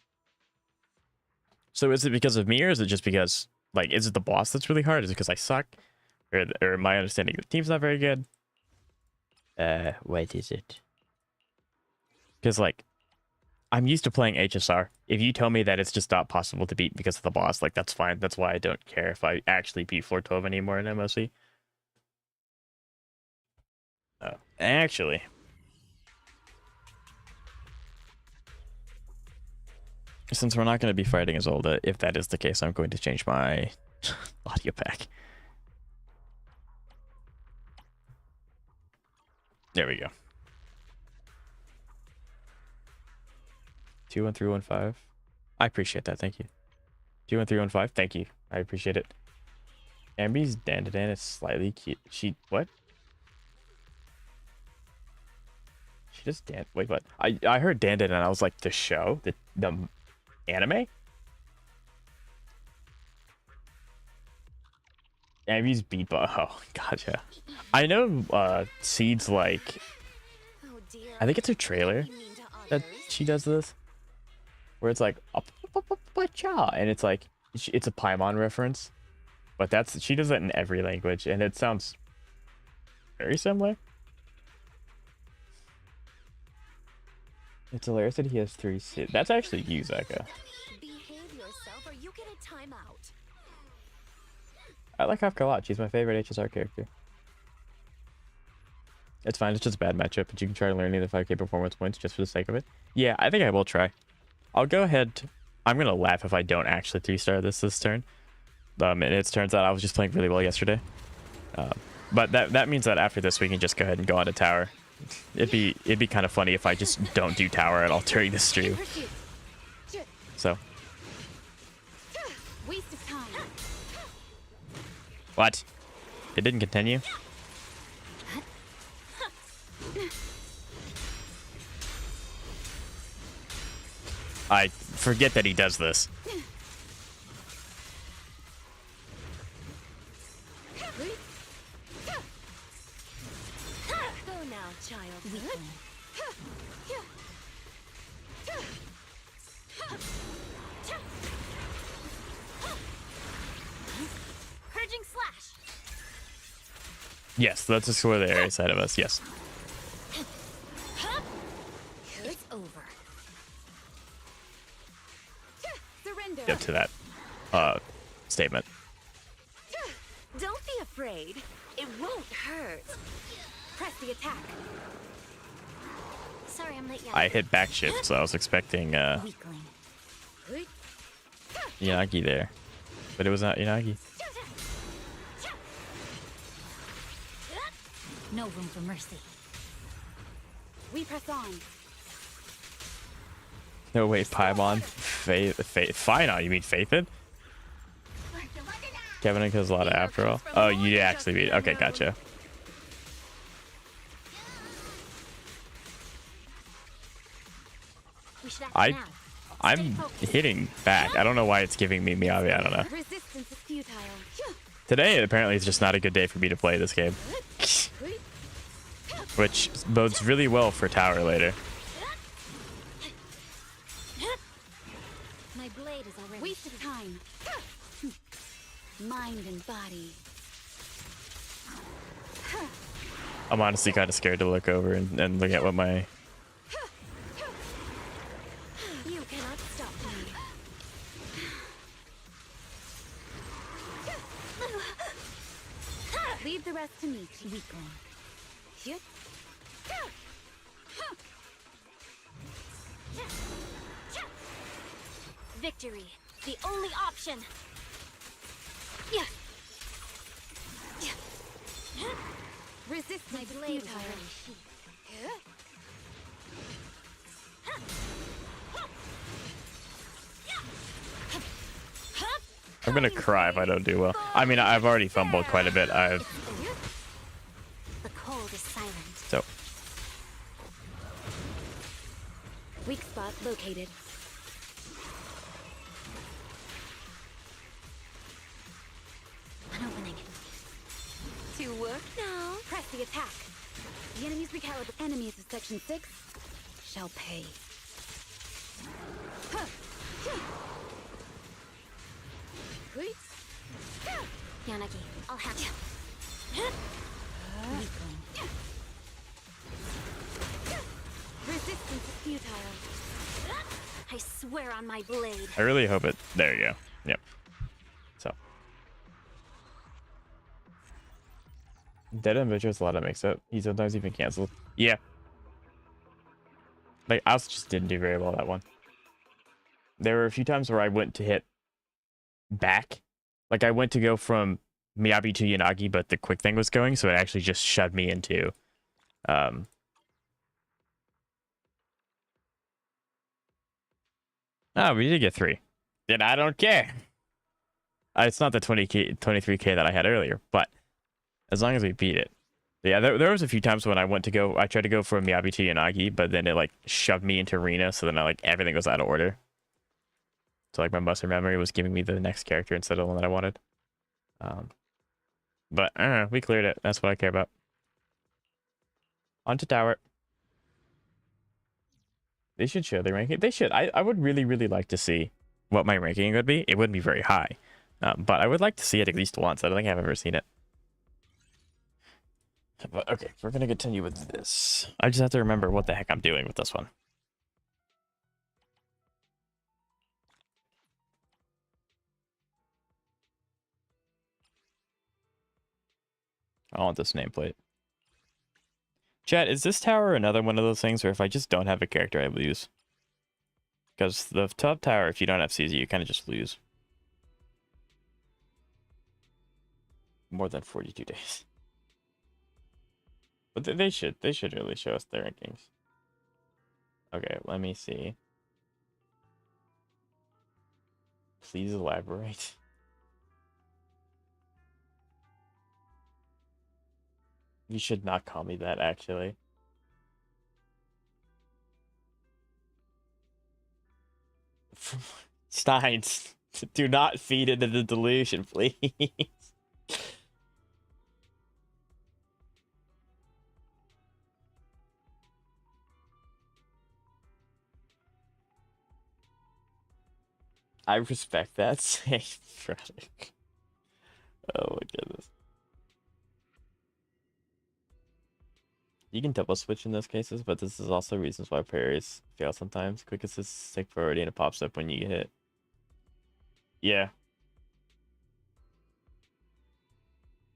So is it because of me, or is it just because, like, is it the boss that's really hard? Is it because I suck? Or my understanding of the team's not very good? What is it? Because, like, I'm used to playing HSR. If you tell me that it's just not possible to beat because of the boss, like, that's fine. That's why I don't care if I actually beat floor 12 anymore in MOC. Oh, actually, since we're not going to be fighting Isolde, if that is the case, I'm going to change my audio pack. There we go. 21315. I appreciate that. Thank you. 21315. Thank you. I appreciate it. Ambi's Dandadan is slightly cute. What? She just Dan. Wait, what? I heard Dandadan and I was like, the show? The anime? Ambi's beatbox. Oh, gotcha. I know Seed's like, Oh dear. I think it's her trailer You mean to that others? she does this, where it's like and it's like it's a Paimon reference, but she does that in every language, and it sounds very similar. It's hilarious that he has 3 Sid. That's actually you, Zeka. Behave yourself or you get a timeout. I like Kafka a lot. She's my favorite HSR character. It's fine. It's just a bad matchup, but you can try to learn the 5k performance points just for the sake of it. Yeah, I think I will try. I'll go ahead. I'm gonna laugh if I don't actually 3-star this turn. And it turns out I was just playing really well yesterday. But that means that after this we can just go ahead and go on to tower. It'd be kind of funny if I just don't do tower at all during this stream. So Waste of time. what? It didn't continue. I forget that he does this. Go now, child. Purging slash. Yes, let's explore the area side of us. Yes. It's over. Surrender. Get to that statement. Don't be afraid. It won't hurt. Press the attack. Sorry, I'm late. I hit back shift, so I was expecting Weakling. Yanagi there, but it was not Yanagi. No room for mercy. We press on. No wait, Paimon, Fine, you mean Faithed? Kevin and Kozlata after all. Oh, you actually beat. Okay, gotcha. We should act now. I'm hitting back. I don't know why it's giving me Miyavi. I don't know. Resistance is futile. Today apparently is just not a good day for me to play this game, which bodes really well for tower later. My blade is already waste of time. Mind and body. I'm honestly kind of scared to look over and look at what my... You cannot stop me. Leave the rest to me, weakling. Victory, the only option. Yeah. Resist my blade futile. I'm gonna cry if I don't do well. I mean, I've already fumbled quite a bit. The cold is silent. So Weak spot located. An opening. To work now. Press the attack. The enemy's recalibrate. Enemies of Section 6 shall pay. Yanagi, I'll have you. Weakling. Resistance is futile. I swear on my blade. I really hope it. There you go. Yep. So. Dead End Butcher has a lot of mix up. He sometimes even canceled. Yeah. Like, I just didn't do very well that one. There were a few times where I went to hit back. Like, I went to go from Miyabi to Yanagi, but the quick thing was going, so it actually just shoved me into... Oh, we did get 3. Then I don't care. It's not the 20K, 23K that I had earlier, but as long as we beat it. Yeah, there was a few times when I tried to go from Miyabi to Yanagi, but then it like shoved me into Arena, so then everything was out of order. So like my muscle memory was giving me the next character instead of the one that I wanted. But I don't know, we cleared it. That's what I care about. On to tower. They should show their ranking. They should. I would really, really like to see what my ranking would be. It wouldn't be very high. But I would like to see it at least once. I don't think I've ever seen it. But okay, we're going to continue with this. I just have to remember what the heck I'm doing with this one. I want this nameplate. Chat, is this tower another one of those things where if I just don't have a character, I lose? Because the top tower, if you don't have CZ, you kind of just lose. More than 42 days. But they should really show us their rankings. Okay, let me see. Please elaborate. You should not call me that, actually. Steins, do not feed into the delusion, please. I respect that safe, Frederick. Oh my goodness. You can double switch in those cases, but this is also reasons why parries fail sometimes. Quick assist take priority and it pops up when you get hit. Yeah.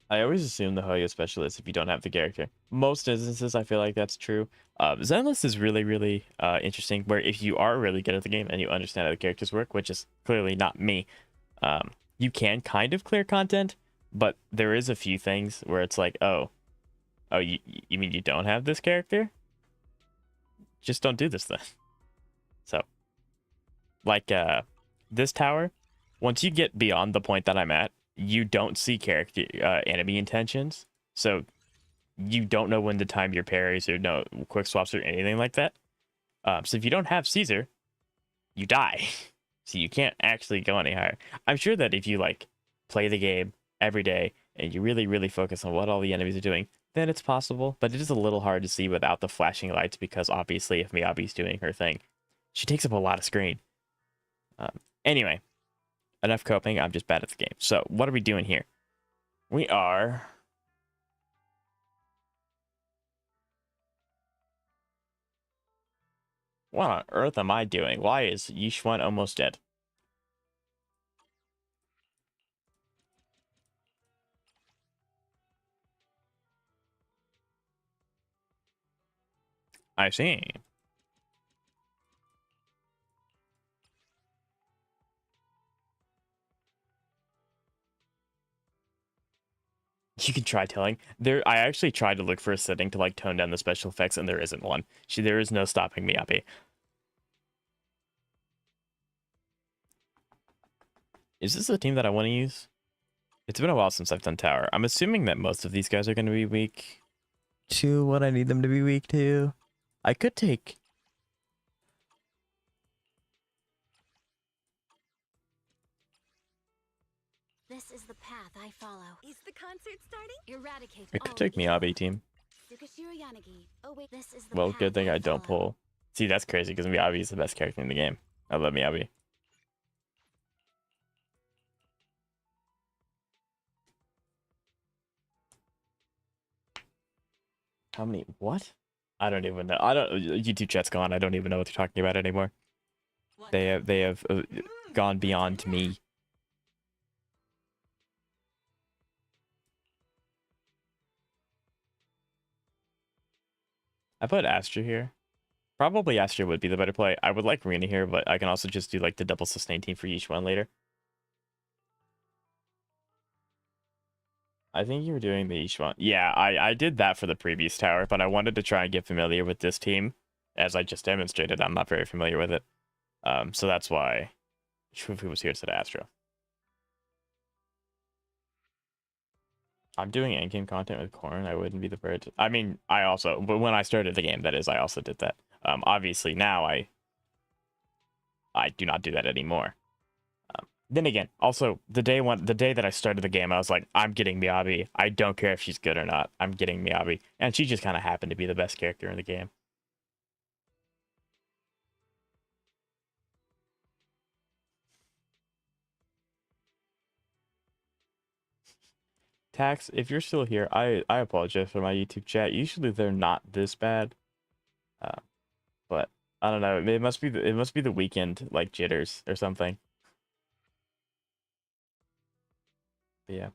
I always assume the Hoyo specialist if you don't have the character. Most instances, I feel like that's true. Zenless is really, really interesting, where if you are really good at the game and you understand how the characters work, which is clearly not me, you can kind of clear content, but there is a few things where it's like, oh, you mean you don't have this character? Just don't do this then. So, like, this tower, once you get beyond the point that I'm at, you don't see character enemy intentions, so you don't know when to time your parries or no quick swaps or anything like that. So if you don't have Caesar, you die. So you can't actually go any higher. I'm sure that if you like play the game every day and you really, really focus on what all the enemies are doing, then it's possible. But it is a little hard to see without the flashing lights, because obviously if Miyabi's doing her thing, she takes up a lot of screen. Anyway. Enough coping, I'm just bad at the game. So, what are we doing here? We are... What on earth am I doing? Why is Yishwan almost dead? I see. You can try telling. I actually tried to look for a setting to like tone down the special effects, and there isn't one. There is no stopping Miyabi. Is this the team that I want to use? It's been a while since I've done tower. I'm assuming that most of these guys are going to be weak to what I need them to be weak to. I could take... This is the path I follow. Is the concert starting? Eradicate I could all take evil. Miyabi team. Tsukashiro Yanagi. Oh wait, this is the Well, path good thing I don't follow. pull. See, that's crazy because Miyabi is the best character in the game. I love Miyabi. How many? What? I don't even know. I don't. YouTube chat's gone. I don't even know what they're talking about anymore. They have gone beyond me. I put Astra here. Probably Astra would be the better play. I would like Rena here, but I can also just do like the double sustain team for each one later. I think you were doing the each one. Yeah, I did that for the previous tower, but I wanted to try and get familiar with this team. As I just demonstrated, I'm not very familiar with it. So that's why Shufu was here instead of Astra. I'm doing endgame content with Corn. I wouldn't be the bird. I mean, but when I started the game, that is, I also did that. Obviously now I do not do that anymore. Then again, also the day that I started the game, I was like, I'm getting Miyabi. I don't care if she's good or not. I'm getting Miyabi, and she just kind of happened to be the best character in the game. Tax, if you're still here, I apologize for my YouTube chat. Usually they're not this bad, but I don't know. It must be the weekend like jitters or something. But yeah.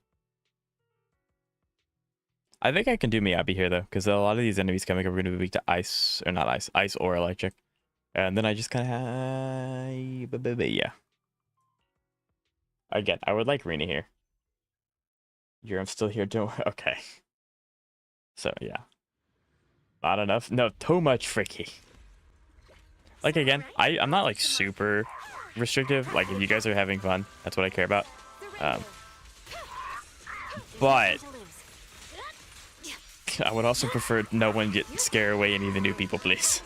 I think I can do Miyabi here though, because a lot of these enemies coming up are going to be weak to ice, or not ice or electric. And then I just kind of yeah. Again, I would like Rena here. I'm still here, don't okay. So yeah. Not enough. No, too much freaky. Like again, I'm not like super restrictive. Like if you guys are having fun, that's what I care about. But I would also prefer no one get scare away any of the new people, please.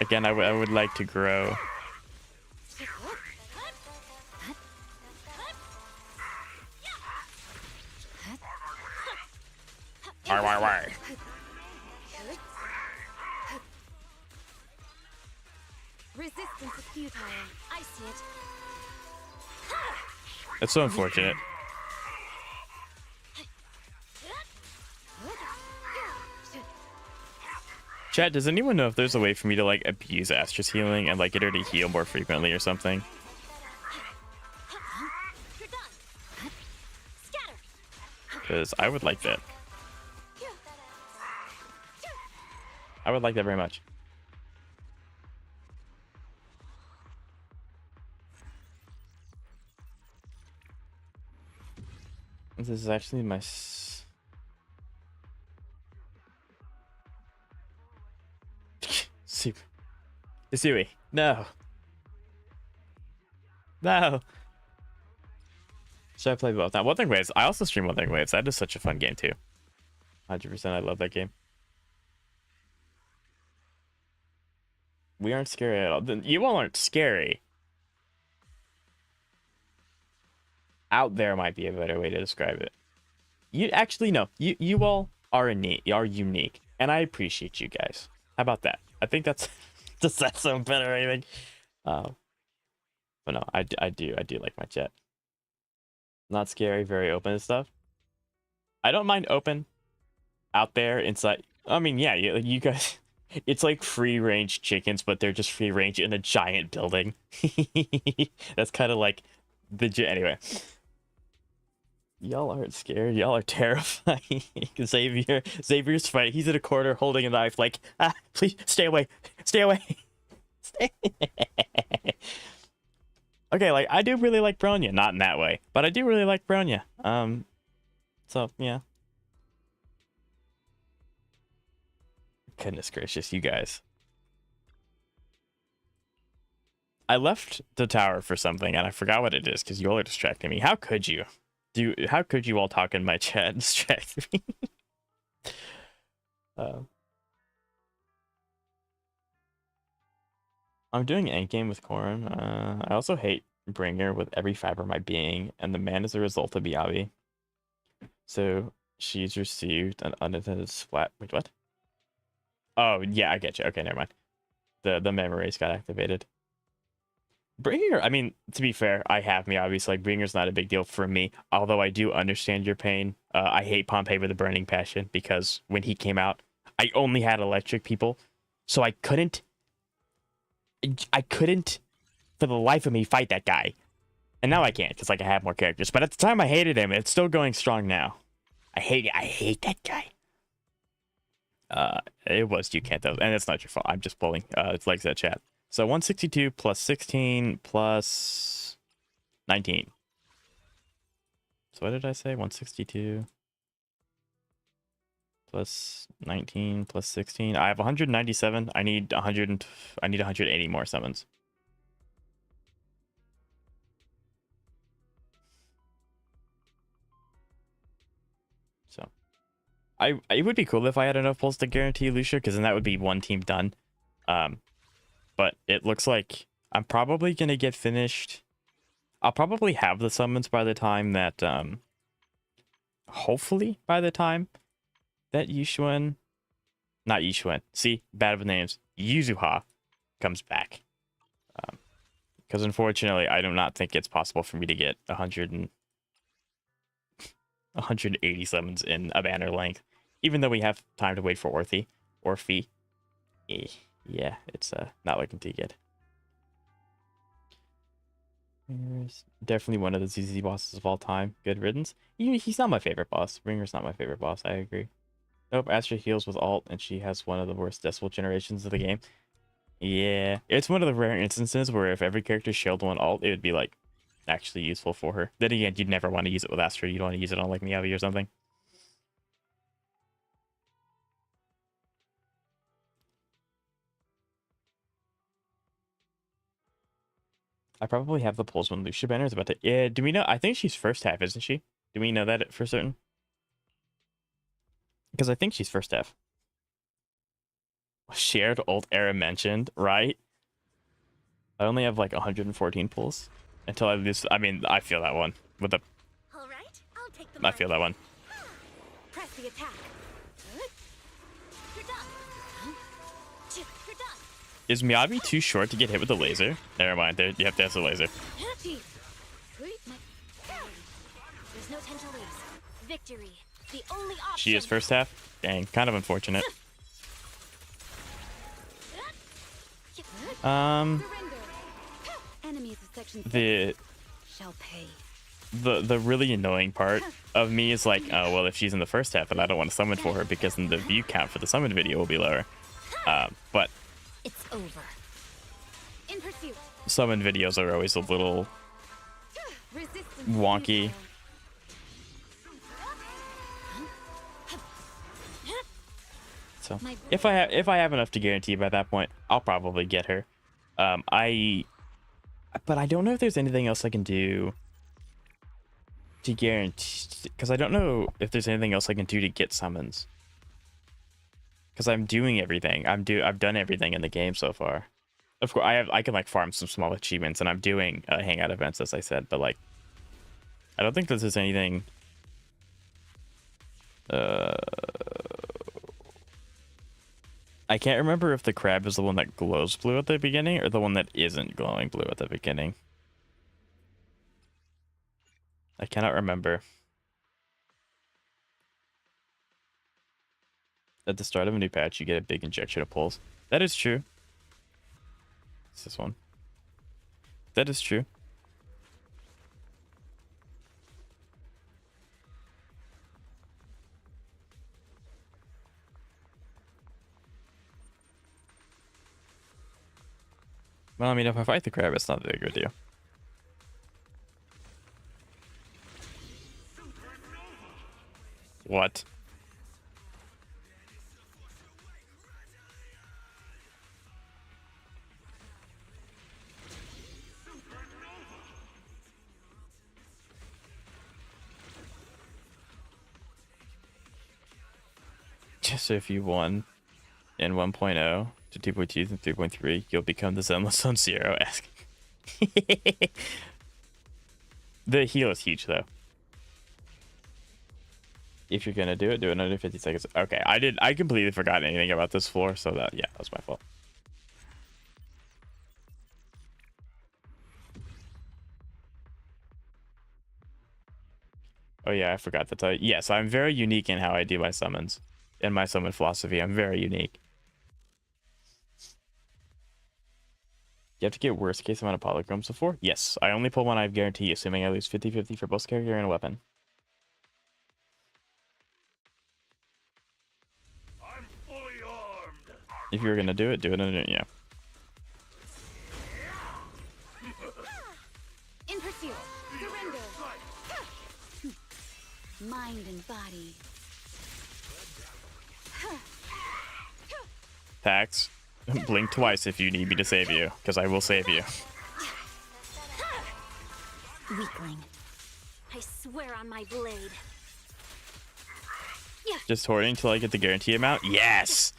Again, I would like to grow. Why? Resistance is futile. I see it. That's so unfortunate. Chat, does anyone know if there's a way for me to like abuse Astra's healing and like get her to heal more frequently or something? Because I would like that. I would like that very much. This is actually my... Isui. No. No. Should I play both? Now, One Thing Waves. I also stream One Thing Waves. That is such a fun game, too. 100%. I love that game. We aren't scary at all. You all aren't scary. Out there might be a better way to describe it. You actually no. You all are unique, and I appreciate you guys. How about that? I think that's does that sound better or anything? But no, I do like my chat. Not scary, very open and stuff. I don't mind open out there inside. I mean, yeah, you guys. It's like free range chickens, but they're just free range in a giant building. That's kind of like anyway. Y'all aren't scared. Y'all are terrifying. Xavier's fight. He's in a corner holding a knife. Like, please stay away. Stay away. Okay, like I do really like Bronya. Not in that way, but I do really like Bronya. So yeah. Goodness gracious, you guys. I left the tower for something and I forgot what it is because you all are distracting me. How could you? How could you all talk in my chat and distract me? I'm doing endgame with Corrin. I also hate Bringer with every fiber of my being, and the man is a result of Miyabi. So She's received an unintended splat. Wait, what? Oh, yeah, I get you. Okay, never mind. The memories got activated. Bringer, I mean, to be fair, I have me, obviously. Like, Bringer's not a big deal for me, although I do understand your pain. I hate Pompeii with a burning passion because when he came out, I only had electric people, so I couldn't for the life of me fight that guy. And now I can't because like I have more characters. But at the time I hated him. It's still going strong now. I hate it. I hate that guy. It was you can't though, and it's not your fault. I'm just pulling. It's like that chat. So 162 plus 16 plus 19. So what did I say? 162 plus 19 plus 16. I have 197. I need 100. I need 180 more summons. So, it would be cool if I had enough pulls to guarantee Lucia, because then that would be one team done. But it looks like I'm probably gonna get finished. I'll probably have the summons by the time that hopefully by the time that Yishuan, not Yishuan, see, bad with names, Yuzuha comes back. Because unfortunately, I do not think it's possible for me to get 180 summons in a banner length, even though we have time to wait for Orphe. Yeah, it's not looking too good. Ringer's definitely one of the ZZ bosses of all time. Good riddance. He's not my favorite boss. Ringer's not my favorite boss. I agree. Nope, Astra heals with ult, and she has one of the worst decimal generations of the game. Yeah, it's one of the rare instances where if every character shielded one ult, it would be like actually useful for her. Then again, you'd never want to use it with Astra. You'd want to use it on like Miyavi or something. I probably have the pulls when Lucia Banner is about to. Yeah, do we know? I think she's first half, isn't she? Do we know that for certain? Because I think she's first half. Shared ult era mentioned, right? I only have like 114 pulls until I lose. I mean, I feel that one with the. All right, I'll take the I feel that one. Press the attack. You're done. You're done. Is Miyabi too short to get hit with the laser? Never mind. There, you have to have the laser. There's no time to lose. Victory. The only option. She is first half. Dang, kind of unfortunate. Enemies of section The shall pay. the really annoying part of me is like, oh well, if she's in the first half, and I don't want to summon for her because then the view count for the summon video will be lower. But It's over. In pursuit. summon videos are always a little Resistance wonky. So if I have enough to guarantee by that point, I'll probably get her. But I don't know if there's anything else I can do to guarantee, because I don't know if there's anything else I can do to get summons. Because I'm doing everything. I've done everything in the game so far. Of course, I can like farm some small achievements, and I'm doing hangout events, as I said. But like, I don't think this is anything. I can't remember if the crab is the one that glows blue at the beginning or the one that isn't glowing blue at the beginning. I cannot remember. At the start of a new patch, you get a big injection of pulls. That is true. It's this one. That is true. Well, I mean, if I fight the crab, it's not a big of a deal. What? So if you won in 1.0 to 2.2 and 3.3, you'll become the Zenless Zone Zero. Ask. The heal is huge, though. If you're gonna do it under 50 seconds. Okay, I completely forgot anything about this floor, so that was my fault. Oh yeah, I forgot to tell you. Yes, I'm very unique in how I do my summons. In my summon philosophy, I'm very unique. You have to get worst case amount of polychromes before? Yes, I only pull one I guarantee, assuming I lose 50-50 for both character and weapon. I'm fully armed. If you're gonna do it under, yeah. In pursuit. Surrender. Mind and body. Tax. Blink twice if you need me to save you, because I will save you. Weakling. I swear on my blade. Just hoarding until I get the guarantee amount? Yes!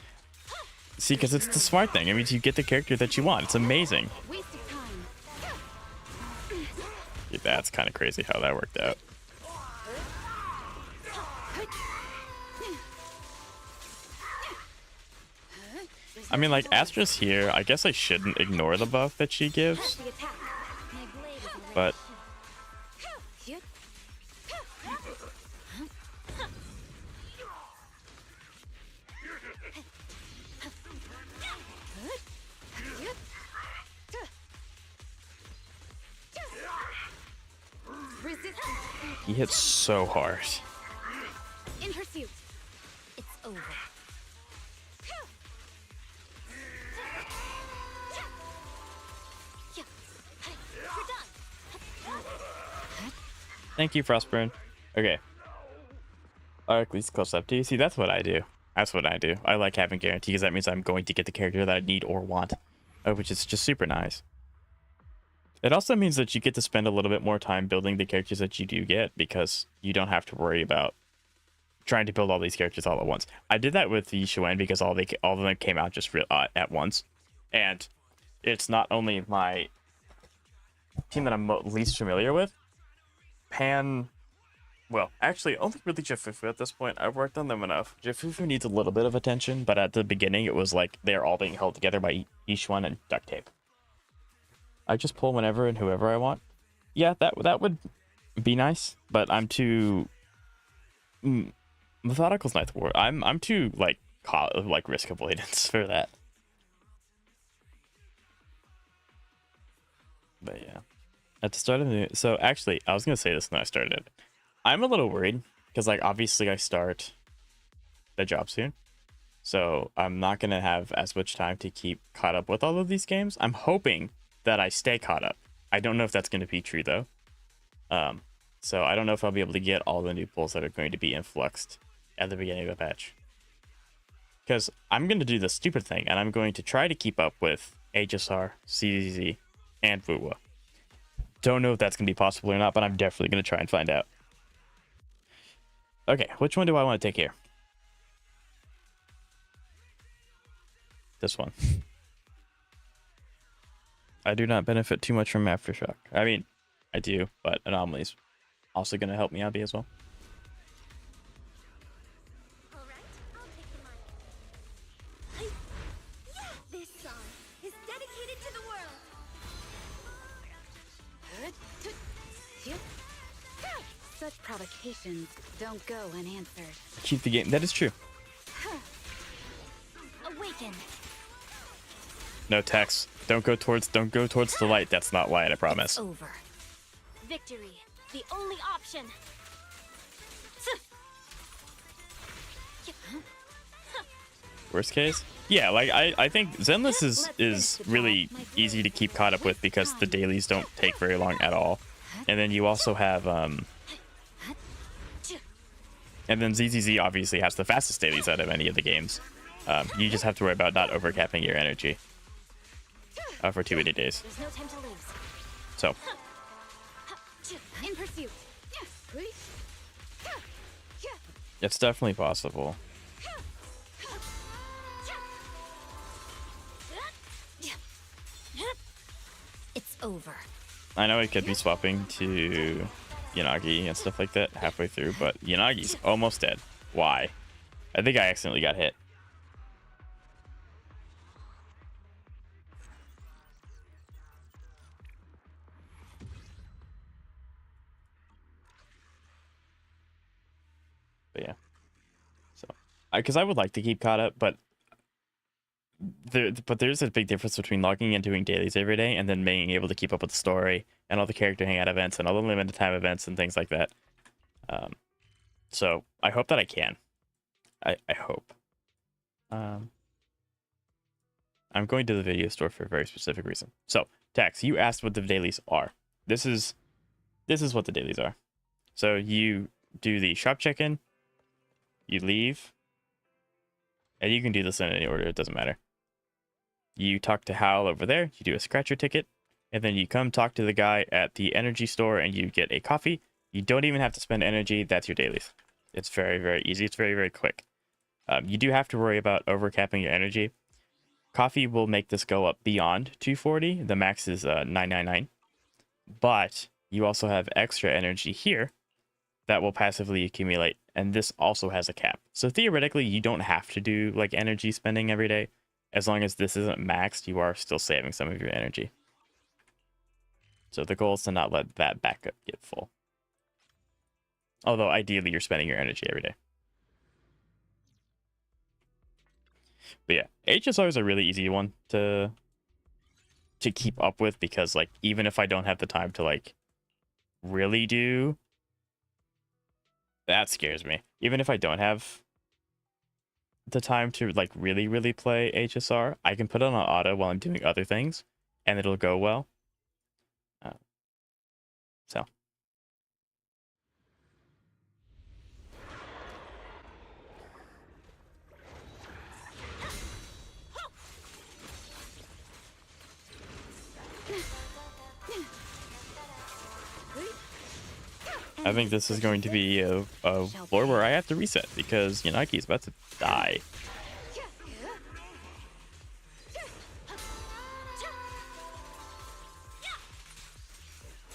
See, because it's the smart thing. It means you get the character that you want. It's amazing. Waste of time. Yeah, that's kind of crazy how that worked out. I mean, like, Astra's here. I guess I shouldn't ignore the buff that she gives. The attack. My blade is already But Yep. Resistance. he hits so hard. In pursuit. It's over. You're done. Thank you, Frostburn. Okay. Arcle's close up to you. See, that's what I do. That's what I do. I like having guarantee because that means I'm going to get the character that I need or want, which is just super nice. It also means that you get to spend a little bit more time building the characters that you do get because you don't have to worry about trying to build all these characters all at once. I did that with Yishuen because all of them came out just at once. And it's not only my team that I'm least familiar with. Well, actually, only really Jafufu at this point. I've worked on them enough. Jafufu needs a little bit of attention, but at the beginning, it was like they're all being held together by Yishuen and duct tape. I just pull whenever and whoever I want. Yeah, that would be nice, but I'm too Methodical's Ninth Ward. I'm too like risk avoidance for that. But yeah, at the start of the so actually I was gonna say this when I started. I'm a little worried because like obviously I start the job soon, so I'm not gonna have as much time to keep caught up with all of these games. I'm hoping that I stay caught up. I don't know if that's gonna be true though. So I don't know if I'll be able to get all the new pulls that are going to be influxed at the beginning of the patch. Because I'm going to do the stupid thing, and I'm going to try to keep up with HSR, CZZ, and Vuwa. Don't know if that's going to be possible or not, but I'm definitely going to try and find out. Okay, which one do I want to take here? This one. I do not benefit too much from Aftershock. I mean, I do, but Anomaly's also going to help me out as well. All right, I'll take the mic. This song is dedicated to the world. Such provocations don't go unanswered. Keep the game. That is true. Awaken. No text. Don't go towards the light. That's not light, I promise. Over. Victory, the only option. Worst case? Yeah, like I think Zenless is really easy to keep caught up with because the dailies don't take very long at all. And then you also have and then ZZZ obviously has the fastest dailies out of any of the games. You just have to worry about not overcapping your energy for too many days. There's no time to lose. So In pursuit. it's definitely possible. It's over. I know I could be swapping to Yanagi and stuff like that halfway through, but Yanagi's almost dead. Why? I think I accidentally got hit. But yeah. So, because I would like to keep caught up, but there's a big difference between logging and doing dailies every day and then being able to keep up with the story and all the character hangout events and all the limited time events and things like that. So I hope that I can. I hope. I'm going to the video store for a very specific reason. So, Tax, you asked what the dailies are. This is what the dailies are. So you do the shop check-in, you leave, and you can do this in any order, it doesn't matter. You talk to Hal over there, you do a scratcher ticket, and then you come talk to the guy at the energy store and you get a coffee. You don't even have to spend energy, that's your dailies. It's very, very easy, it's very, very quick. You do have to worry about overcapping your energy. Coffee will make this go up beyond 240, the max is 999. But you also have extra energy here that will passively accumulate, and this also has a cap. So theoretically, you don't have to do like energy spending every day. As long as this isn't maxed, you are still saving some of your energy. So the goal is to not let that backup get full. Although ideally you're spending your energy every day. But yeah, HSR is a really easy one to keep up with, because like even if I don't have the time to like really do, that scares me. Even if I don't have the time to like really play HSR, I can put it on auto while I'm doing other things and it'll go well. So I think this is going to be a floor where I have to reset because Yanaki's about to die.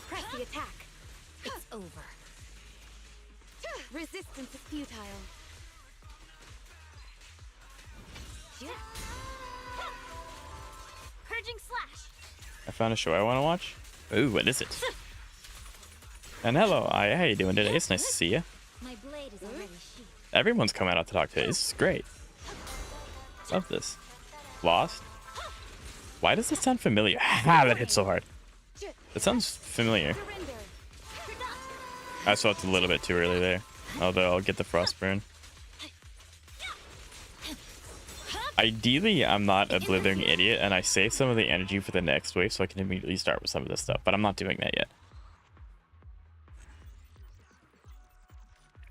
Press the attack. It's over. Resistance is futile. Purging slash. I found a show I want to watch. Ooh, what is it? And hello, how you doing today? It's nice to see you. My blade is already sheathed. Everyone's coming out to talk today. This is great. Love this. Lost? Why does this sound familiar? Ah, that hit so hard. That sounds familiar. I swapped a little bit too early there. Although I'll get the Frostburn. Ideally, I'm not a blithering idiot and I save some of the energy for the next wave so I can immediately start with some of this stuff. But I'm not doing that yet.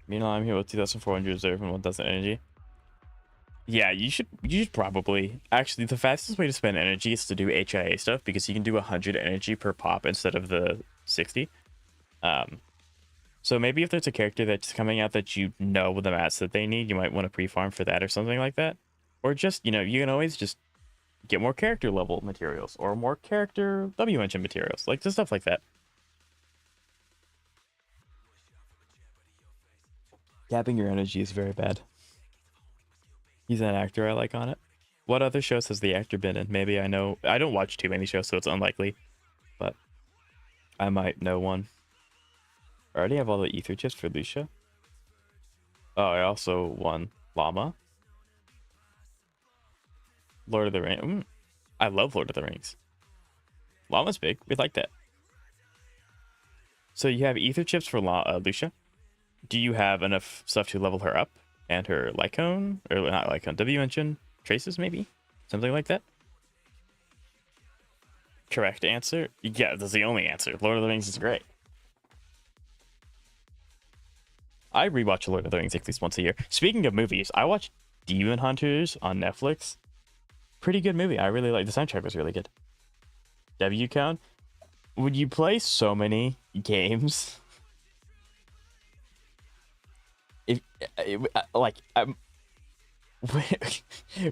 Meanwhile, I'm here with 2,400 reserve and 1,000 energy. Yeah, you should probably. Actually, the fastest way to spend energy is to do HIA stuff because you can do 100 energy per pop instead of the 60. So maybe if there's a character that's coming out that you know the mats that they need, you might want to pre-farm for that or something like that. Or just, you can always just get more character level materials or more character W engine materials, like just stuff like that. Capping your energy is very bad. He's an actor I like on it. What other shows has the actor been in? Maybe I know. I don't watch too many shows, so it's unlikely. But I might know one. I already have all the ether chips for Lucia. Oh, I also won Llama. Lord of the Rings. I love Lord of the Rings. Llama's big. We like that. So you have ether chips for Lucia. Do you have enough stuff to level her up? And her Lycone? Or not Lycone, W engine? Traces, maybe? Something like that? Correct answer? Yeah, that's the only answer. Lord of the Rings is great. I rewatch Lord of the Rings at least once a year. Speaking of movies, I watched Demon Hunters on Netflix. Pretty good movie. I really like the soundtrack was really good. W count? Would you play so many games?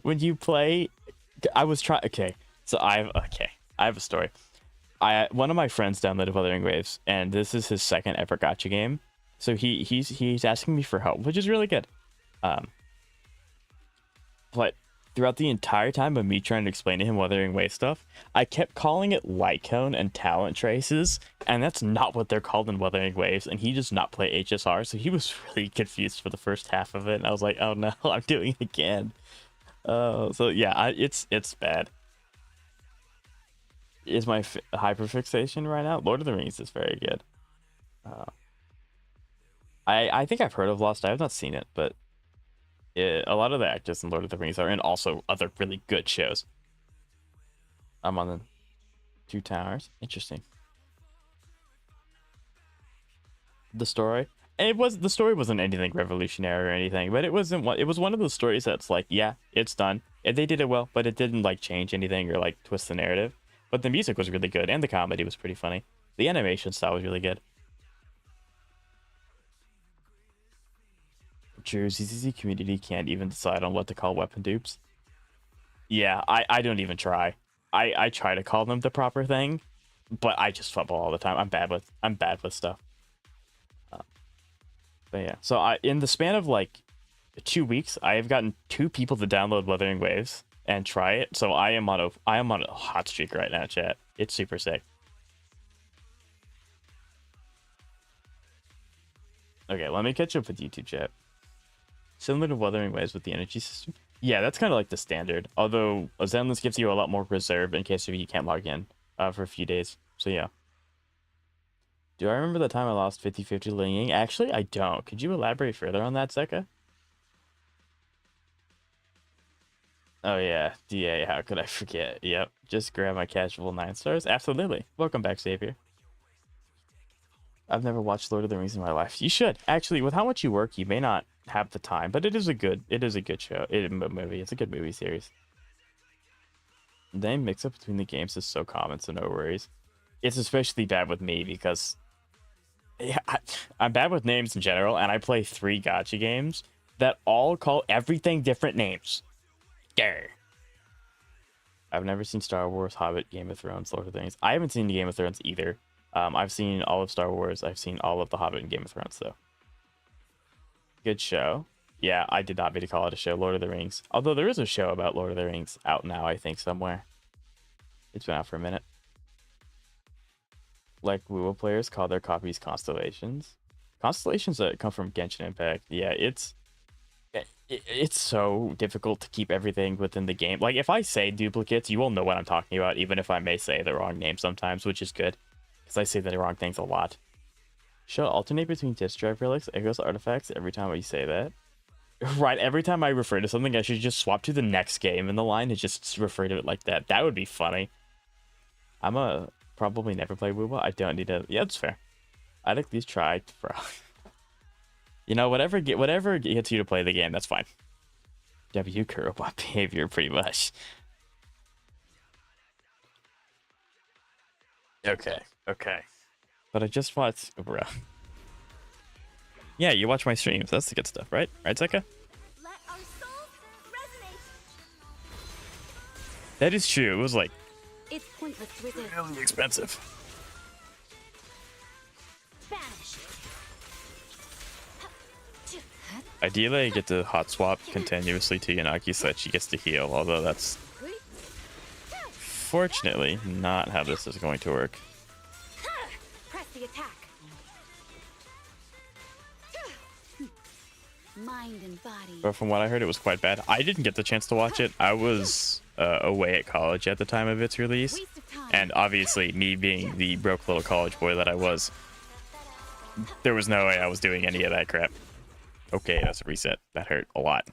When you play, I was trying. Okay, so I have a story. one of my friends downloaded Wuthering Waves, and this is his second ever gacha game. So he's asking me for help, which is really good. But throughout the entire time of me trying to explain to him Wuthering Waves stuff, I kept calling it light cone and talent traces, and that's not what they're called in Wuthering Waves. And he does not play HSR, so he was really confused for the first half of it. And I was like, oh no, I'm doing it again. So yeah, it's bad. Is my hyperfixation right now? Lord of the Rings is very good. I think I've heard of Lost. I have not seen it, but a lot of the actors in Lord of the Rings are in also other really good shows. I'm on the Two Towers. Interesting. The story. The story wasn't anything revolutionary or anything, but it was one of those stories that's like, yeah, it's done. And they did it well, but it didn't like change anything or like twist the narrative. But the music was really good and the comedy was pretty funny. The animation style was really good. Jersey's community can't even decide on what to call weapon dupes. Yeah, I don't even try. I try to call them the proper thing, but I just fumble all the time. I'm bad with stuff. But yeah, so in the span of like 2 weeks, I have gotten 2 people to download Wuthering Waves and try it. So I am on a hot streak right now, chat. It's super sick. Okay, let me catch up with YouTube chat. Similar to Wuthering Waves with the energy system. Yeah, that's kind of like the standard. Although Zenless gives you a lot more reserve in case you can't log in for a few days. So yeah. Do I remember the time I lost 50-50 Ling Ying? Actually, I don't. Could you elaborate further on that, Zeka? Oh yeah, DA, how could I forget? Yep, just grab my casual 9 stars. Absolutely. Welcome back, Xavier. I've never watched Lord of the Rings in my life. You should. Actually, with how much you work, you may not have the time, but it is a good show. Movie. It's a good movie series. The mix up between the games is so common, so no worries. It's especially bad with me because I'm bad with names in general, and I play 3 gacha games that all call everything different names. Grr. I've never seen Star Wars, Hobbit, Game of Thrones, Lord of the Rings. I haven't seen Game of Thrones either. I've seen all of Star Wars. I've seen all of The Hobbit and Game of Thrones, though. Good show. Yeah, I did not mean to call it a show, Lord of the Rings. Although there is a show about Lord of the Rings out now, I think, somewhere. It's been out for a minute. Like WoW players call their copies constellations. Constellations that come from Genshin Impact. Yeah, it's so difficult to keep everything within the game. Like, if I say duplicates, you will know what I'm talking about, even if I may say the wrong name sometimes, which is good. Because I say the wrong things a lot. Should alternate between disk drive relics, echoes, artifacts every time I say that? Right, every time I refer to something, I should just swap to the next game in the line and just refer to it like that. That would be funny. I'm probably never play WoW. I don't need to. Yeah, that's fair. I'd at least try, bro. You know, whatever gets you to play the game, that's fine. W robot behavior, pretty much. Okay. But I just watched, bro. Yeah, you watch my streams. That's the good stuff, right? Right, Zeka? Let our souls resonate. That is true. It was like It's pointless to resist. really expensive. Banish. Ideally, I get to hot swap continuously to Yanagi so that she gets to heal, although that's fortunately not how this is going to work. Press the attack. Mind and body. But from what I heard, it was quite bad. I didn't get the chance to watch it. I was away at college at the time of its release. Waste of time. And obviously, me being the broke little college boy that I was, there was no way I was doing any of that crap. Okay, that's a reset. That hurt a lot.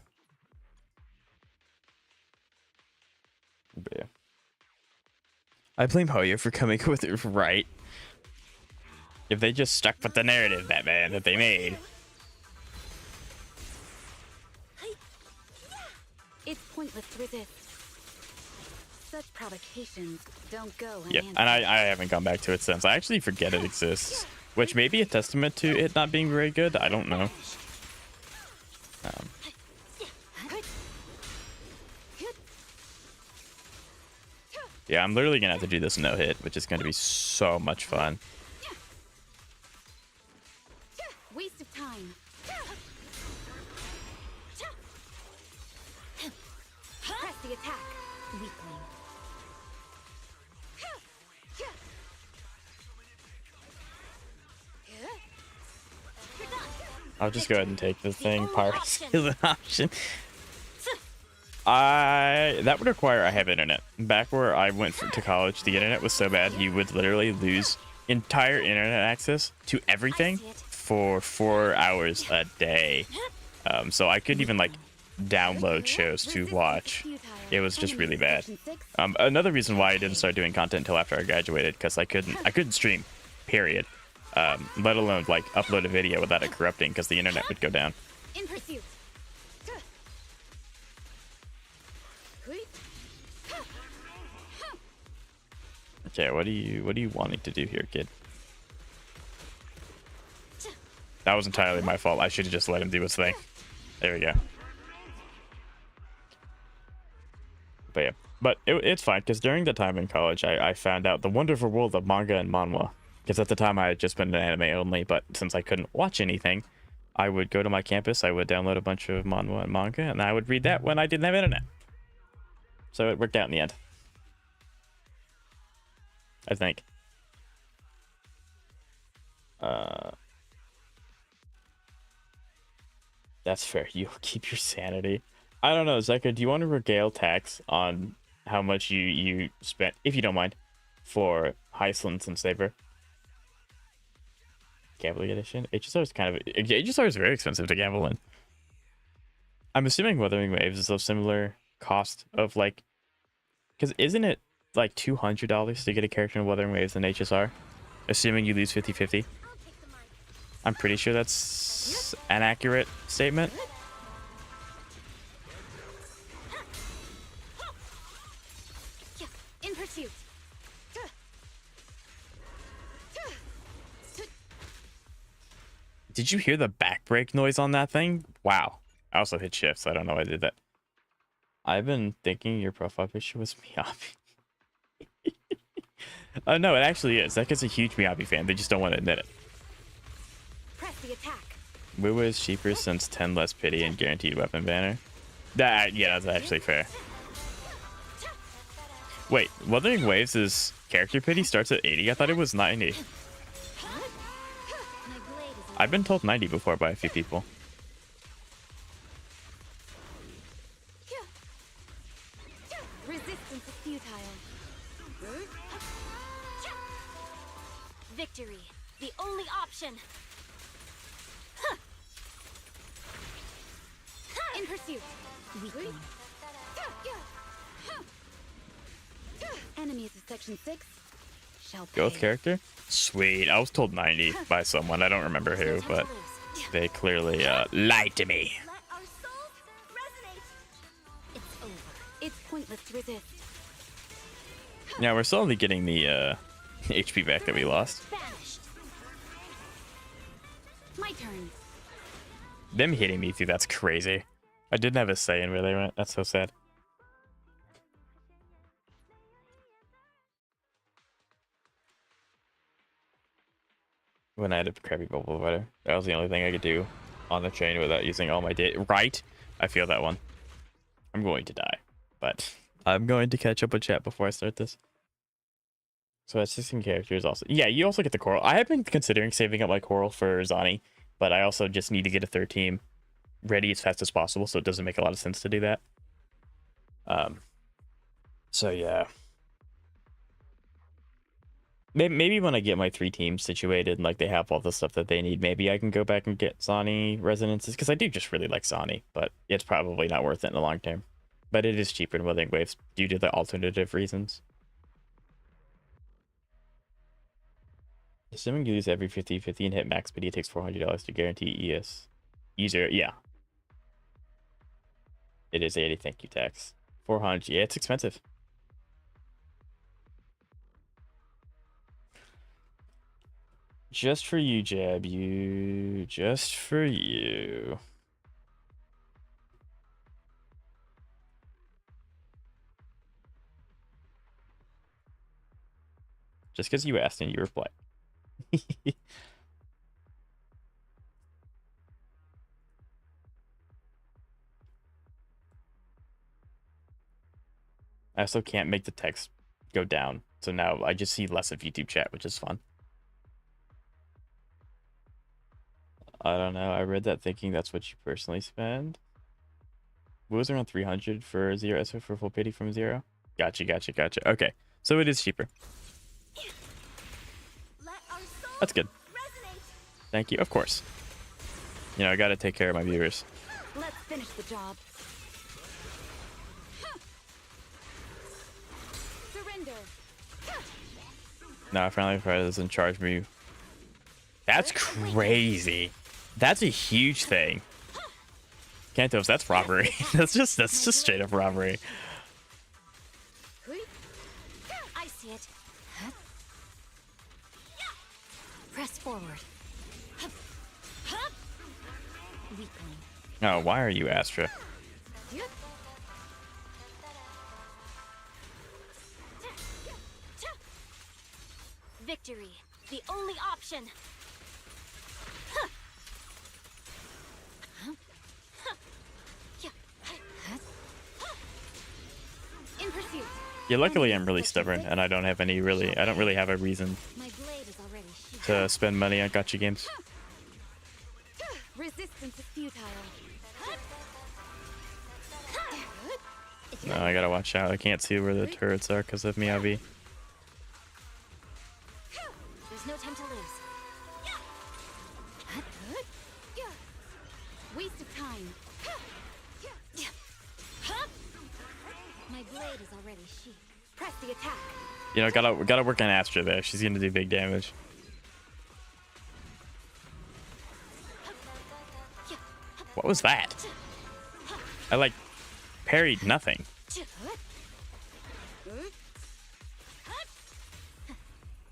But yeah. I blame Hoyo for coming with it right. If they just stuck with the narrative, Batman, that they made. It's pointless to resist. Such provocations don't go Yeah, unanswered. and I haven't gone back to it since. I actually forget it exists, which may be a testament to it not being very good. I don't know. Yeah, I'm literally gonna have to do this no hit, which is gonna be so much fun. Waste of time. Press the attack. Weakling. I'll just go ahead and take the thing. only Pirates option. is an option. That would require I have internet. Back where I went to college, the internet was so bad you would literally lose entire internet access to everything for 4 hours a day. So I couldn't even like download shows to watch. It was just really bad. Another reason why I didn't start doing content until after I graduated, because I couldn't stream, period. Let alone like upload a video without it corrupting, because the internet would go down. In pursuit. Okay, what are you wanting to do here, kid? That was entirely my fault. I should have just let him do his thing. There we go. But yeah, but it's fine, because during the time in college, I found out the wonderful world of manga and manhwa. Because at the time I had just been an anime only, but since I couldn't watch anything, I would go to my campus, I would download a bunch of manhwa and manga, and I would read that when I didn't have internet. So it worked out in the end. I think. That's fair. You'll keep your sanity. I don't know, Zeka, do you want to regale tax on how much you spent, if you don't mind, for Heislands and Saber? Gambling edition? HSR is kind of... HSR is very expensive to gamble in. I'm assuming Wuthering Waves is of similar cost of like... Because isn't it like $200 to get a character in Wuthering Waves in HSR? Assuming you lose 50-50. I'm pretty sure that's an accurate statement. In pursuit. Did you hear the backbreak noise on that thing? Wow. I also hit shift, so I don't know why I did that. I've been thinking your profile picture was Miyabi. No, it actually is. That guy's a huge Miyabi fan. They just don't want to admit it. Press the attack. Wu is cheaper since 10 less pity and guaranteed weapon banner. Yeah, that's actually fair. Wait, Wuthering Waves' is character pity starts at 80? I thought it was 90. My blade is I've been told 90 before by a few people. Resistance is futile. Victory, the only option. In pursuit. Weakling. Enemies of Section 6 shall pay. Growth character? Sweet. I was told 90 by someone. I don't remember who, but they clearly lied to me. Let our souls resonate. It's over. It's pointless to resist. Yeah, we're slowly getting the HP back that we lost. Vanished. My turn. Them hitting me through, that's crazy. I didn't have a say in where they went. That's so sad. When I had a crappy bubble fighter, that was the only thing I could do on the train without using all my data. Right? I feel that one. I'm going to die, but I'm going to catch up with chat before I start this. So that's 16 characters also. Yeah, you also get the coral. I have been considering saving up my coral for Zani, but I also just need to get a third team ready as fast as possible, so it doesn't make a lot of sense to do that. So yeah. Maybe when I get my 3 teams situated and like they have all the stuff that they need, maybe I can go back and get Zani resonances, because I do just really like Zani, but it's probably not worth it in the long term. But it is cheaper in Wuthering Waves due to the alternative reasons. Assuming you lose every 50-50 and hit max speed, it takes $400 to guarantee ES. Easier, yeah. It is 80, thank you, tax. 400, yeah, it's expensive. Just for you, Jab, you. Just for you. Just because you asked and you replied. I also can't make the text go down. So now I just see less of YouTube chat, which is fun. I don't know. I read that thinking that's what you personally spend. What was around 300 for Zero SO for full pity from Zero? Gotcha. Okay. So it is cheaper. Let our souls That's good. resonate. Thank you. Of course. You know, I gotta take care of my viewers. Let's finish the job. Surrender. No, Friendly Fire doesn't charge me. That's crazy. That's a huge thing. Cantos, that's robbery. that's just straight up robbery. I see it. Press forward. Weakling. Oh, why are you Astra? Victory, the only option. In pursuit. Yeah, luckily I'm really stubborn and I don't really have a reason My blade is already sheathed. to spend money on gacha games. Resistance is futile. No, I gotta watch out. I can't see where the turrets are because of Miyavi. There's no time to lose. Waste of time. My blade is already sheathed. Press the attack. You know, gotta work on Astra there. She's gonna do big damage. What was that? I like parried nothing.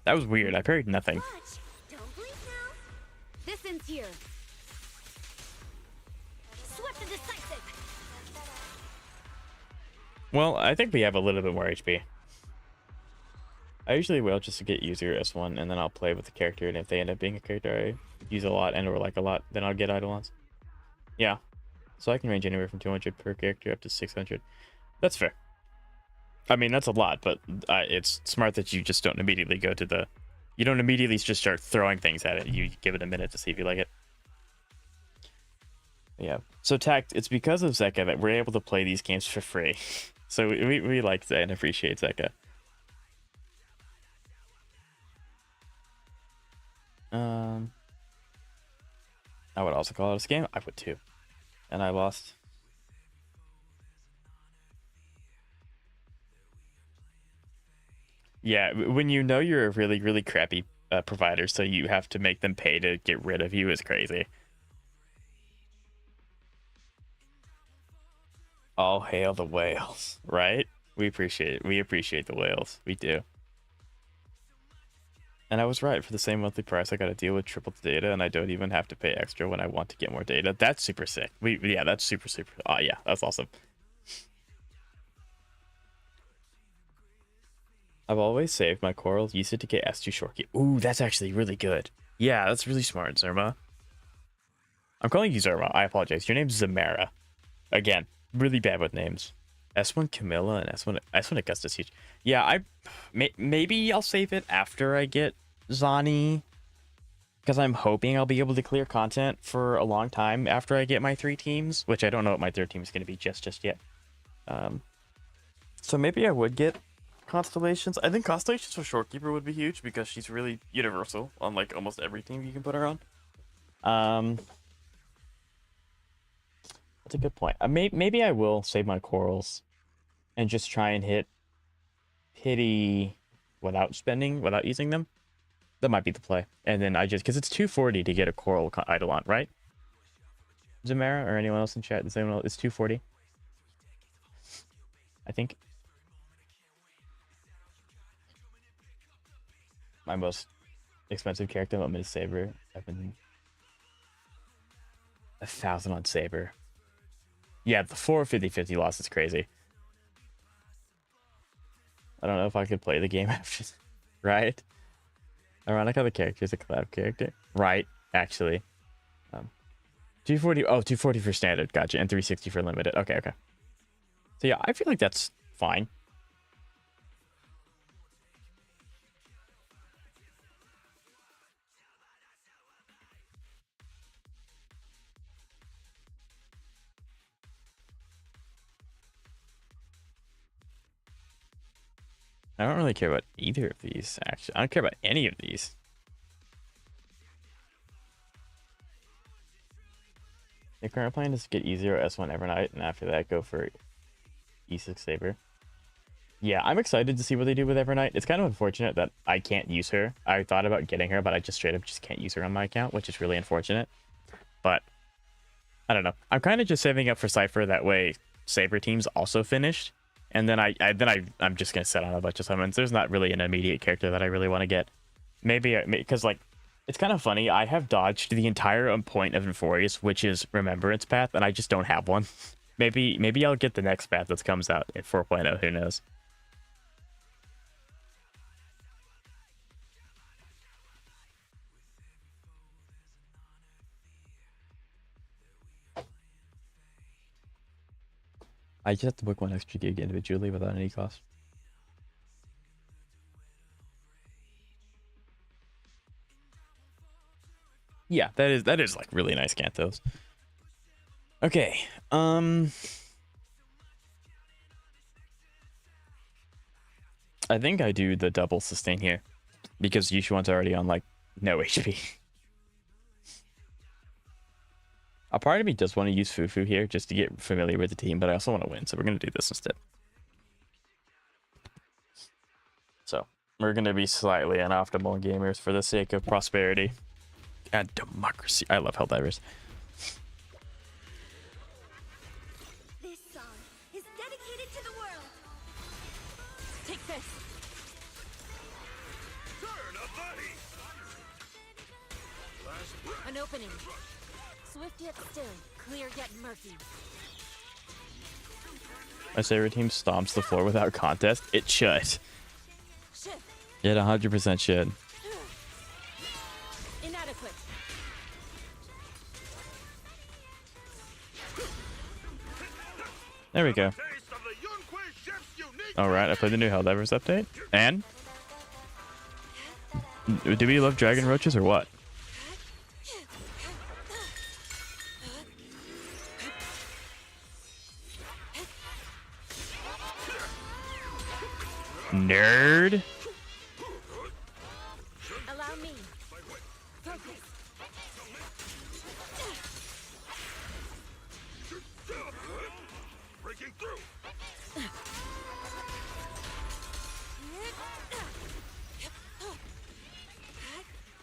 That was weird. I parried nothing. Watch, don't blink now. This ends here. Swift and decisive. Well, I think we have a little bit more HP. I usually will just to get user S1 and then I'll play with the character, and if they end up being a character I use a lot and or like a lot, then I'll get Eidolons. Yeah. So I can range anywhere from 200 per character up to 600. That's fair. I mean, that's a lot, but it's smart that you just don't immediately go to the... You don't immediately just start throwing things at it. You give it a minute to see if you like it. Yeah. So Tact, it's because of Zeka that we're able to play these games for free. So we like that and appreciate Zeka. I would also call it a scam. I would too. And I lost. Yeah, when you know you're a really, really crappy provider, so you have to make them pay to get rid of you is crazy. All hail the whales, right? We appreciate it. We appreciate the whales. We do. And I was right. For the same monthly price, I got to deal with triple the data, and I don't even have to pay extra when I want to get more data. That's super sick. Yeah, that's super. Oh yeah, that's awesome. I've always saved my corals, used it to get S2 short key. Ooh, that's actually really good. Yeah, that's really smart, Zerma. I'm calling you Zerma. I apologize. Your name's Zamara. Again, really bad with names. S1 Camilla and S1 Augustus huge. Yeah, maybe I'll save it after I get Zani, because I'm hoping I'll be able to clear content for a long time after I get my 3 teams, which I don't know what my 3rd team is going to be just yet. So maybe I would get Constellations. I think Constellations for Shorekeeper would be huge because she's really universal on like almost every team you can put her on. That's a good point. Maybe I will save my corals and just try and hit pity without using them. That might be the play. And then because it's 240 to get a coral Eidolon, right? Zamara or anyone else in chat? Does anyone else? It's 240. I think. My most expensive character, I'm going to Saber. I've been 1,000 on Saber. Yeah, the 450-50 loss is crazy. I don't know if I could play the game after. Right? Ironic how the character is a collab character. Right, actually. 240. Oh, 240 for standard. Gotcha. And 360 for limited. Okay, okay. So yeah, I feel like that's fine. I don't really care about either of these, actually. I don't care about any of these. The current plan is to get E0 S1 Evernight, and after that, go for E6 Saber. Yeah, I'm excited to see what they do with Evernight. It's kind of unfortunate that I can't use her. I thought about getting her, but I just straight up just can't use her on my account, which is really unfortunate. But I don't know. I'm kind of just saving up for Cypher. That way, Saber team's also finished, and then I'm just gonna set on a bunch of summons. There's not really an immediate character that I really want to get. Maybe because like it's kind of funny. I have dodged the entire point of Euphorius, which is Remembrance Path, and I just don't have one. Maybe I'll get the next path that comes out in 4.0. Who knows? I just have to book one extra gig individually without any cost. Yeah, that is like really nice Cantos. Okay, I think I do the double sustain here because Yushuan's already on like no HP. A part of me does want to use Fufu here just to get familiar with the team, but I also want to win, so we're gonna do this instead. So we're gonna be slightly unoptimal gamers for the sake of prosperity and democracy. I love Helldivers. This song is dedicated to the world. Take this. Turn up the heat. Last breath. An opening. Swift yet still, clear yet murky. My Saber team stomps the floor without contest. It should. Shift. It 100% should. Inadequate. There we go. Taste of the Yunque chef's unique Alright, I played the new Helldivers update. And? Do we love dragon roaches or what? Nerd. Allow me. Focus. breaking through.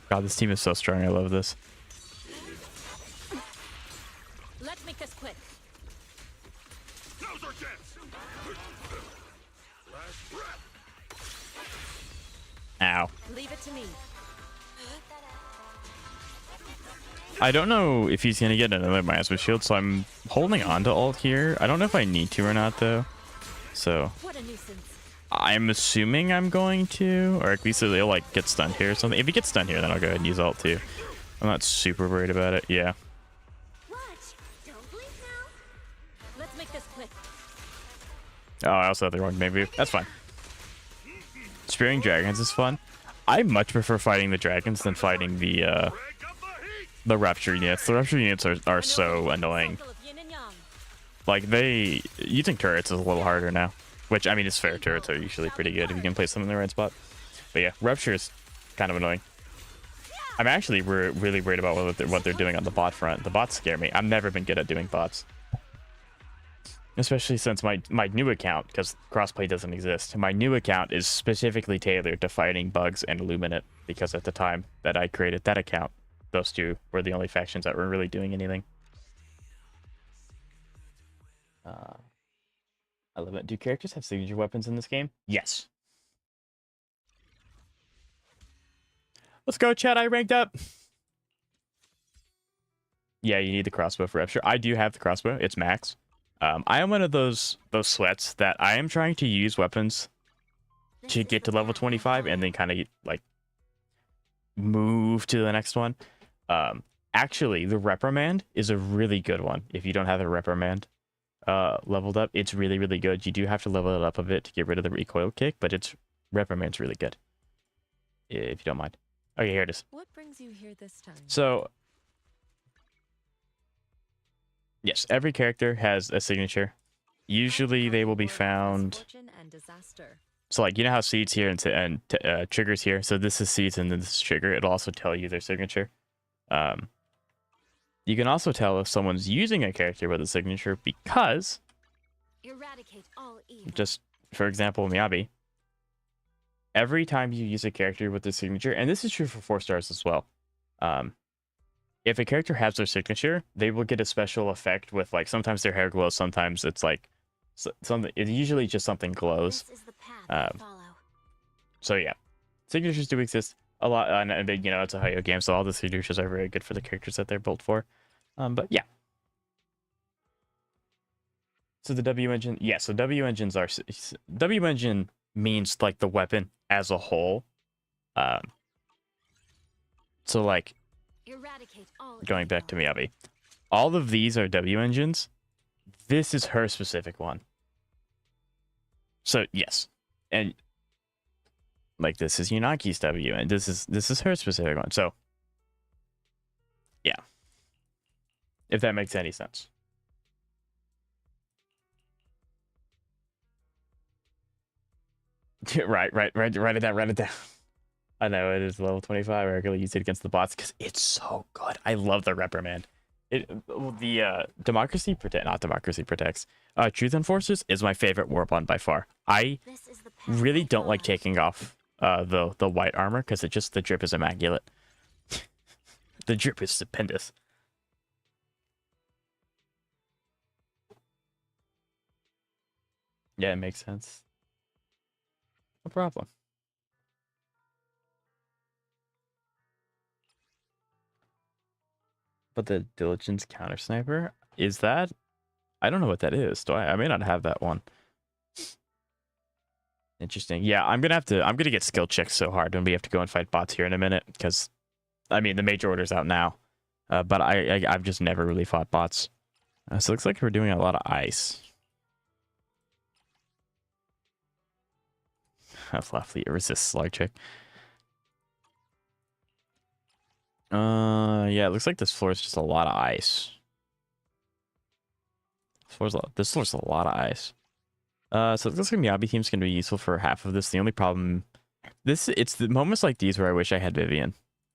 God, this team is so strong. I love this. Let's make this quick. Now's our chance. Last breath. Ow. Leave it to me. I don't know if he's going to get another Miasma Shield, so I'm holding on to ult here. I don't know if I need to or not, though. So What a nuisance. I'm assuming I'm going to, or at least he'll like get stunned here or something. If he gets stunned here, then I'll go ahead and use ult too. I'm not super worried about it. Yeah. Watch. Don't blink now. Let's make this quick. Oh, I also have the wrong maybe. That's fine. Spearing dragons is fun. I much prefer fighting the dragons than fighting the Break up the heat. rupture units. The rupture units are so annoying. Cycle of yin and yang. Like using turrets is a little harder now. Which, I mean, it's fair. Turrets are usually pretty good if you can place them in the right spot. But yeah, rupture is kind of annoying. I'm actually really worried about what they're doing on the bot front. The bots scare me. I've never been good at doing bots. Especially since my new account, because crossplay doesn't exist, my new account is specifically tailored to fighting bugs and Illuminate, because at the time that I created that account, those two were the only factions that were really doing anything. I love it. Do characters have signature weapons in this game? Yes. Let's go, chat. I ranked up. Yeah, you need the crossbow for Rupture. I do have the crossbow. It's max. I am one of those sweats that I am trying to use weapons to get to level 25 and then kind of like move to the next one. Actually, the reprimand is a really good one. If you don't have the reprimand leveled up, it's really, really good. You do have to level it up a bit to get rid of the recoil kick, but it's reprimand's really good. If you don't mind. Okay, here it is. What brings you here this time? So, yes, every character has a signature. Usually they will be found. Misfortune and disaster. So like, you know how seeds here and triggers here. So this is seeds and then this is trigger. It'll also tell you their signature. You can also tell if someone's using a character with a signature because, Eradicate all evil. just for example, Miyabi. Every time you use a character with a signature, and this is true for 4 stars as well. If a character has their signature, they will get a special effect with like sometimes their hair glows, sometimes it's like something. It's usually just something glows. This is the path I follow. So yeah, signatures do exist a lot, and you know it's a Ohio game, so all the signatures are very good for the characters that they're built for. But yeah. So the W engine, yeah. So W engines are W engine means like the weapon as a whole. So like Eradicate all going back to evil. Miyabi, all of these are W engines. This is her specific one. So yes, and like this is Yunaki's W, and this is her specific one. So yeah, if that makes any sense. Right it down, write it down. I know it is level 25. I regularly use it against the bots because it's so good. I love the reprimand. Democracy protect, not democracy protects. Truth enforces is my favorite warbond by far. I This is the path really I don't like follow. taking off the white armor because the drip is immaculate. The drip is stupendous. Yeah, it makes sense. No problem. But the diligence counter sniper, is that? I don't know what that is. Do I may not have that one. Interesting. Yeah, I'm gonna get skill checked so hard when we have to go and fight bots here in a minute because I mean the major order's out now. But I've just never really fought bots. So it looks like we're doing a lot of ice. Fleet resists slug check. Yeah, it looks like this floor is just a lot of ice. This floor's a lot of ice. So it looks like Miyabi team's gonna be useful for half of this. The only problem, it's the moments like these where I wish I had Vivian,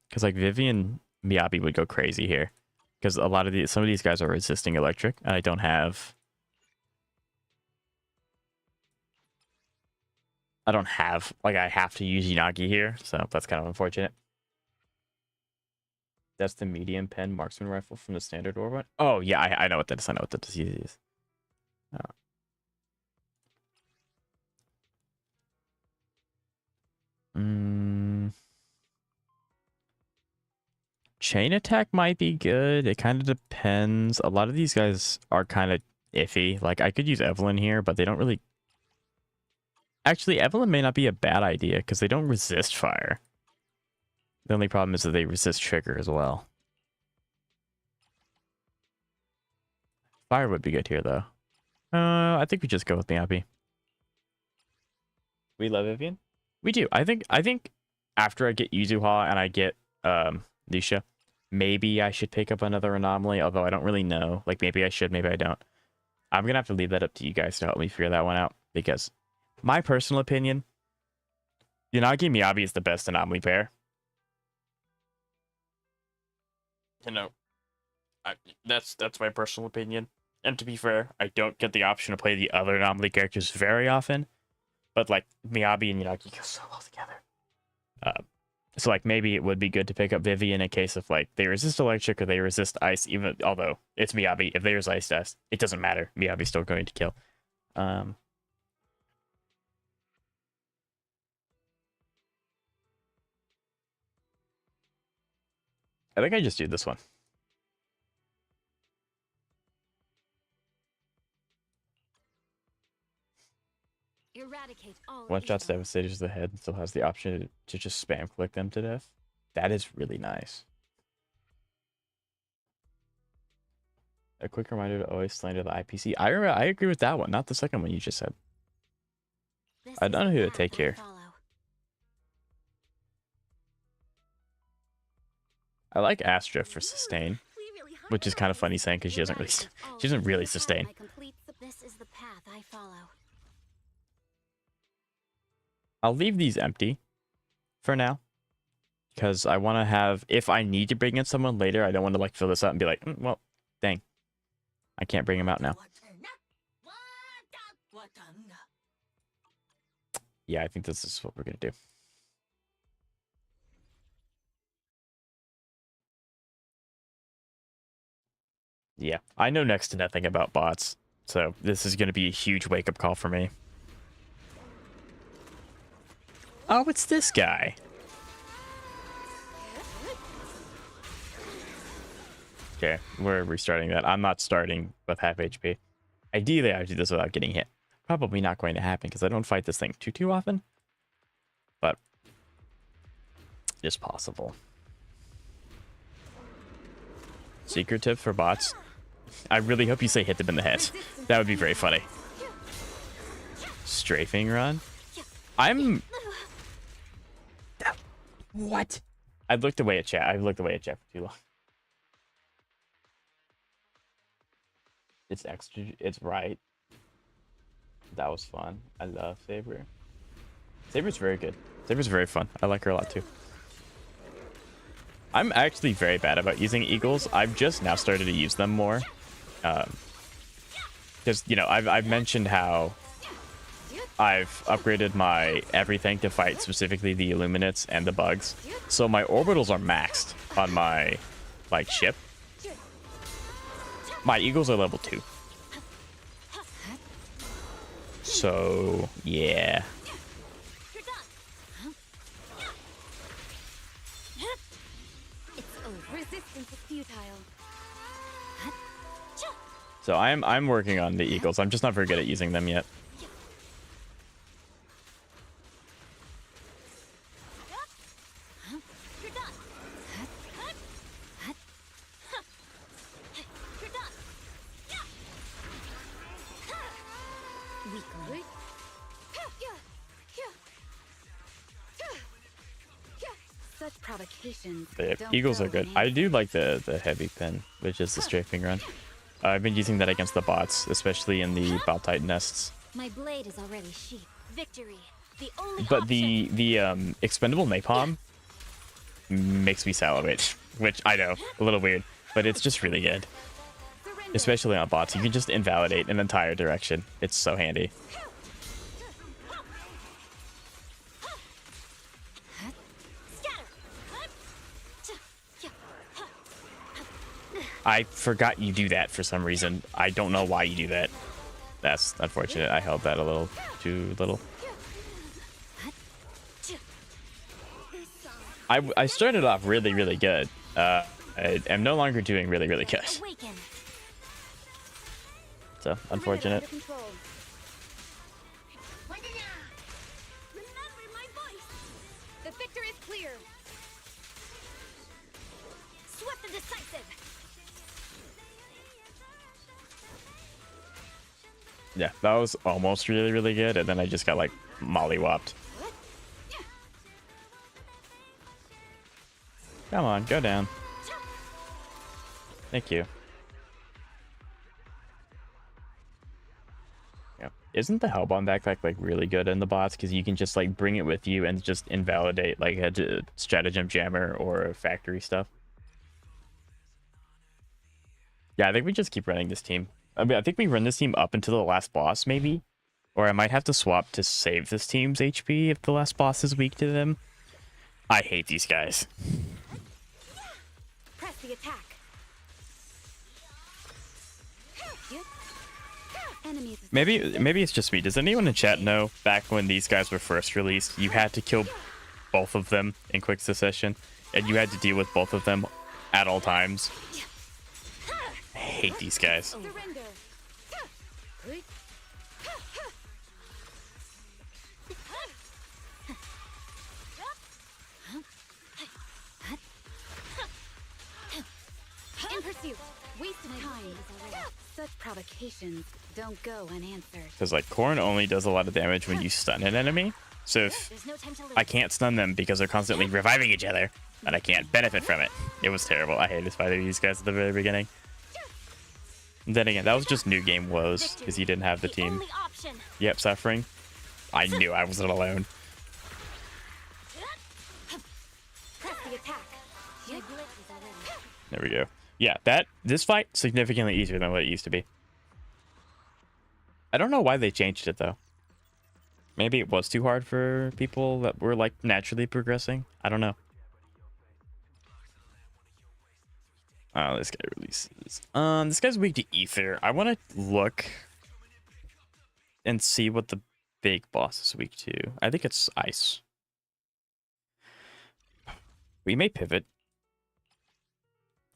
because like Vivian, Miyabi would go crazy here, because some of these guys are resisting electric, and I don't have. I don't have like I have to use Yanagi here, so that's kind of unfortunate. That's the medium pen marksman rifle from the standard war one. Oh yeah, I know what that is. I know what that disease is. Oh. Chain attack might be good. It kind of depends. A lot of these guys are kind of iffy. Like I could use Evelyn here, but they don't really. Actually, Evelyn may not be a bad idea because they don't resist fire. The only problem is that they resist trigger as well. Fire would be good here, though. I think we just go with Miyabi. We love Vivian. We do. I think after I get Yuzuha and I get Lucia, maybe I should pick up another anomaly. Although I don't really know. Like maybe I should, maybe I don't. I'm gonna have to leave that up to you guys to help me figure that one out because my personal opinion, Yanagi Miyabi is the best anomaly pair. You know, that's my personal opinion. And to be fair, I don't get the option to play the other anomaly characters very often. But like Miyabi and Yanagi go so well together. So like maybe it would be good to pick up Vivian in case of like they resist electric or they resist ice. Even although it's Miyabi, if there's ice test, it doesn't matter. Miyabi's still going to kill. I think I just do this one. Eradicate all One shot's evil. devastated to the head and still has the option to just spam click them to death. That is really nice. A quick reminder to always slander the IPC. I agree with that one, not the second one you just said. This I is don't know the who to path take I here. follow. I like Astra for sustain, We really which is kind of funny saying because she doesn't really Eradicate all she doesn't evil. really This is the path sustain. I complete. This is the path I follow. I'll leave these empty for now because I want to have, if I need to bring in someone later, I don't want to like fill this up and be like, well, dang, I can't bring him out now. Yeah, I think this is what we're gonna do. Yeah, I know next to nothing about bots, so this is gonna be a huge wake-up call for me. Oh, it's this guy. Okay, we're restarting that. I'm not starting with half HP. Ideally, I would do this without getting hit. Probably not going to happen because I don't fight this thing too often. But it's possible. Secret tip for bots. I really hope you say hit them in the head. That would be very funny. Strafing run. What? I looked away at chat. I've looked away at chat for too long. It's extra. It's right. That was fun. I love Saber. Saber's very good. Saber's very fun. I like her a lot too. I'm actually very bad about using eagles. I've just now started to use them more. Because, you know, I've mentioned how I've upgraded my everything to fight specifically the Illuminates and the bugs. So my orbitals are maxed on my, like, ship. My eagles are level 2. So, yeah. Resistance is futile. So I'm working on the eagles. I'm just not very good at using them yet. Such provocations. The don't eagles go are good. in I anger. do like the heavy pin, which is the strafing run. I've been using that against the bots, especially in the bot titan nests. My blade is already sheathed. Victory. The only But option. the expendable napalm makes me salivate, which I know, a little weird, but it's just really good. Surrender. Especially on bots, you can just invalidate an entire direction. It's so handy. I forgot you do that for some reason. I don't know why you do that. That's unfortunate. I held that a little too little. I started off really, really good. I am no longer doing really, really good. Awaken. So, unfortunate. Under control. Remember my voice. The victor is clear. Swift and decisive. Yeah, that was almost really, really good, and then I just got, like, mollywopped. Come on, go down. Thank you. Yeah. Isn't the Hellbound backpack, like, really good in the bots? Because you can just, like, bring it with you and just invalidate, like, a stratagem jammer or factory stuff. Yeah, I think we just keep running this team. I mean, I think we run this team up until the last boss, maybe. Or I might have to swap to save this team's HP if the last boss is weak to them. I hate these guys. Press the attack. Enemies. Maybe it's just me. Does anyone in chat know back when these guys were first released, you had to kill both of them in quick succession, and you had to deal with both of them at all times? I hate these guys. Surrender. provocations don't go unanswered. Because like Corn only does a lot of damage when you stun an enemy. So if There's no time to lose. I can't stun them because they're constantly reviving each other, and I can't benefit from it. It was terrible. I hated fighting these guys at the very beginning. And then again, that was just new game woes because you didn't have the team. Only option. Yep, suffering. I knew I wasn't alone. Press the attack. My blade is already. There we go. Yeah, this fight significantly easier than what it used to be. I don't know why they changed it though. Maybe it was too hard for people that were like naturally progressing. I don't know. Oh, this guy releases. This guy's weak to ether. I want to look and see what the big boss is weak to. I think it's ice. We may pivot.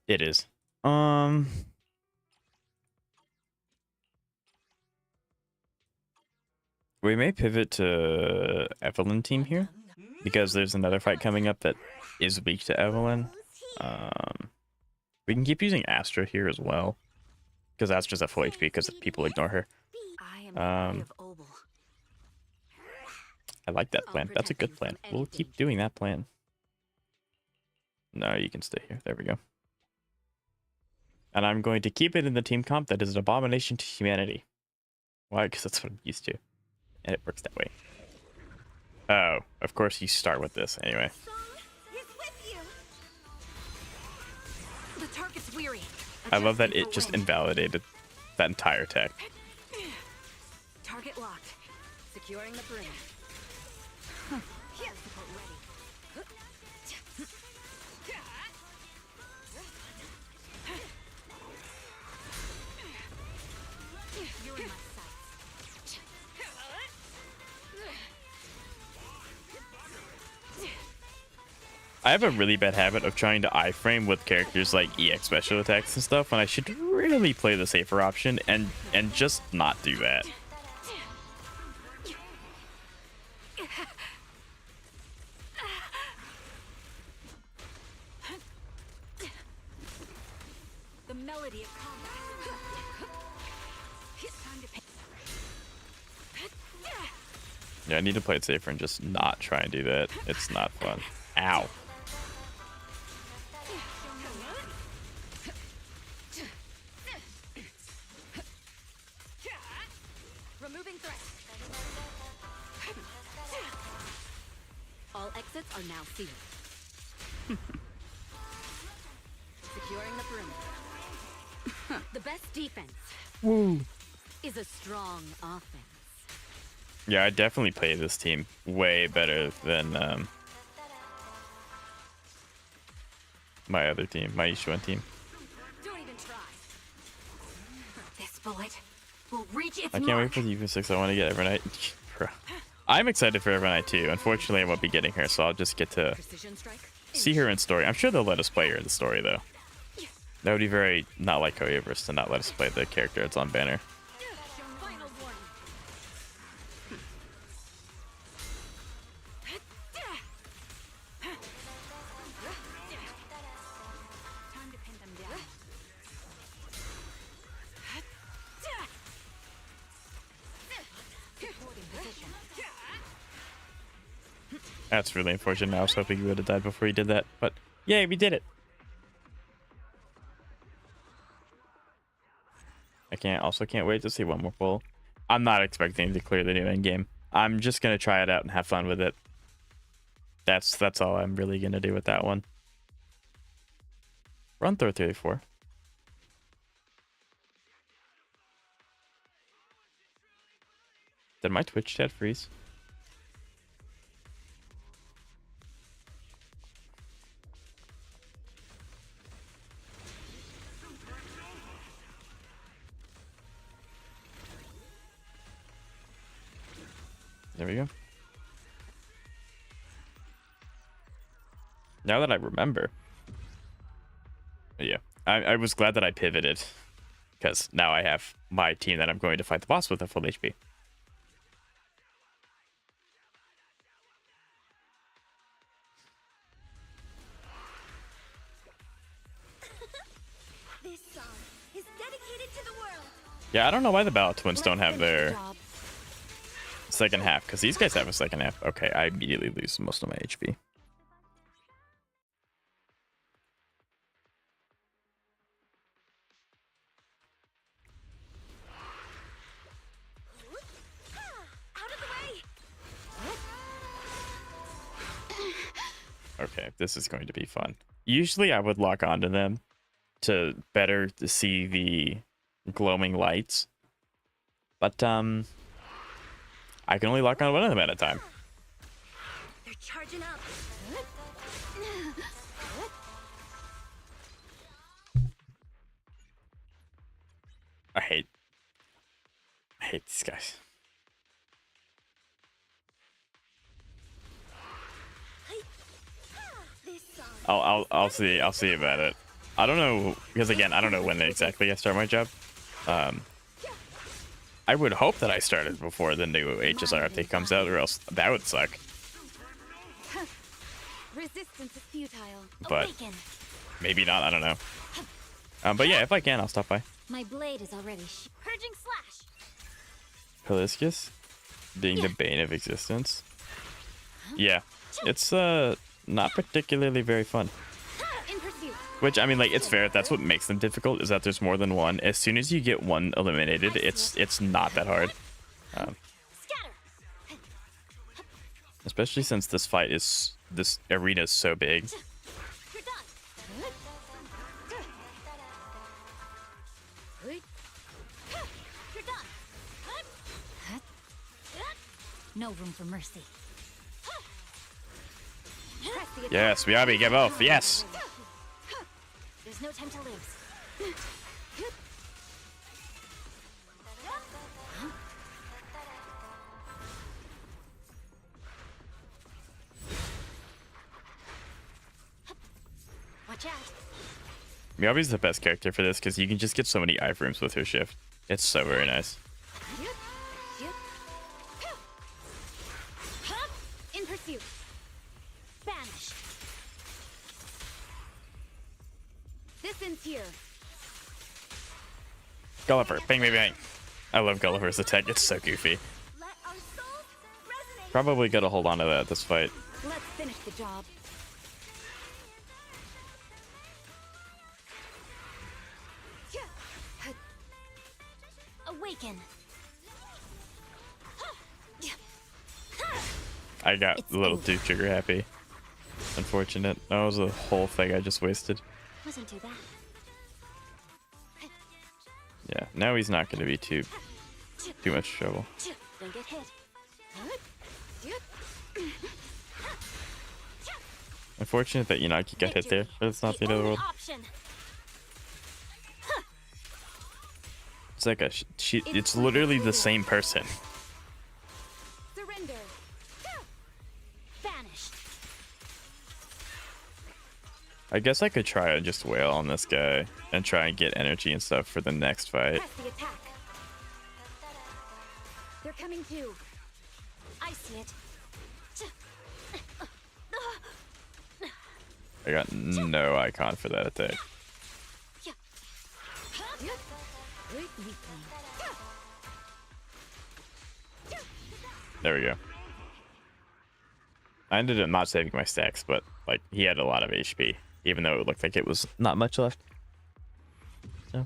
It is. We may pivot to Evelyn team here because there's another fight coming up that is weak to Evelyn. We can keep using Astra here as well because Astra's at full HP because people ignore her. I am the Eye of Obel. I like that plan. That's a good plan. We'll keep doing that plan. No, you can stay here. There we go. And I'm going to keep it in the team comp that is an abomination to humanity. Why? Because that's what I'm used to. And it works that way. Oh, of course you start with this anyway. Song is with you. The target's weary. I love that Adjusting it for just wind. invalidated that entire tech. Target locked. Securing the brim. Support ready. You're in my sights. I have a really bad habit of trying to iframe with characters like EX special attacks and stuff when I should really play the safer option and just not do that. The melody of combat. It's time to pay. Yeah, I need to play it safer and just not try and do that. It's not fun. Ow. Removing threat. All exits are now sealed. Securing the perimeter. The best defense is a strong offense. Yeah, I definitely play this team way better than my other team, my Ishuan team. Don't even try. This bullet will reach its I can't mark. wait for the UV6. I want to get Evernight. Bro. I'm excited for Evernight too. Unfortunately, I won't be getting her, so I'll just get to Precision strike. see her in story. I'm sure they'll let us play her in the story, though. That would be very not like Koyaverse to not let us play the character that's on banner. Final warning. Time to pin them down. Supporting position. That's really unfortunate. I was hoping you would have died before you did that, but yay, we did it. I can't wait to see one more pull. I'm not expecting to clear the new endgame. I'm just gonna try it out and have fun with it. That's all I'm really gonna do with that one. Run through 34. Did my Twitch chat freeze? There we go. Now that I remember. Yeah, I was glad that I pivoted. Because now I have my team that I'm going to fight the boss with at full HP. This song is dedicated to the world. Yeah, I don't know why the Battle Twins don't have Let's finish the their job. second half, because these guys have a second half. Okay, I immediately lose most of my HP. Out of the way! Okay, this is going to be fun. Usually I would lock onto them to better to see the glowing lights. But I can only lock on one of them at a time. They're charging up. I hate these guys. This song. I'll see about it. I don't know, because again, I don't know when exactly I start my job. I would hope that I started before the new HSR update comes out, or else that would suck. Resistance is futile. But Awaken. maybe not, I don't know. But yeah, if I can, I'll stop by. My blade is already Purging slash. Peliscus being the bane of existence. Yeah, it's not particularly very fun. in pursuit. Which, I mean, like, it's fair. That's what makes them difficult, is that there's more than one. As soon as you get one eliminated, it's not that hard. Scatter. Especially since this arena is so big. You're done. You're done. No room for mercy. Press the attack. Yes, Miyabi, get both. Yes. There's no time to lose. Watch out. Miyabi's the best character for this because you can just get so many iframes with her shift. It's so very nice. In pursuit. Banish. This ends here. Gulliver, bang, bang, bang. I love Gulliver's attack. It's so goofy. Let our souls resonate. Probably gotta hold on to that this fight. Let's finish the job. Awaken. I got It's a little over. too trigger happy. Unfortunate. That was a whole thing I just wasted. Wasn't too bad. Yeah, now he's not gonna be too much trouble. Don't get hit. Unfortunate that Yanagi got hit there, but it's not the end of the world. Option. It's like it's literally the same person. Surrender. Vanished. I guess I could try and just wail on this guy and try and get energy and stuff for the next fight. Press the attack. They're coming too. I see it. I got no icon for that attack. Weakling. There we go. I ended up not saving my stacks, but like he had a lot of HP, even though it looked like it was not much left. So.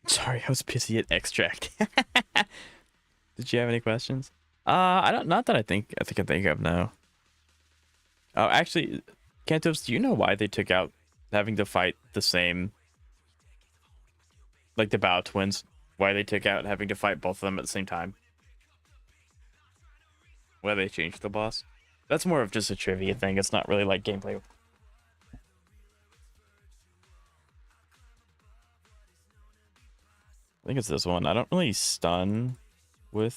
Sorry, I was busy at extract. Did you have any questions? I don't. Not that I think of now. Oh, actually, Cantos, do you know why they took out having to fight the same, like the Bao twins? Why they took out having to fight both of them at the same time? Why they changed the boss? That's more of just a trivia thing. It's not really like gameplay. I think it's this one. I don't really stun with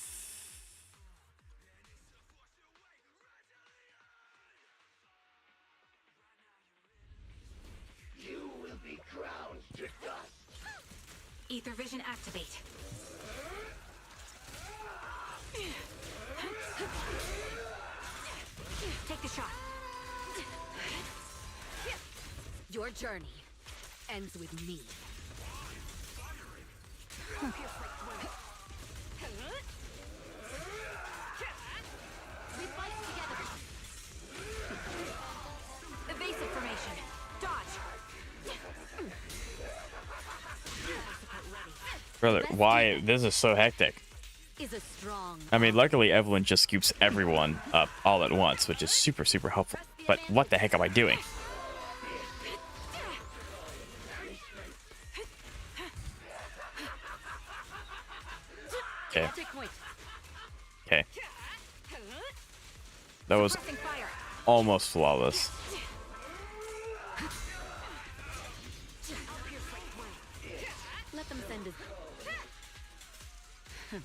Ether vision activate. Take the shot. Your journey ends with me. We fight together. Evasive formation. Dodge. Brother, why? This is so hectic. Is a strong. I mean, luckily Evelyn just scoops everyone up all at once, which is super, super helpful. But what the heck am I doing? Okay. Take point. Okay. That was Pressing fire. almost flawless. Let them send it. I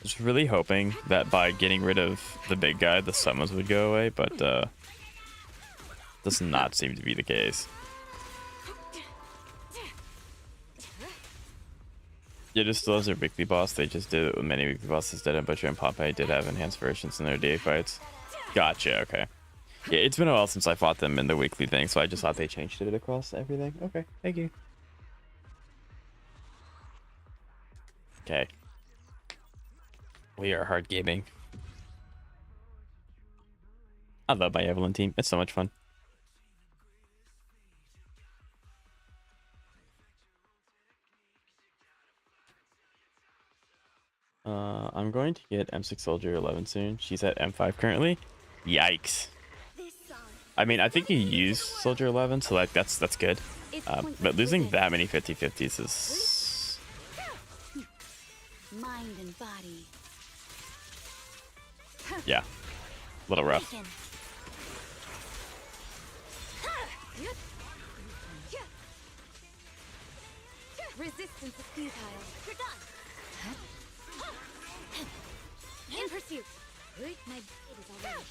was really hoping that by getting rid of the big guy, the summons would go away, but does not seem to be the case. Yeah, just still has their weekly boss. They just did it with many weekly bosses. Dead and Butcher and Popeye did have enhanced versions in their day fights. Gotcha, okay. Yeah, it's been a while since I fought them in the weekly thing, so I just thought they changed it across everything. Okay, thank you. Okay. We are hard gaming. I love my Evelyn team. It's so much fun. I'm going to get M6 Soldier 11 soon. She's at M5 currently. Yikes. This song. I mean, I think you use Soldier 11, so like that's good. But losing that many 50-50s is Mind and body. yeah, a little rough. Awaken. Resistance is futile. You're done. In pursuit. My blade is already.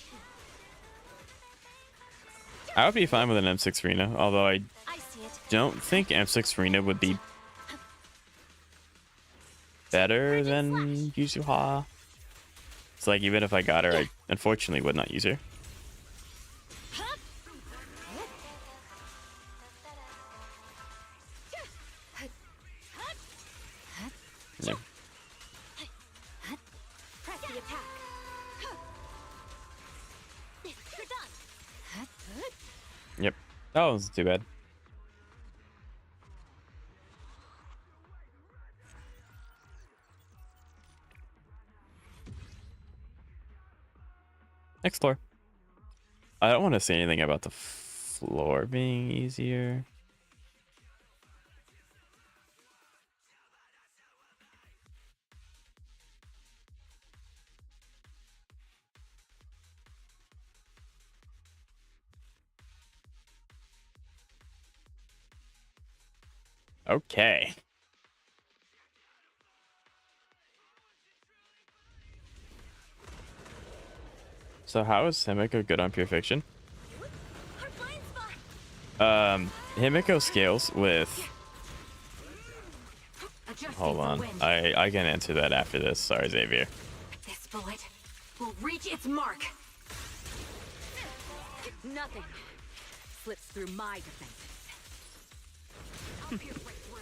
I would be fine with an M6 Rena, although I I see it. don't think M6 Rena would be better than Yuzuha. It's like even if I got her, I unfortunately would not use her. Yeah. Press the attack. You're done. Yep. That wasn't too bad. Explore. I don't want to say anything about the floor being easier. Okay. So how is Himiko good on Pure Fiction? Our blind spot. Himiko scales with... Adjusting Hold for on. wind. I can answer that after this. Sorry, Xavier. This bullet will reach its mark. Nothing slips through my defenses. I'll pierce right through.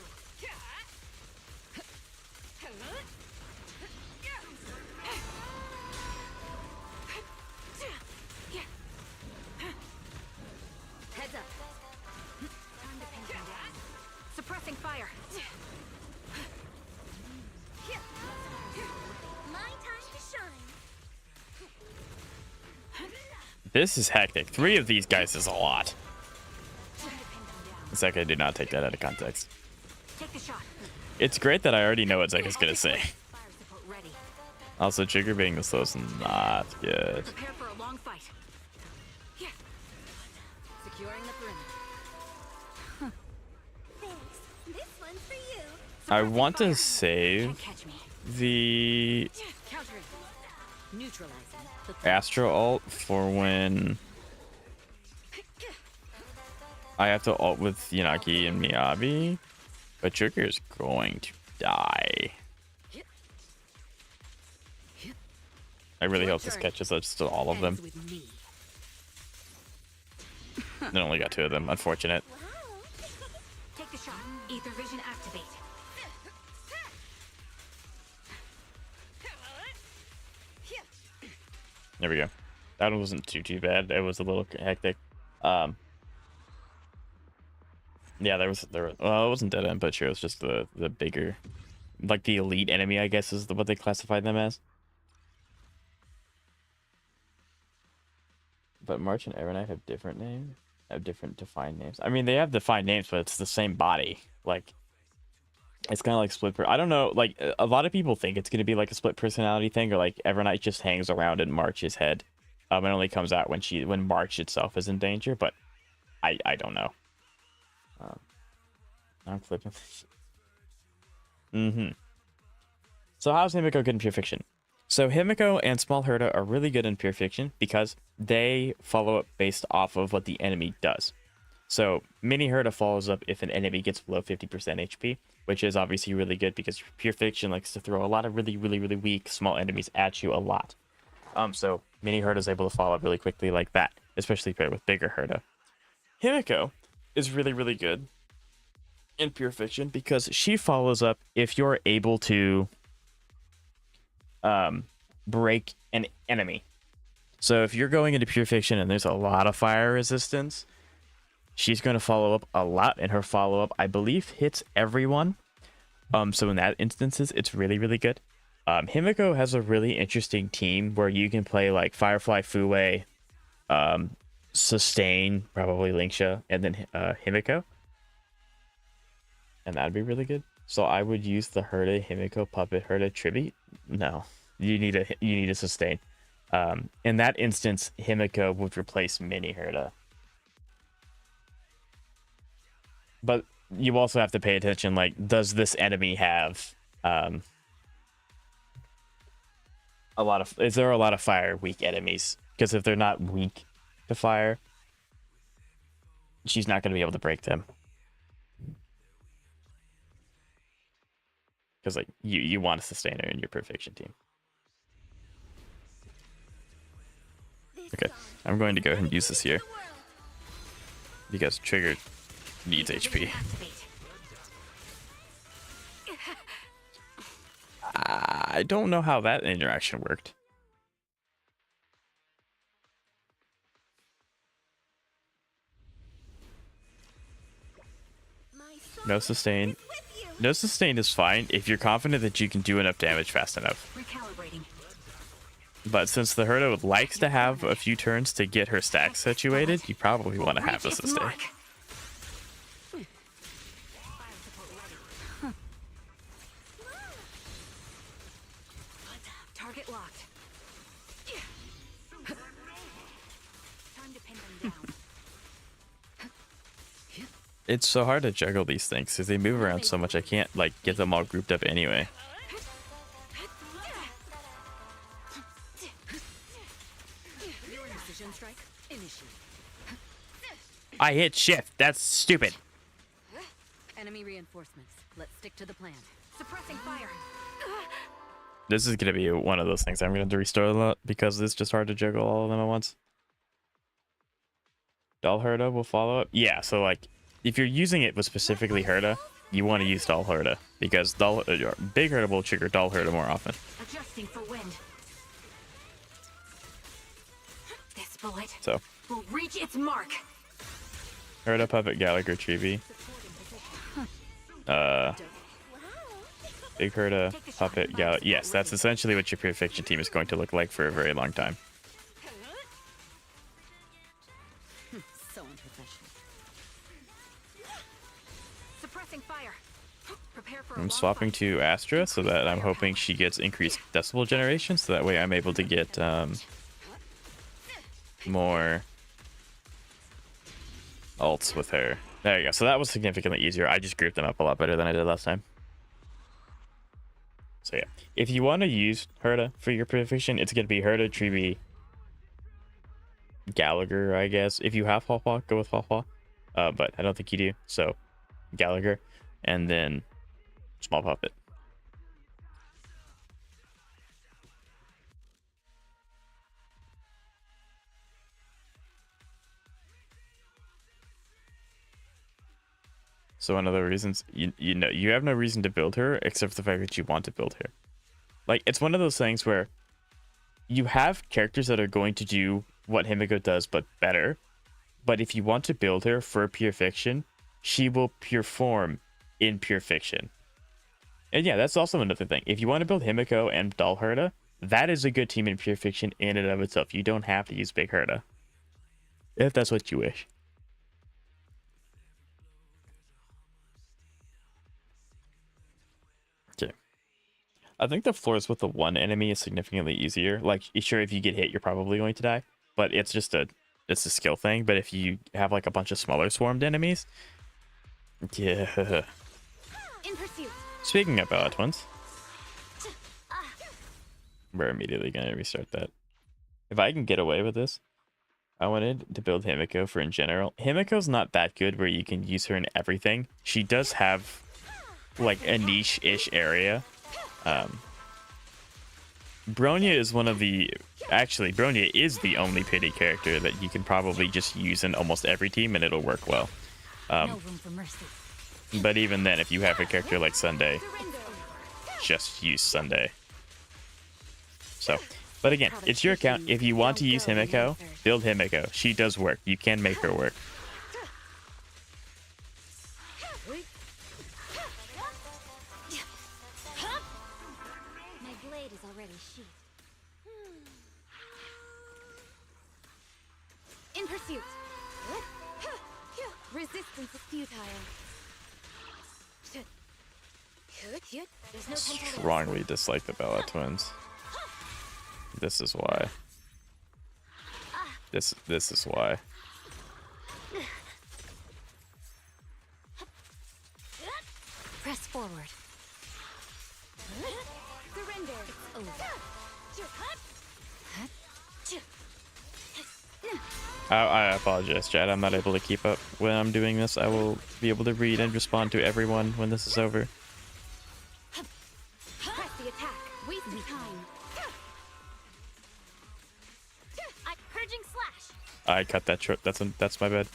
Heads up. Time to pin him down. Suppressing fire. My time to shine. This is hectic. 3 of these guys is a lot. Time to pin him down. Zeka did not take that out of context. Take the shot. It's great that I already know what Zeka's gonna say. Fire support ready. Also, Trigger being this low is not good. Prepare for a long fight. Yeah. Securing the perimeter. Thanks. This one's for you. I Suppressing want to fire. save Can't catch me. the Countering. Neutralizing. The threat. Astro ult for when I have to ult with Yanagi and Miyabi. But Trigger is going to die. I really hope this catches up to all of them. They only got 2 of them. Unfortunate. Take the shot. Ether vision activate. There we go. That one wasn't too bad. It was a little hectic. Yeah, well, it wasn't dead end, but sure, it was just the bigger, like the elite enemy, I guess is what they classified them as. But March and Evernight have different names, have different defined names. I mean, they have defined names, but it's the same body. Like, it's kind of like split. I don't know. Like, a lot of people think it's gonna be like a split personality thing, or like Evernight just hangs around in March's head. It only comes out when March itself is in danger. But I don't know. I'm flipping. So how's Himiko good in Pure Fiction? So Himiko and Small Herta are really good in Pure Fiction because they follow up based off of what the enemy does. So Mini Herta follows up if an enemy gets below 50% HP, which is obviously really good because Pure Fiction likes to throw a lot of really weak small enemies at you a lot. So Mini Herta is able to follow up really quickly like that, especially paired with bigger Herta. Himiko is really good in Pure Fiction because she follows up if you're able to break an enemy. So if you're going into Pure Fiction and there's a lot of fire resistance, she's going to follow up a lot, and her follow-up, I believe, hits everyone. So in that instances, it's really good. Himiko has a really interesting team where you can play like Firefly Fue, Sustain, probably Linksha, and then Himiko. And that'd be really good. So I would use the Herta, Himiko, Puppet, Herta, Tribute. No, you need a Sustain. In that instance, Himiko would replace Mini Herta. But you also have to pay attention, like, does this enemy have is there a lot of fire weak enemies? Because if they're not weak to fire, she's not going to be able to break them. Because like you want a sustainer in your Perfection team. Okay, I'm going to go ahead and use this here because Trigger needs HP. I don't know how that interaction worked. No sustain. No sustain is fine if you're confident that you can do enough damage fast enough. But since the Herta likes to have a few turns to get her stack situated, you probably want to have a sustain. Target locked. Time to pin them down. It's so hard to juggle these things because they move around so much. I can't like get them all grouped up anyway. I hit shift. That's stupid. Enemy reinforcements. Let's stick to the plan. Suppressing fire. This is gonna be one of those things I'm gonna have to restore a lot because it's just hard to juggle all of them at once. Doll Herta will follow up. Yeah, so like if you're using it with specifically Herta, you want to use Doll Herta because big Herta will trigger Doll Herta more often. Adjusting for wind. This bullet So will reach its mark. Herta, Puppet, Gallagher, Treevee. Big Herta, Puppet, Gallagher. Yes, that's essentially what your Perfection team is going to look like for a very long time. So unprofessional. Suppressing fire. Prepare for I'm swapping to Astra so that I'm hoping she gets increased decibel generation, so that way I'm able to get more ults with her. There you go. So that was significantly easier. I just grouped them up a lot better than I did last time. So yeah, if you want to use Herta for your Perfection, it's going to be Herta, Treevee, Gallagher, I guess. If you have Hawpaw, go with Hawpaw. But I don't think you do. So Gallagher. and then small puppet. So one of the reasons you know you have no reason to build her except for the fact that you want to build her. Like, it's one of those things where you have characters that are going to do what Himiko does but better. But if you want to build her for pure fiction, she will pure form in pure fiction. And yeah, that's also another thing. If you want to build Himiko and Doll Herda, that is a good team in pure fiction in and of itself. You don't have to use Big Herda if that's what you wish. Okay. I think the floors with the one enemy is significantly easier. Like, sure, if you get hit, you're probably going to die, but it's a skill thing. But if you have like a bunch of smaller swarmed enemies, yeah. In pursuit. Speaking of Bella Twins, we're immediately gonna restart that. If I can get away with this, I wanted to build Himiko for in general. Himiko's not that good where you can use her in everything. She does have like a niche-ish area. Bronya is one of the... Actually, Bronya is the only pity character that you can probably just use in almost every team and it'll work well. No room for mercy. But even then, if you have a character like Sunday, just use Sunday. So, but again, it's your account. If you want to use Himiko, build Himiko. She does work. You can make her work. My blade is already sheathed. In pursuit. Resistance is futile. There's no time to Strongly dislike the Bella Twins. This is why. This is why. press forward. Surrender. It's over. I apologize, Chad. I'm not able to keep up when I'm doing this. I will be able to read and respond to everyone when this is over. Press the attack. Waste of time. Purging slash. I cut that short. That's my bad.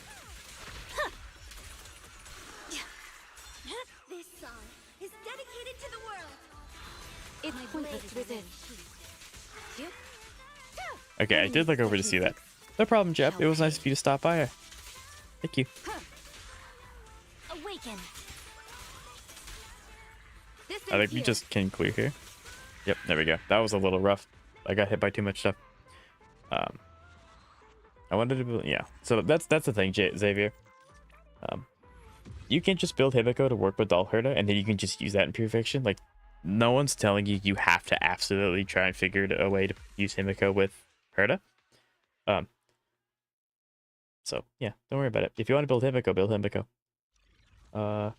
This song is dedicated to the world. It's pointless to resist. Okay, I did look over to see that. No problem, Jep. It was nice of you to stop by. Thank you. Awaken. I think we just can clear here. Yep, there we go. That was a little rough. I got hit by too much stuff. I wanted to build, yeah. So that's the thing, Xavier. You can just build Himiko to work with Doll Herda, and then you can just use that in pure fiction. Like, no one's telling you you have to absolutely try and figure a way to use Himiko with Herda. So yeah, don't worry about it. If you want to build Himiko, build Himiko.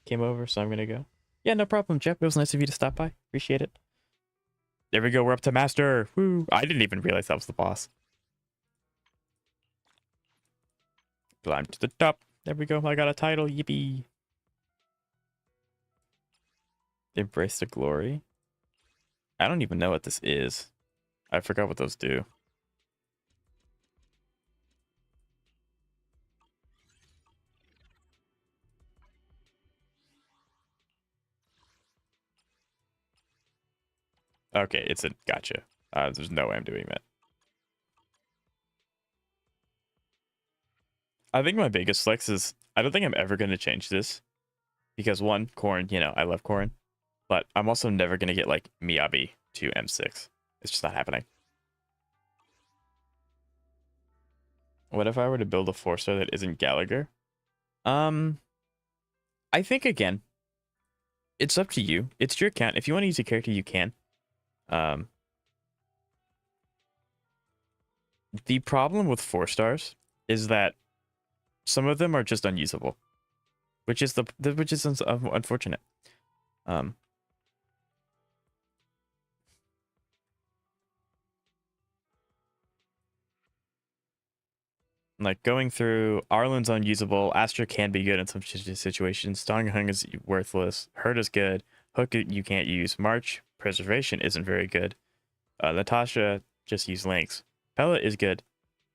Came over, so I'm gonna go. Yeah, no problem, Jeff. It was nice of you to stop by. Appreciate it. There we go. We're up to Master. Woo! I didn't even realize that was the boss. Climb to the top. There we go. I got a title. Yippee! Embrace the glory. I don't even know what this is. I forgot what those do. Okay, it's a gotcha. There's no way I'm doing that. I think my biggest flex is I don't think I'm ever going to change this. Because one, Corrin, you know, I love Corrin. But I'm also never going to get like Miyabi to M6. It's just not happening. What if I were to build a 4-star that isn't Gallagher? I think again, it's up to you. It's your account. If you want to use a character, you can. The problem with 4-stars is that some of them are just unusable, which is unfortunate. Like going through, Arlen's unusable. Astra can be good in some situations. Dong Hung is worthless. Hurt is good. Hook you can't use. March preservation isn't very good. Natasha just use links. Pella is good.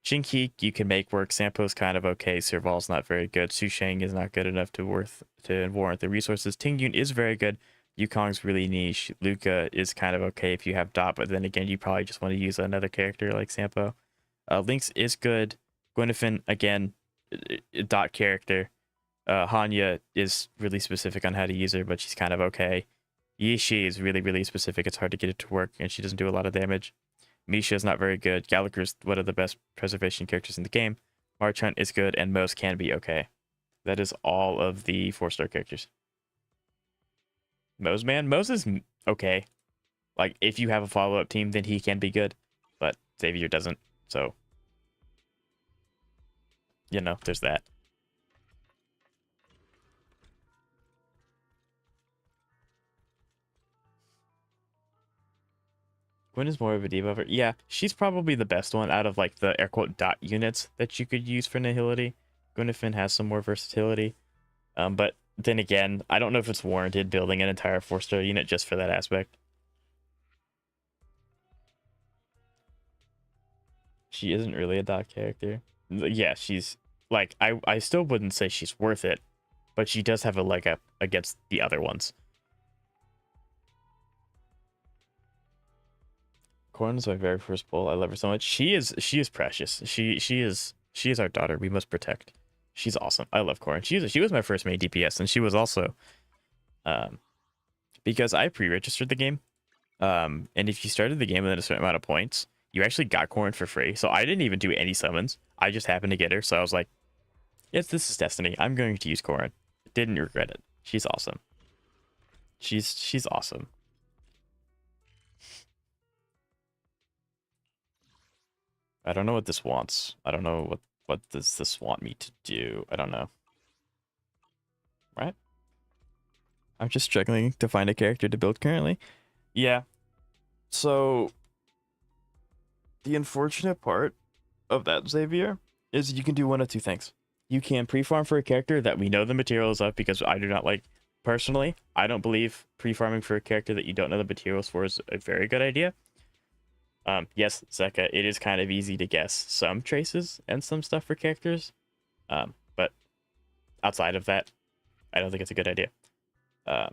Shinki you can make work. Sampo's kind of okay. Serval's not very good. Su Shang is not good enough to warrant the resources. Tingyun is very good. Yukong's really niche. Luca is kind of okay if you have Dot, but then again, you probably just want to use another character like Sampo. Lynx is good. Gwyneth, again, Dot character. Hanya is really specific on how to use her, but she's kind of okay. Yishi is really, really specific. It's hard to get it to work, and she doesn't do a lot of damage. Misha is not very good. Gallagher's one of the best preservation characters in the game. March Hunt is good, and Mose can be okay. That is all of the 4-star characters. Mose, man. Mose is okay. Like, if you have a follow-up team, then he can be good. But Xavier doesn't, so... You know, there's that. Gwen is more of a debuffer. Yeah, she's probably the best one out of, like, the air-quote dot units that you could use for nihility. Gwyneth has some more versatility. But then again, I don't know if it's warranted building an entire 4-star unit just for that aspect. She isn't really a dot character. Yeah, she's... Like, I still wouldn't say she's worth it, but she does have a leg up against the other ones. Corn is my very first bull. I love her so much. She is precious. She is our daughter. We must protect. She's awesome. I love Corn. She was my first main DPS, and she was also because I pre-registered the game. And if you started the game within a certain amount of points, you actually got Corn for free. So I didn't even do any summons. I just happened to get her, so I was like, yes, this is destiny. I'm going to use Corrin. Didn't regret it. She's awesome. She's awesome. I don't know what this wants. I don't know what does this want me to do. I don't know. Right? I'm just struggling to find a character to build currently. Yeah. So the unfortunate part of that, Xavier, is you can do one of two things. You can pre-farm for a character that we know the materials of, because I do not like, personally, I don't believe pre-farming for a character that you don't know the materials for is a very good idea. Yes, Zeka, it is kind of easy to guess some traces and some stuff for characters. But outside of that, I don't think it's a good idea. So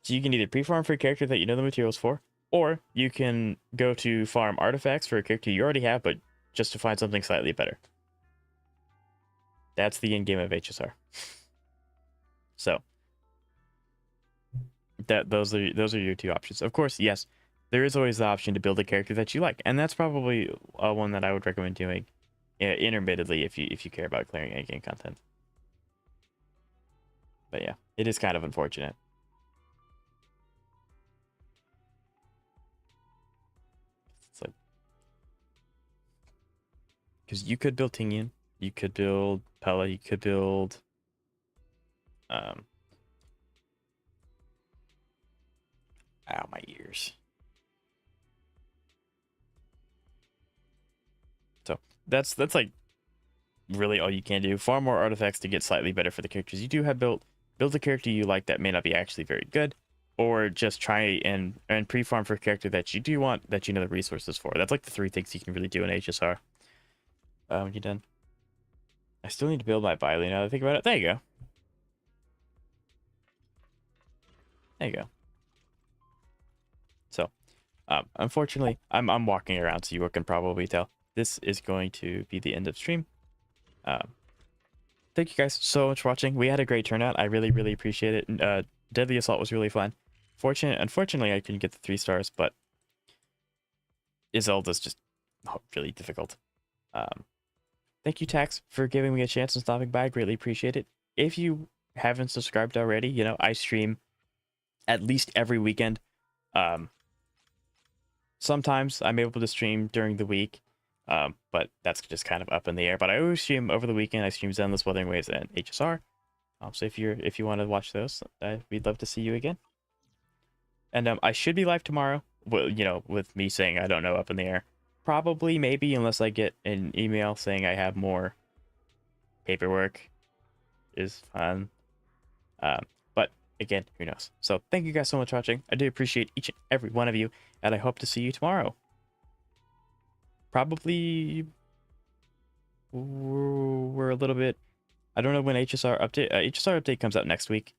you can either pre-farm for a character that you know the materials for, or you can go to farm artifacts for a character you already have, but just to find something slightly better. That's the end game of HSR. So those are your two options. Of course, yes, there is always the option to build a character that you like, and that's probably one that I would recommend doing intermittently if you care about clearing end game content. But yeah, it is kind of unfortunate. It's like, because you could build Tingyun, you could build Pella, you could build ow, my ears. So that's like really all you can do. Farm more artifacts to get slightly better for the characters you do have built. Build a character you like that may not be actually very good, or just try and pre-farm for a character that you do want, that you know the resources for. That's like the three things you can really do in HSR. You done? I still need to build my Biley now that I think about it. There you go. There you go. So, unfortunately, I'm walking around, so you can probably tell this is going to be the end of stream. Thank you guys so much for watching. We had a great turnout. I really, really appreciate it. Deadly Assault was really fun. Unfortunately, I couldn't get the 3 stars, but Isolde's just really difficult. Thank you, Tax, for giving me a chance and stopping by. I greatly appreciate it. If you haven't subscribed already, you know, I stream at least every weekend. Sometimes I'm able to stream during the week, but that's just kind of up in the air. But I always stream over the weekend. I stream Zenless Wuthering Waves and HSR. So if you want to watch those, we'd love to see you again. And I should be live tomorrow. Well, you know, with me saying I don't know, up in the air. Probably, maybe, unless I get an email saying I have more paperwork is fun. But again, who knows? So thank you guys so much for watching. I do appreciate each and every one of you, and I hope to see you tomorrow. Probably we're a little bit. I don't know when HSR update. HSR update comes out next week,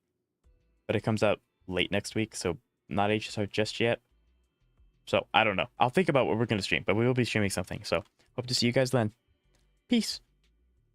but it comes out late next week, so not HSR just yet. So I don't know. I'll think about what we're gonna stream, but we will be streaming something. So hope to see you guys then. Peace.